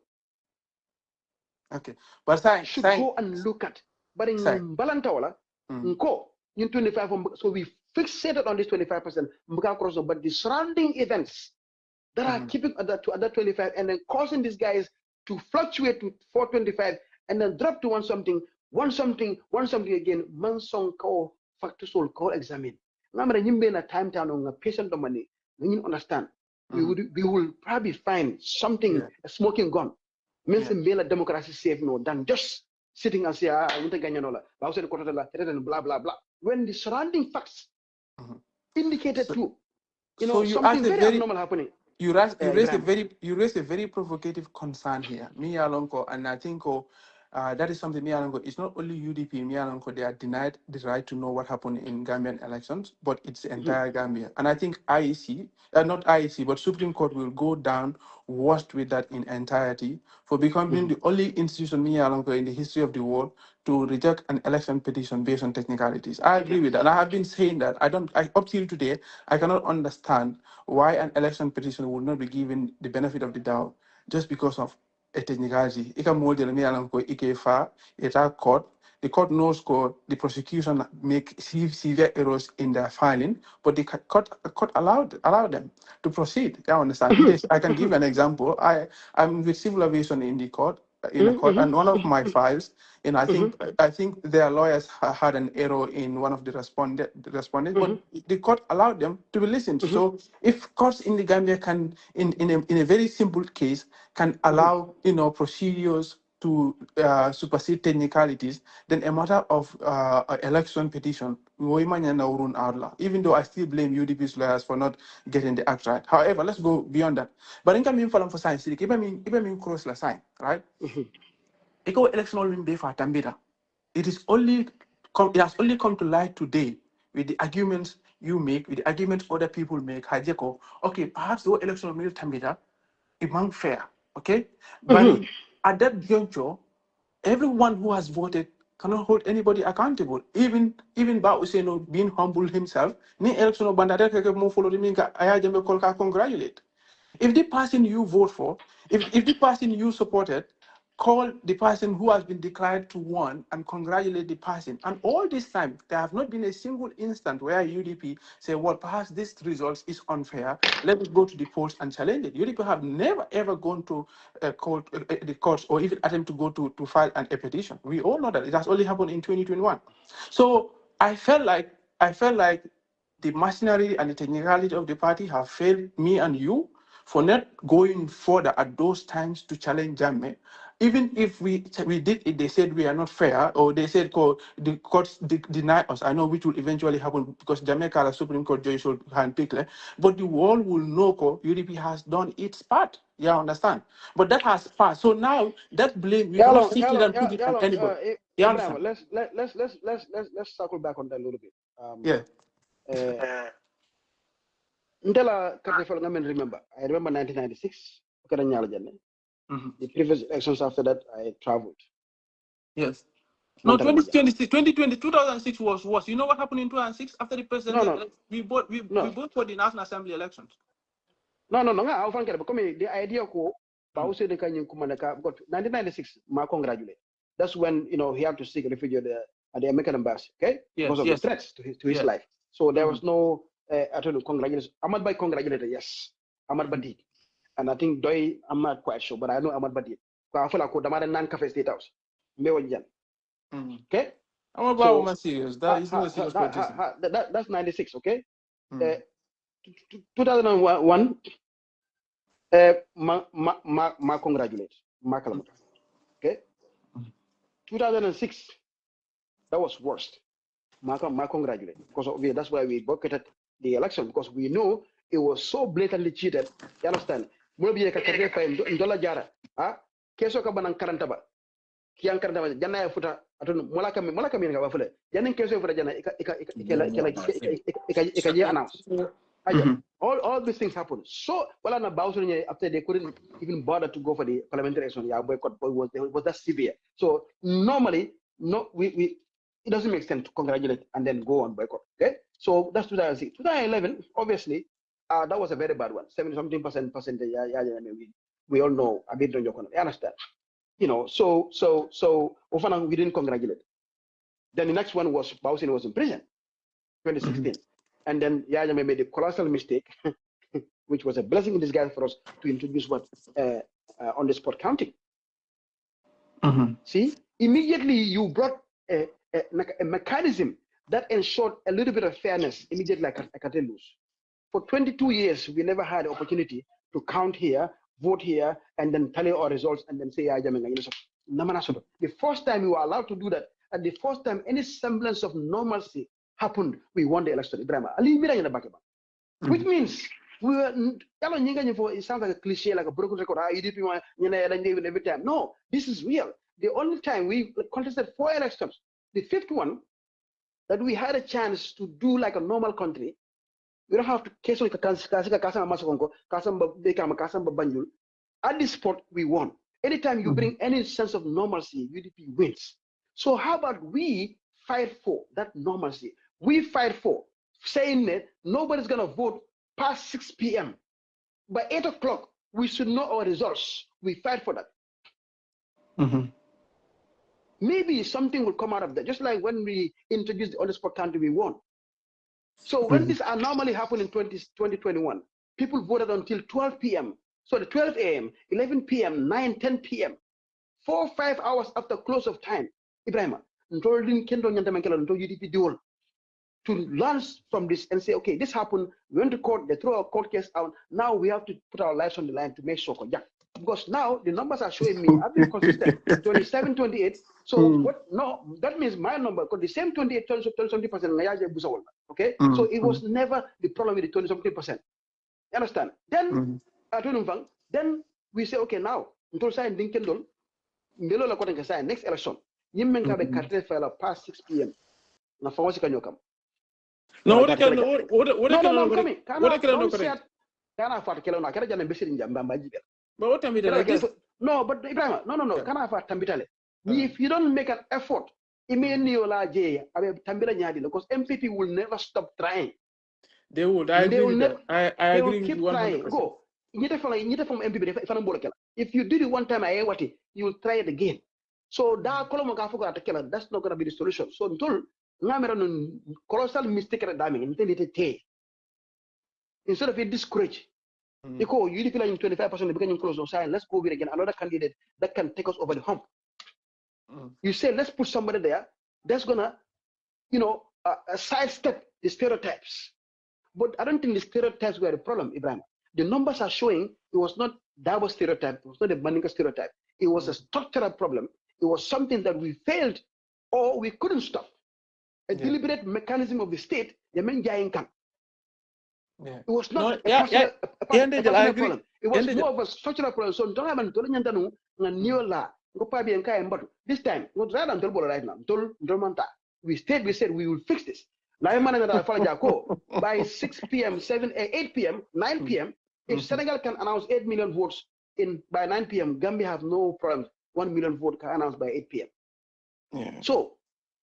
but should go and look at. But in Balantawala, in 25, so we fixated on this 25%, but the surrounding events that are keeping at that 25 and then causing these guys to fluctuate to 425 and then drop to one something again, mansong ko factual ko examine. Remember, you a time down on a patient money, when you understand, we will probably find something, a smoking gun. Means a democracy safe no than just sitting and say, blah blah blah. When the surrounding facts indicated to something very abnormal happening. You raised a very provocative concern here. Me Alonko, and I think that is something me Alonko. It's not only UDP, me Alonko, they are denied the right to know what happened in Gambian elections, but it's the entire Gambia. And I think IEC, not IEC, but Supreme Court will go down worst with that in entirety for becoming the only institution, me Alonko, in the history of the world to reject an election petition based on technicalities. I agree with that. And I have been saying that up till today, I cannot understand why an election petition would not be given the benefit of the doubt just because of a technicality. The court knows the prosecution make severe errors in their filing, but the court allowed them to proceed. I understand. I can give an example. I'm with civil aviation in the court. And one of my files, and I think their lawyers had an error in one of the respondents, but the court allowed them to be listened to. So if courts in the Gambia can, in a very simple case, can allow procedures to supersede technicalities, then a matter of election petition, even though I still blame UDP's lawyers for not getting the act right. However, let's go beyond that. But in Gambia for science, if I mean cross la sign, right? Eco election will be for Tambira. It has only come to light today with the arguments you make, with the arguments other people make. Okay, perhaps the election will be Tambira, among fair, okay? But at that juncture, everyone who has voted cannot hold anybody accountable. Even Ba Useno being humble himself, ni election of Bandadeka mo follow the minga, I congratulate. If the person you vote for, if the person you supported, call the person who has been declared to won and congratulate the person. And all this time, there have not been a single instant where UDP say, well, perhaps this result is unfair. Let us go to the polls and challenge it. UDP have never ever gone to the courts or even attempt to go to file a petition. We all know that it has only happened in 2021. So I felt like the machinery and the technicality of the party have failed me and you for not going further at those times to challenge Jammeh. Even if we did it, they said we are not fair, or they said the courts deny us. I know which will eventually happen because Jamaica Supreme Court judge should handpick. But the world will know UDP has done its part. Yeah, understand. But that has passed. So now that blame we cannot sit here and put it on anybody. Yeah, Ibrahim, understand. let's circle back on that a little bit. Yeah. Ndela Katefel Ngamen remember. I remember 1996. The previous elections after that, I traveled. Yes. No, 2006 was worse. You know what happened in 2006 after the president? No. We voted for the National Assembly elections. No. I found the idea ko Bausi de Kanyin Kumanaka got 1996. Ma congratulate. That's when he had to seek refuge at the American embassy. Okay, because of the threats to his life. So there was no I told you congratulations. Ahmad Bai congratulated. Yes, Ahmad Badi. And I think Doi, I'm not quite sure, but I know Ahmad Badi. I feel like the non cafe state house. Okay? I'm about serious. That is not a serious politician. That's 96, okay? 2001, ma congratulate. Ma Kalamata. Okay? 2006, that was worst. Ma congratulate. Because that's why we boycotted the election, because we know it was so blatantly cheated. You understand? Maybe in dollar jara. Keso ka banang karantaba. Kiang karantaba jana ya futa atun molaka mi nga bafule. Janin keso futa jana ika announce. All these things happen. So wala na Bausu after they couldn't even bother to go for the parliamentary election. Yeah, boycott was that severe. So normally we it doesn't make sense to congratulate and then go on boycott. Okay, so that's 2006. 2011, obviously, that was a very bad one. 70-something percentage. We all know. I didn't understand. So we didn't congratulate. Then the next one was Bausin was in prison, 2016, and then Yaya made a colossal mistake, which was a blessing in disguise for us to introduce what on the spot counting. See, immediately you brought a mechanism that ensured a little bit of fairness. Immediately, I can tell you. For 22 years, we never had the opportunity to count here, vote here, and then tally our results, and then say, the first time we were allowed to do that, and the first time any semblance of normalcy happened, we won the election. Which means we were, it sounds like a cliche, like a broken record. Every time. No, this is real. The only time we contested 4 elections, the 5th one, that we had a chance to do like a normal country. We don't have to at this spot we won. Anytime you bring any sense of normalcy, UDP wins. So how about we fight for that normalcy? We fight for saying that nobody's gonna vote past 6 p.m. By 8 o'clock, we should know our results. We fight for that. Maybe something will come out of that. Just like when we introduced the on-the-spot country, we won. So when this anomaly happened in 2021, people voted until 12 p.m. So the 12 a.m., 11 p.m., 9, 10 p.m., 4 or 5 hours after close of time, Ibrahim, to learn from this and say, okay, this happened, we went to court, they throw our court case out, now we have to put our lives on the line to make sure. Because now the numbers are showing me, I've been consistent, 27, 28. So what? No, that means my number, because the same 28, 20%, okay? So it was never the problem with the 20-something%. You understand? Then, then we say, okay, now, next election, you may have a cartel file past 6 p.m. Na fawasi kanyo kam. No, what can I'm coming. Don't say kana fat kelo na kera jana besiri njamba mbajibel. But what time it no, but Ibrahim, no. Kana fat tambitale. If you don't make an effort, because MPP will never stop trying. They would. I agree with keep 100%. trying. Go. from MPP if you did it one time you will try it again. So that's not going to be the solution. So colossal mistake instead of it discourage. You go, you feel like 25% becoming close on side. Let's go with again another candidate that can take us over the hump. You say let's put somebody there that's gonna, sidestep the stereotypes. But I don't think the stereotypes were the problem, Ibrahim. The numbers are showing it was not Dabo stereotype, it was not a Maninka stereotype. It was a structural problem. It was something that we failed or we couldn't stop. A deliberate mechanism of the state, the men giant camp. It was not a personal problem. It was more of a structural problem. So don't have this time, we said we will fix this. By 6 p.m., 8 p.m., 9 p.m., if Senegal can announce 8 million votes by 9 p.m., Gambia have no problem. 1 million vote can announce by 8 p.m. So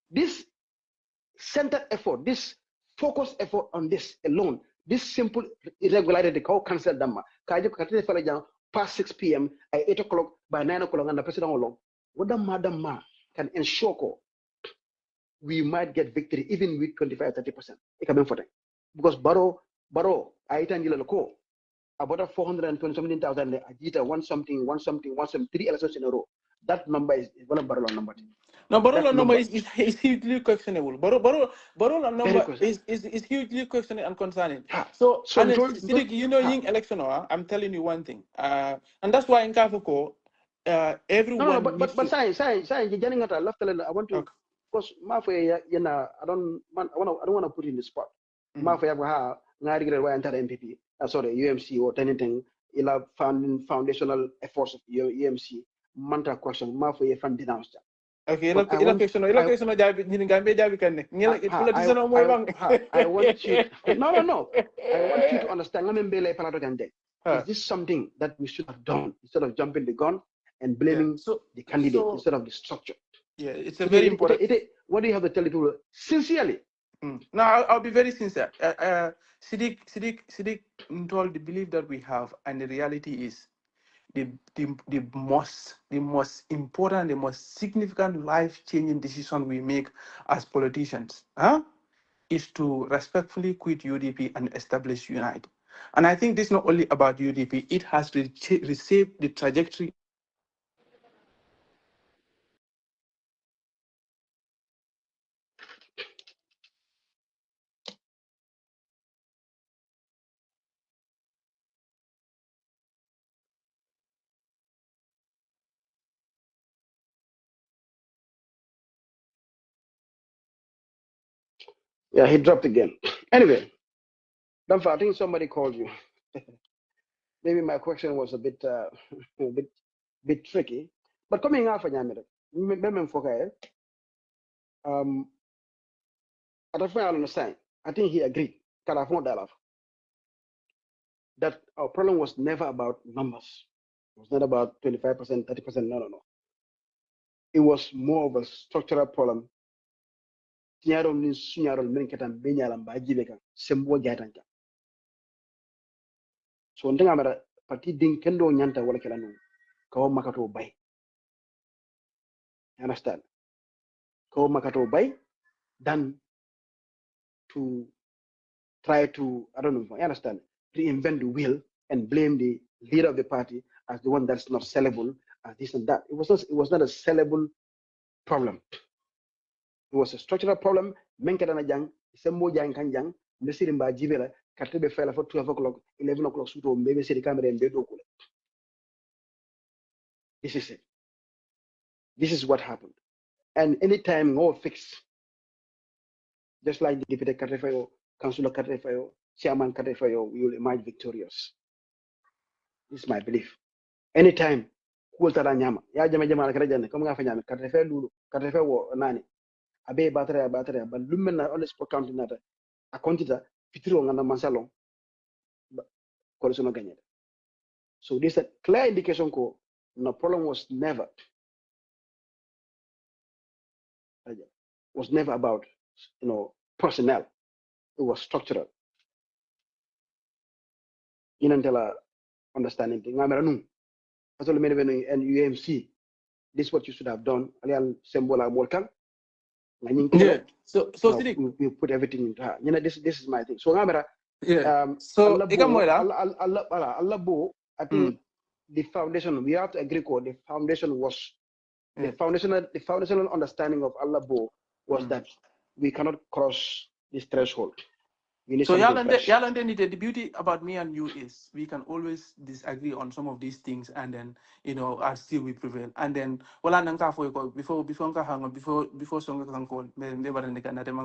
this centered effort, this focused effort on this alone, this simple irregularity, called cancel Dama, past 6 p.m., at 8 o'clock, by 9 o'clock, and the president along, what the madam can ensure we might get victory even with 25-30%. Because Baro, I tell you, about 420,000, Ajita, one something, 3 elections in a row. That number is one of Barola number. No, Barola number is hugely questionable. Barola number is hugely questionable and concerning. So Sidiqi, in election, I'm telling you one thing. And that's why in Kafuko, everyone. No, but science, I want to, because I don't want to put in the spot. MPP, sorry, UMC or anything, foundational efforts of UMC, Manta question, fan denounced. Okay, I want you, no, I want you to understand, is this something that we should have done instead of jumping the gun and blaming the candidate instead of the structure? Yeah, it's a very important. What do you have to tell people sincerely? No, I'll be very sincere. Sidiq told the belief that we have, and the reality is the most important, the most significant life-changing decision we make as politicians is to respectfully quit UDP and establish Unite. And I think this is not only about UDP, it has received the trajectory. Yeah, he dropped again. Anyway, I think somebody called you. Maybe my question was a bit tricky. But coming out for Yamir, I think he agreed that our problem was never about numbers. It was not about 25%, 30%. No. It was more of a structural problem. So parti din kendo nyanta wala kala no kawo makato bay. You understand? Kawo makato bay than to try to, I don't know, you understand, reinvent the wheel and blame the leader of the party as the one that's not sellable, as this and that. It was not a sellable problem. It was a structural problem. Menkadana jang, sembo jang kanjang, mesiri mba jivela, katebe fela for 12 o'clock, 11 o'clock, suto mbebe siri kamera and bedo kule. This is it. This is what happened. And anytime no fix, just like the deputy Katefayo, councillor Katefayo, chairman Katefayo, we will emerge victorious. This is my belief. Anytime, kultara nyama, ya jama karajan, kama nga fanyama, Katefayo nani, abe battery, but lumena on the spot counting nata, a quantita, fitro ngana mansalong, kolesono ganyed. So this is a clear indication ko, the problem was never about, personnel. It was structural. Inantela understanding thing. Ngamera no. Asol mene beno and UMC. This is what you should have done. Alial symbol molkan. Yeah. So No, Sidiq. we put everything into her. You know, this is my thing. So ngamera Yeah. So Allah bo, I think the foundation, we have to agree on the foundation was the foundational understanding of Allah bo was that we cannot cross this threshold. We need So something fresh. Yalande, the beauty about me and you is we can always disagree on some of these things, and then still we prevail. And then wala nang ka before nka hang before songa kan call never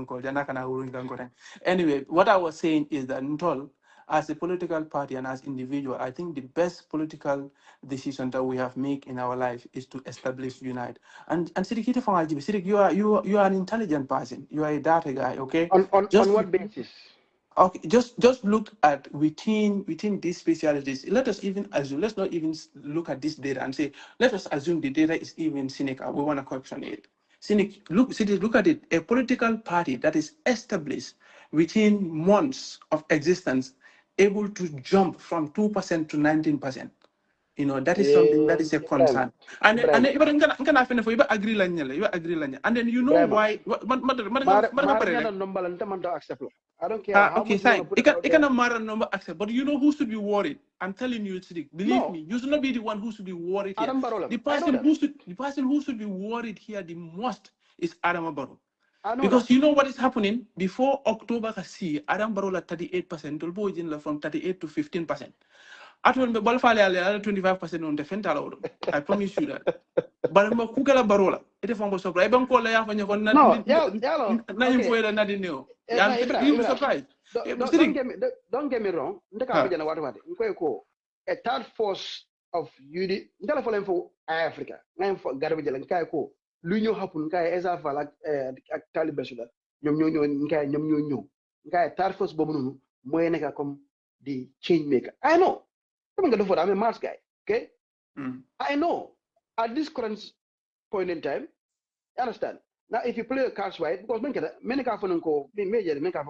call jana kana urun kan call. Anyway, what I was saying is that Ntol, as a political party and as individual, I think the best political decision that we have made in our life is to establish unite. And Sidiq, Sidiq, you are an intelligent person. You are a data guy, okay? On what basis? Okay, just look at within these specialties. Let us even assume. Let's not even look at this data and say. Let us assume the data is even cynical. We want to question it. Look at it. A political party that is established within months of existence, able to jump from 2% to 19%. That is something that is a concern. And then even agree and then why. I don't care how Okay, much you want fine. to put it out It there. can matter number accept, but you know who should be worried. I'm telling you, Sidiq, believe me, you should not be the one who should be worried here. Adam Barrow. The person who should be worried here the most is Adam Barrow. Because you know what is happening before October see Adam Barrow at 38%, Tulbo from 38 to 15%. At when the Balfale 25% on the fentanyl. I promise you that. But I'm Kukala Barola. It is from the surprise. I'm calling you when you're not. You'll be surprised. Don't get me wrong. A third force of UD, for Africa, for garbage and Kaiko, Luno Hapun Kai Ezafa like Talibasula, Yom, third force Bomu, Moeneka come the change maker. I know. I'm a Mars guy. Okay? I know. At this current point in time, you understand? Now, if you play a cards right, because many cards go major, make up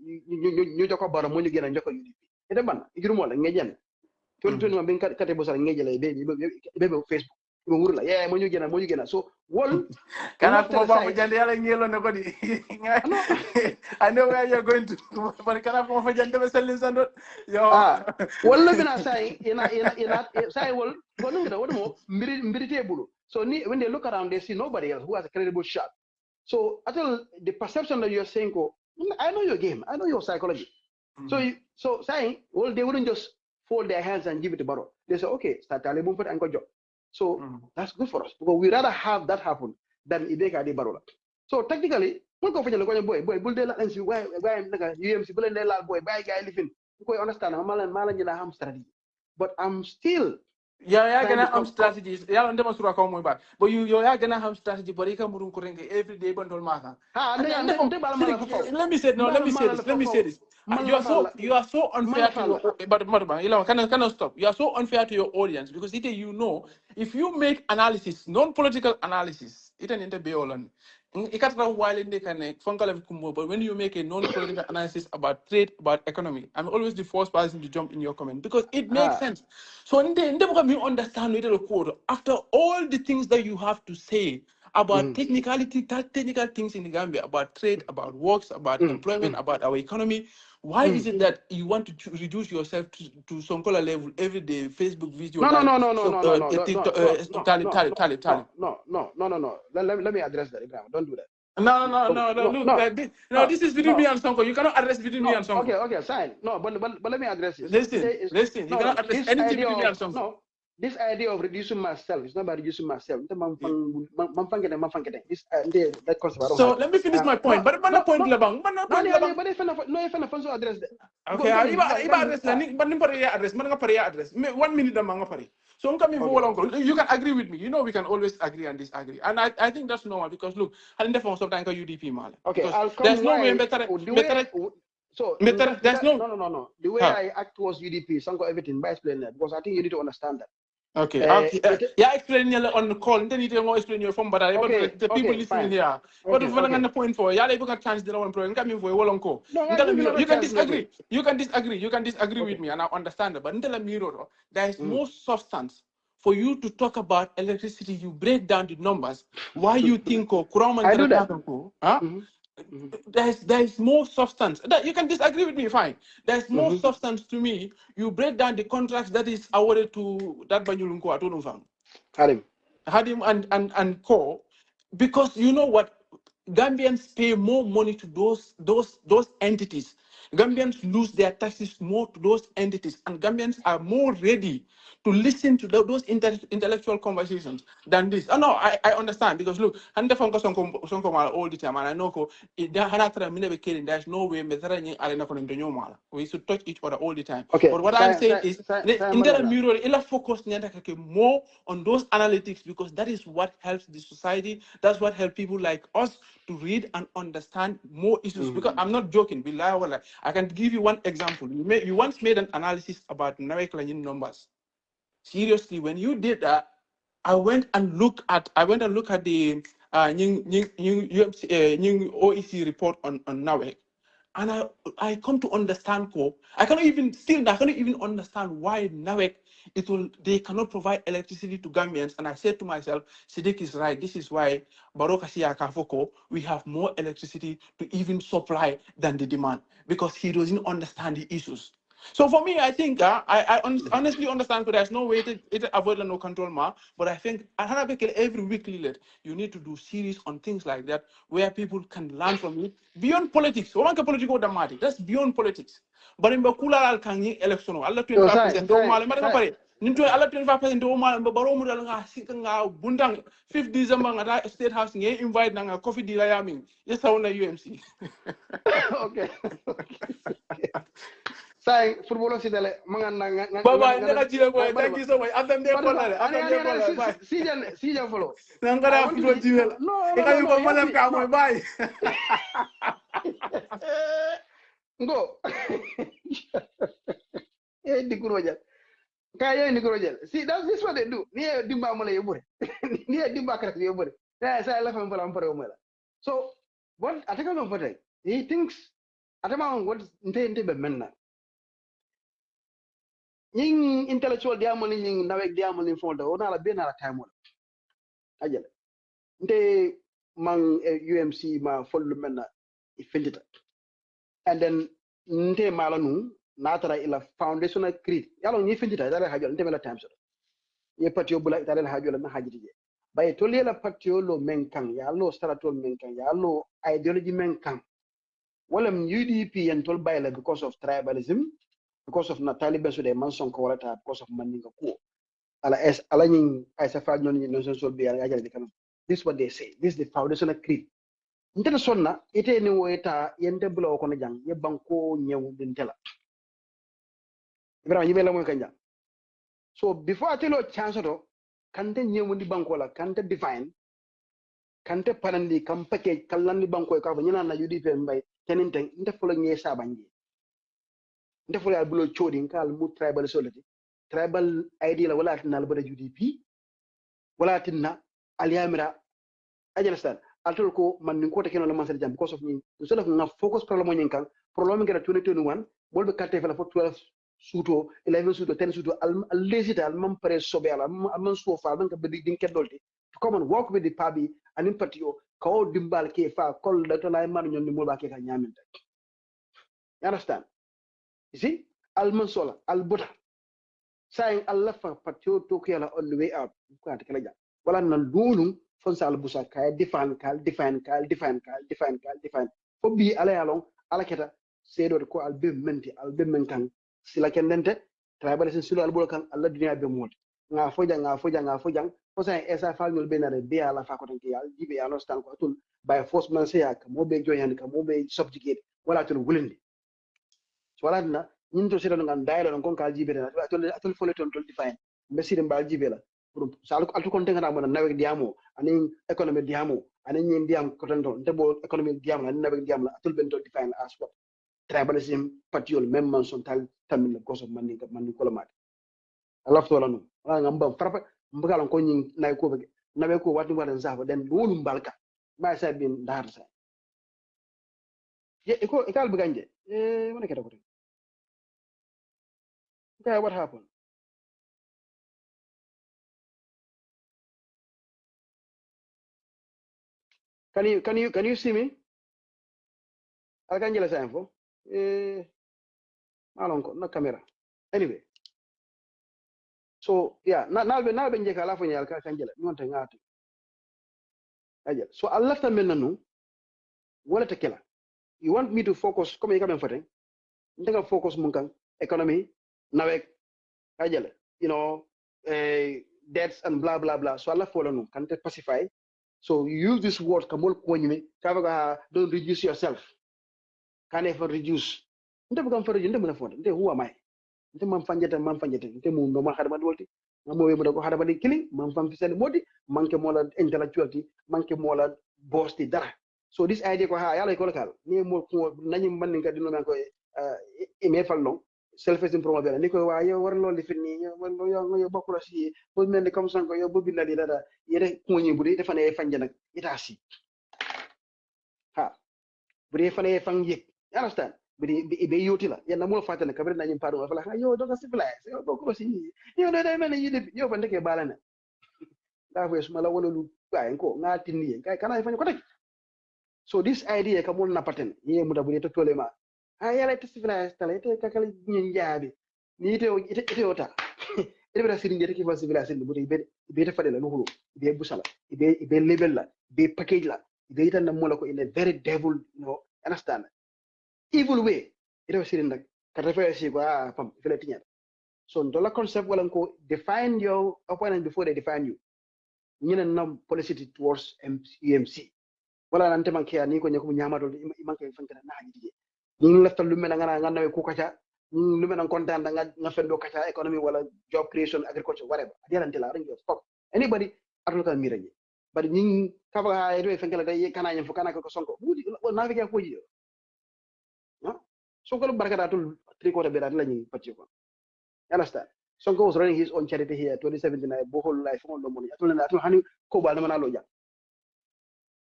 you talk about money again and Joko UDP. It a man, you more like Najan. 2021 being Catebos and Najan, baby, Facebook. Yeah, when you get so one can I come up with yellow nobody? I know where you're going to, but can I come up with Jandela? Well, living aside in a say, well, one more military. So when they look around, they see nobody else who has a credible shot. So I tell the perception that you're saying, I know your game, I know your psychology. So saying, well, they wouldn't just fold their hands and give it to Barrow. They say, okay, start Talibum and go job. So that's good for us because we rather have that happen than Ibeka de Barola. So technically, we'll go for the boy, bull de la and see why UMC bull de la boy, by guy living. You understand, I'm Malan ham strategy. But I'm still. Yeah, gonna have strategies. Yeah, on them sura come back. But you're gonna have strategy, but you can move every day bundle maka. Let me say this. You are so unfair to your but cannot stop. You are so unfair to your audience because if you make analysis, non-political analysis, it an interview. But when you make a non-political analysis about trade, about economy, I'm always the first person to jump in your comment because it makes sense. So you understand after all the things that you have to say about technical things in the Gambia, about trade, about works, about employment, about our economy. Why is it that you want to reduce yourself to some color level every day, Facebook video? No. Let me address that. Don't do that. No. This is between me and Sonko. You cannot address between me and Sonko. Okay, fine. No, but let me address this. Listen. You cannot address anything between me and Sonko. No, this idea of reducing myself is not about reducing myself. This that concept. So let me finish my point. But no point labang. No, if I address that. Okay, address. 1 minute among pari. So you can agree with me. We can always agree and disagree. And I think that's normal because look, I think for some time UDP mal. Okay, there's no way better. So there's no. The way I act towards UDP, Sanko everything by explaining that because I think you need to understand that. Okay. Yeah, explain on the call. Then you don't explain your phone, but the people listening here. But if I'm point for yeah, you got chance the one problem. Come for you can disagree. You can disagree. You can disagree with me, and I understand it. But in the mirror, there is more substance for you to talk about electricity. You break down the numbers. Why you think I do that. Huh? There's more substance. You can disagree with me, fine. There's more substance to me. You break down the contracts that is awarded to that Banyulunko Atunufang. Hadim and Co. Because you know what? Gambians pay more money to those entities. Gambians lose their taxes more to those entities, and Gambians are more ready to listen to those intellectual conversations than this. Oh no, I understand, because look, all the time, and I know there's no way we should touch each other all the time. But what I'm saying is, in the mirror, focus more on those analytics, because that is what helps the society. That's what helps people like us to read and understand more issues. Because I'm not joking. I can give you one example. You once made an analysis about Naweklanin numbers. Seriously, when you did that, I went and looked at the OEC report on NAWEC, and I come to understand I cannot even understand why NAWEC they cannot provide electricity to Gambians. And I said to myself, Sidiq is right. This is why we have more electricity to even supply than the demand, because he doesn't understand the issues. So for me, I think I honestly understand that there's no way to avoid no control, but I think every weekly you need to do series on things like that where people can learn from it beyond politics. That's beyond politics. But in Bakula can election, Allah 25%. Ninto ala 25% o ma baro mu dal nga nga bundang 5 December nga State House nge invite na nga coffee deal yamin yes na UMC. Okay. Say football si dale mangan nga bye thank you so much. Adam de kola Sijan follow. Nangara football jibel. E kay ko manam ka moy bye. Go. Eh dikuroja. Kaya ni korojel. See, this what they do. Niye dimba mole yobure. Niye dimba krak yobure. Yeah, say la fam falam pare omela. So, what ataka no pare. He thinks atama what inte be menna. Ning intellectual diamond ning nawek diamond in fonda ona la bena la time wala. Ajele. Inte mang UMC ma follu menna ifindita. And then inte malanu natara ila foundational creed yalo ni findita dara hajol ndemela times ye patio bula italen hajol na hajiti je baye to lela patio lo menkan ya lo strato menkan ya lo ideology menkan wala UDP and tol bayle because of tribalism, because of Taliban so de manson ko wala ta because of maninga ko ala nyin ay sa fa non non so be ya jale de kanam. This is what they say. This is the foundational creed. Intena sonna ite ni woeta yende bula ko na jang ye banko nyew din tela. So before I tell you chance to kante nyemundi banko la kante define kante parandi kam package kalandi banko ka fa nyina na UDP mbay teninte nte fulo nye sabanji nte fulo al bulo chodi kal mu tribal solati tribal idea la wala tinna bada UDP wala tinna aliamira understand altol ko man ni ko te keno la man jam because of ni instead of na focus problem mo nyen kan problem ngara 2021 bolbe karte fa la for 12 suto 11 suto 10 suto al lesita al mam pare sobe ala man so fa ban ka be din kedolti to come and work with the pabi and in patio ko dimbal ke fa kol da to lay man ñon ni mo ba ke ka ñaminta. You understand? You see al man sola al buta saying Allah fa patio to ke la on the way out ko ta kala ja wala nan dulu fon sal busa kay define fo bi ala yalon ala keta sedo ko al be menti al be menkan sila kendente tribalism silo al kan alla dunia be mot nga fojang fo sa esa fa ñol be na be ala fa ko tan ke al jibe ya no stan ko tul by force man se yak mo be joyan ka mo be subjugate wala tul wulindi so wala na ñin to sedo ngan daylo non kon ka jibe na atul fole ton tol define be sidem ba jibe la pour sal ko altu kon te ngana mo nawek diamo ani economy diamo ani ñin diam ko tan don te bo economy diamo ani nawek diam la atul ben tol define as what tribalism patiol même man son tal tamil ko so man ni ko la mat alaf to la no wala ngamba farapa mbakala ko nyin nay ko be nabe ko wati wadan zafa den wolum balka ma sa bin dar sa ye ko e kal buganje wona keta ko okay what happened can you see me alkanje la sa info malon ko na camera anyway so yeah nalbe nje kala fo nyal ka kanje la non ta ngati aja so allah ta men nanu wala ta kela you want me to focus comme you come foten ndega focus mun kan economy nawek ajale debts and blah blah blah so Allah follow no can pacify so you use this word kamol konyime kaga don't reduce yourself can ever reduce nde bugam fa reduce nde muna fonde nde who am I nde man fanjete nde mu no man hadama dolti ngamo we mo ko hadama de killing man fam fisel modi manke mola intellectuality manke mola bosti dara so this idea ko ha yalla ko kal ni mo ko nani man nga dino man ko e fallo self esteem promover ni ko wa yo war lo li finni yo bokku la si bo melni comme sanko yo bo binda di dada yede koñi budi defane fanje nak ita si ha budi fane fang yek you understand budi be yoti la yalla mo fatale kabri na nyim pardon fala yo do ka civilize yo bokku la si yo do day melni yide yo bande ke balana da fo suma la wala lu ay ko ngati ni kay kana fanye ko tek so this idea ka mon na paten ye muta budi to tolema yala ite civilize tala ite kakal nyabi ni ite ota ite bera sirin jete ki fa civilize ni buti be te fadela no hulu be busala be label la be package la be ita na mola ko in a very devil understand evil way ite sirin nak ka refer si ko pam fele tinya so ndola concept wala ko define your opponent before they define you ñina nam policy towards UMC wala nan teman kiya ni ko nyako nyama do imanke fankana na haji ñu leftal lu mel nga nawe ku kacha lu mel kontaan da nga fendo kacha economy wala job creation agriculture whatever adiante la ringo stop anybody atul kan miraje bari ñi ka fa ha rewe fenkala day kana ñam fu kana ko sonko budi na fi ko ji no sonko lu barka datul tricote be dat la ñi pacci ko understand sonko was running his own charity here 2017 bo whole life on lo mo atul hani ko ba na mana lo ja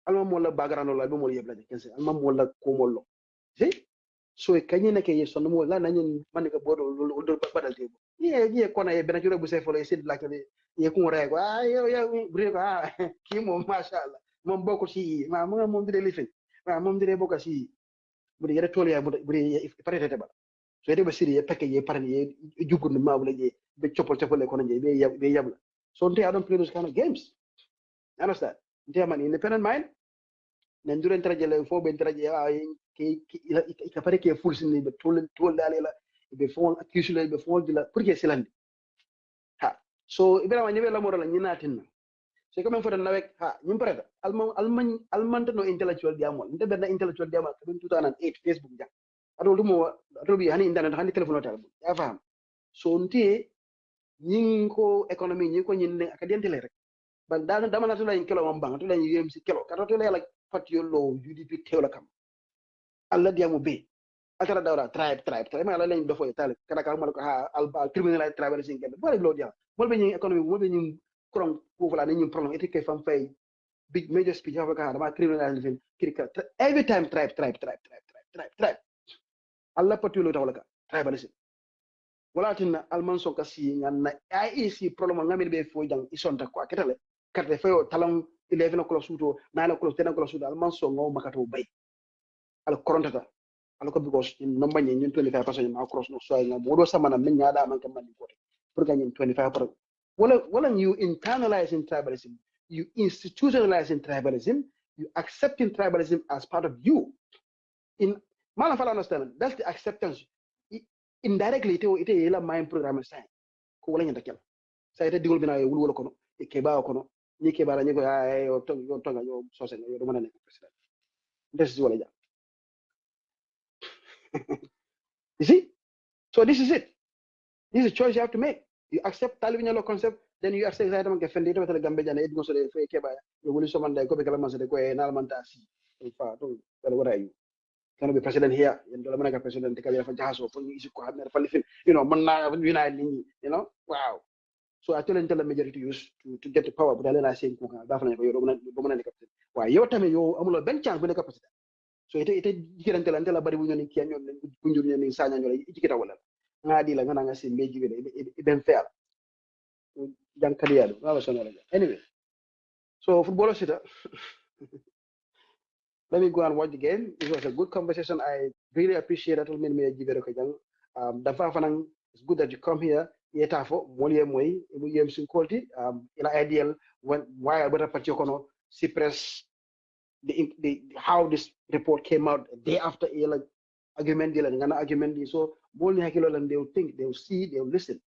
alma mo la bagarano la be mo yebla kense alma mo la ko mo lo see so kanyina ke yeso no la nanyin man ka bodo do badal tebo ye kona ye bena jure bu se folo sid la ke ye ko re ko yo bri ko ki mo mashallah mom boko si ma mom dire lifin ma mom dire boko si bu yere tole ya bu parete ba so yede ba siri ye pakke ye parani ye jugur no mawla je be chopol chopol ko je be yabla so I don't play those kind of games understand nte man independent mind nandure trajele fo be traje ka pare ke full sin be tol dale la be fon accusule be fon dila pour que silandi ha so ibrahima nyebe la moral nyinatin c'est comme faut nawek ha nyim pareta alman no intellectual diamol nde be na intellectual diamol ko 2008 Facebook ja ado dumo ado bi hani internet hani telephone hotel ya fam so nti nyin ko economy nyin ko nyin ne akadentele rek ba dama na to la kilo mam bang to la yem si kilo ka to la patio lo UDP tewla kam alla diamo be akara dawra tribe ma la lañ dofo tal kada ka mal ko ha al criminal tribalism ken bo lo dia mol be ñi economy mo be ñi kron ko wala ñi problem eti kay fam fay big major speech ha ka dama criminalism kirika every time tribe alla patio lo tawla ka tribalism wala tinna alman so kasi nganna IEC problem ngamin be fo jang isonta ko aketale carte fayo talam 11 o'clock suto 9 o'clock 10 o'clock suto alman so ngaw makato bay al korontata al ko because in number nyen 25% ma cross no so nga modo samana men nyaada man kam man ko pour gagner 25% wala you internalizing tribalism you institutionalizing tribalism you accepting tribalism as part of you in mala fala understand that's the acceptance indirectly ite yela mind program sai ko wala nyanda kel sai ite digol bina wul wala kono e ke ba kono ni ke bara ni ko ay yo tonga yo sosé yo do manane president this is wala ja you see so this is it this is a choice you have to make you accept talibin concept then you accept that man ke fendi to tele gambe jana edgo so de fe ke ba yo wuli so man day ko be kala man so de ko e nal man ta si fa to wala wara you can be president here and do la president ka fa jahaso ko ni ko hamne fa lifin man na united ni wow So I tell the majority use to get the power, but I say definitely you don't captain. Why your time you amulo ben chance ben capacity. So ite jikiran tela ntela bari bunyo ni kianyo kunjuru ni sanya nyola ikita wala. Ngadi la ngana ngasi meji bele ben fair. Jang kadiya do. Anyway, so football sita. Let me go and watch the game. It was a good conversation. I really appreciate that. It's good that you come here. Yetafo, Molie Moy, William Sinkolti, in ideal when why I better put your suppress the how this report came out a day after like argument deal and an argument. So Molly Hakilo and they'll think, they'll see, they'll listen.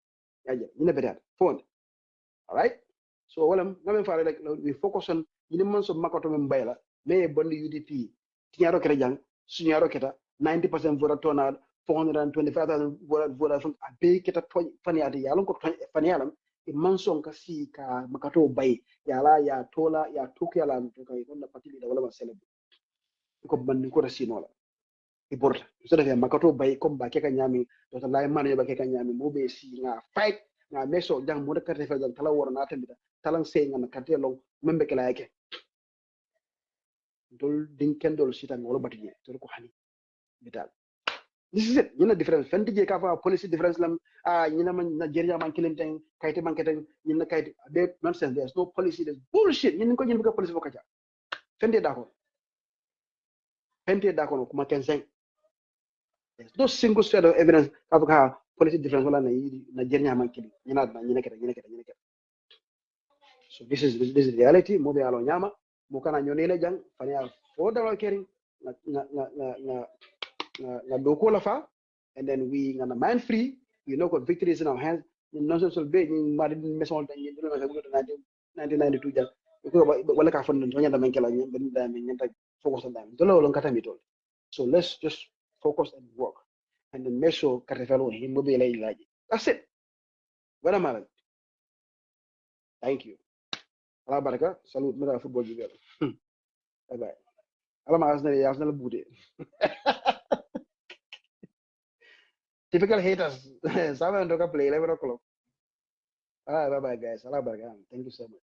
You never that. Phone. All right. So well, I'm like we focus on the months of Makoto Mbela, may Bondi UDP, Tiaro Kerejang, Sunyaro Keta, 90% voter turnout, 425,000 voter from a big Keta Faniati, Yalonko Fanialam, a Mansong Kasi Ka Makato Bay, Yala, Ya Tola, Ya Tukialan, the party the Walla celebrate. Because Bandikota Sinola. Ibor, so that Makato Bay come back Nyami, Dr. Lai Mani Bakanyami, Mobe see fight. Now, meso jang muda karte fa jang tala wora na tambita talang say ngana karte long membe kala yake dol din ken dol sita ngolo batije to ko hani bital this is it yina difference fenti je ka fa policy difference lam yina man Nigeria man kilenten kayte man keten yina kayte be nonsense. There's no policy, there's bullshit yina ko yina ka policy bokaja fenti dako kuma kensen. There's no single shred of evidence ka policy difference wala na Nigeria man kilin yina kete. So this is reality. Mobe alo nyama mukana nyonele jang fanya for the caring na doko la fa, and then we na man free. We know that victory is in our hands. In nonsense will be in Madrid Mason and 1992 jang. Wala ka fon nyonya da menkela nyem da nyenta focus on them. Dolo long kata mitol. So let's just focus and work, and then make sure katefalo him mobe la ilaji. That's it. Wala mala. Thank you. Allah baraka. Salute mera football juga. Bye bye. Allah Arsenal bude. Typical haters. Sama untuk play 11 o'clock. Bye bye guys. Allah baraka. Thank you so much.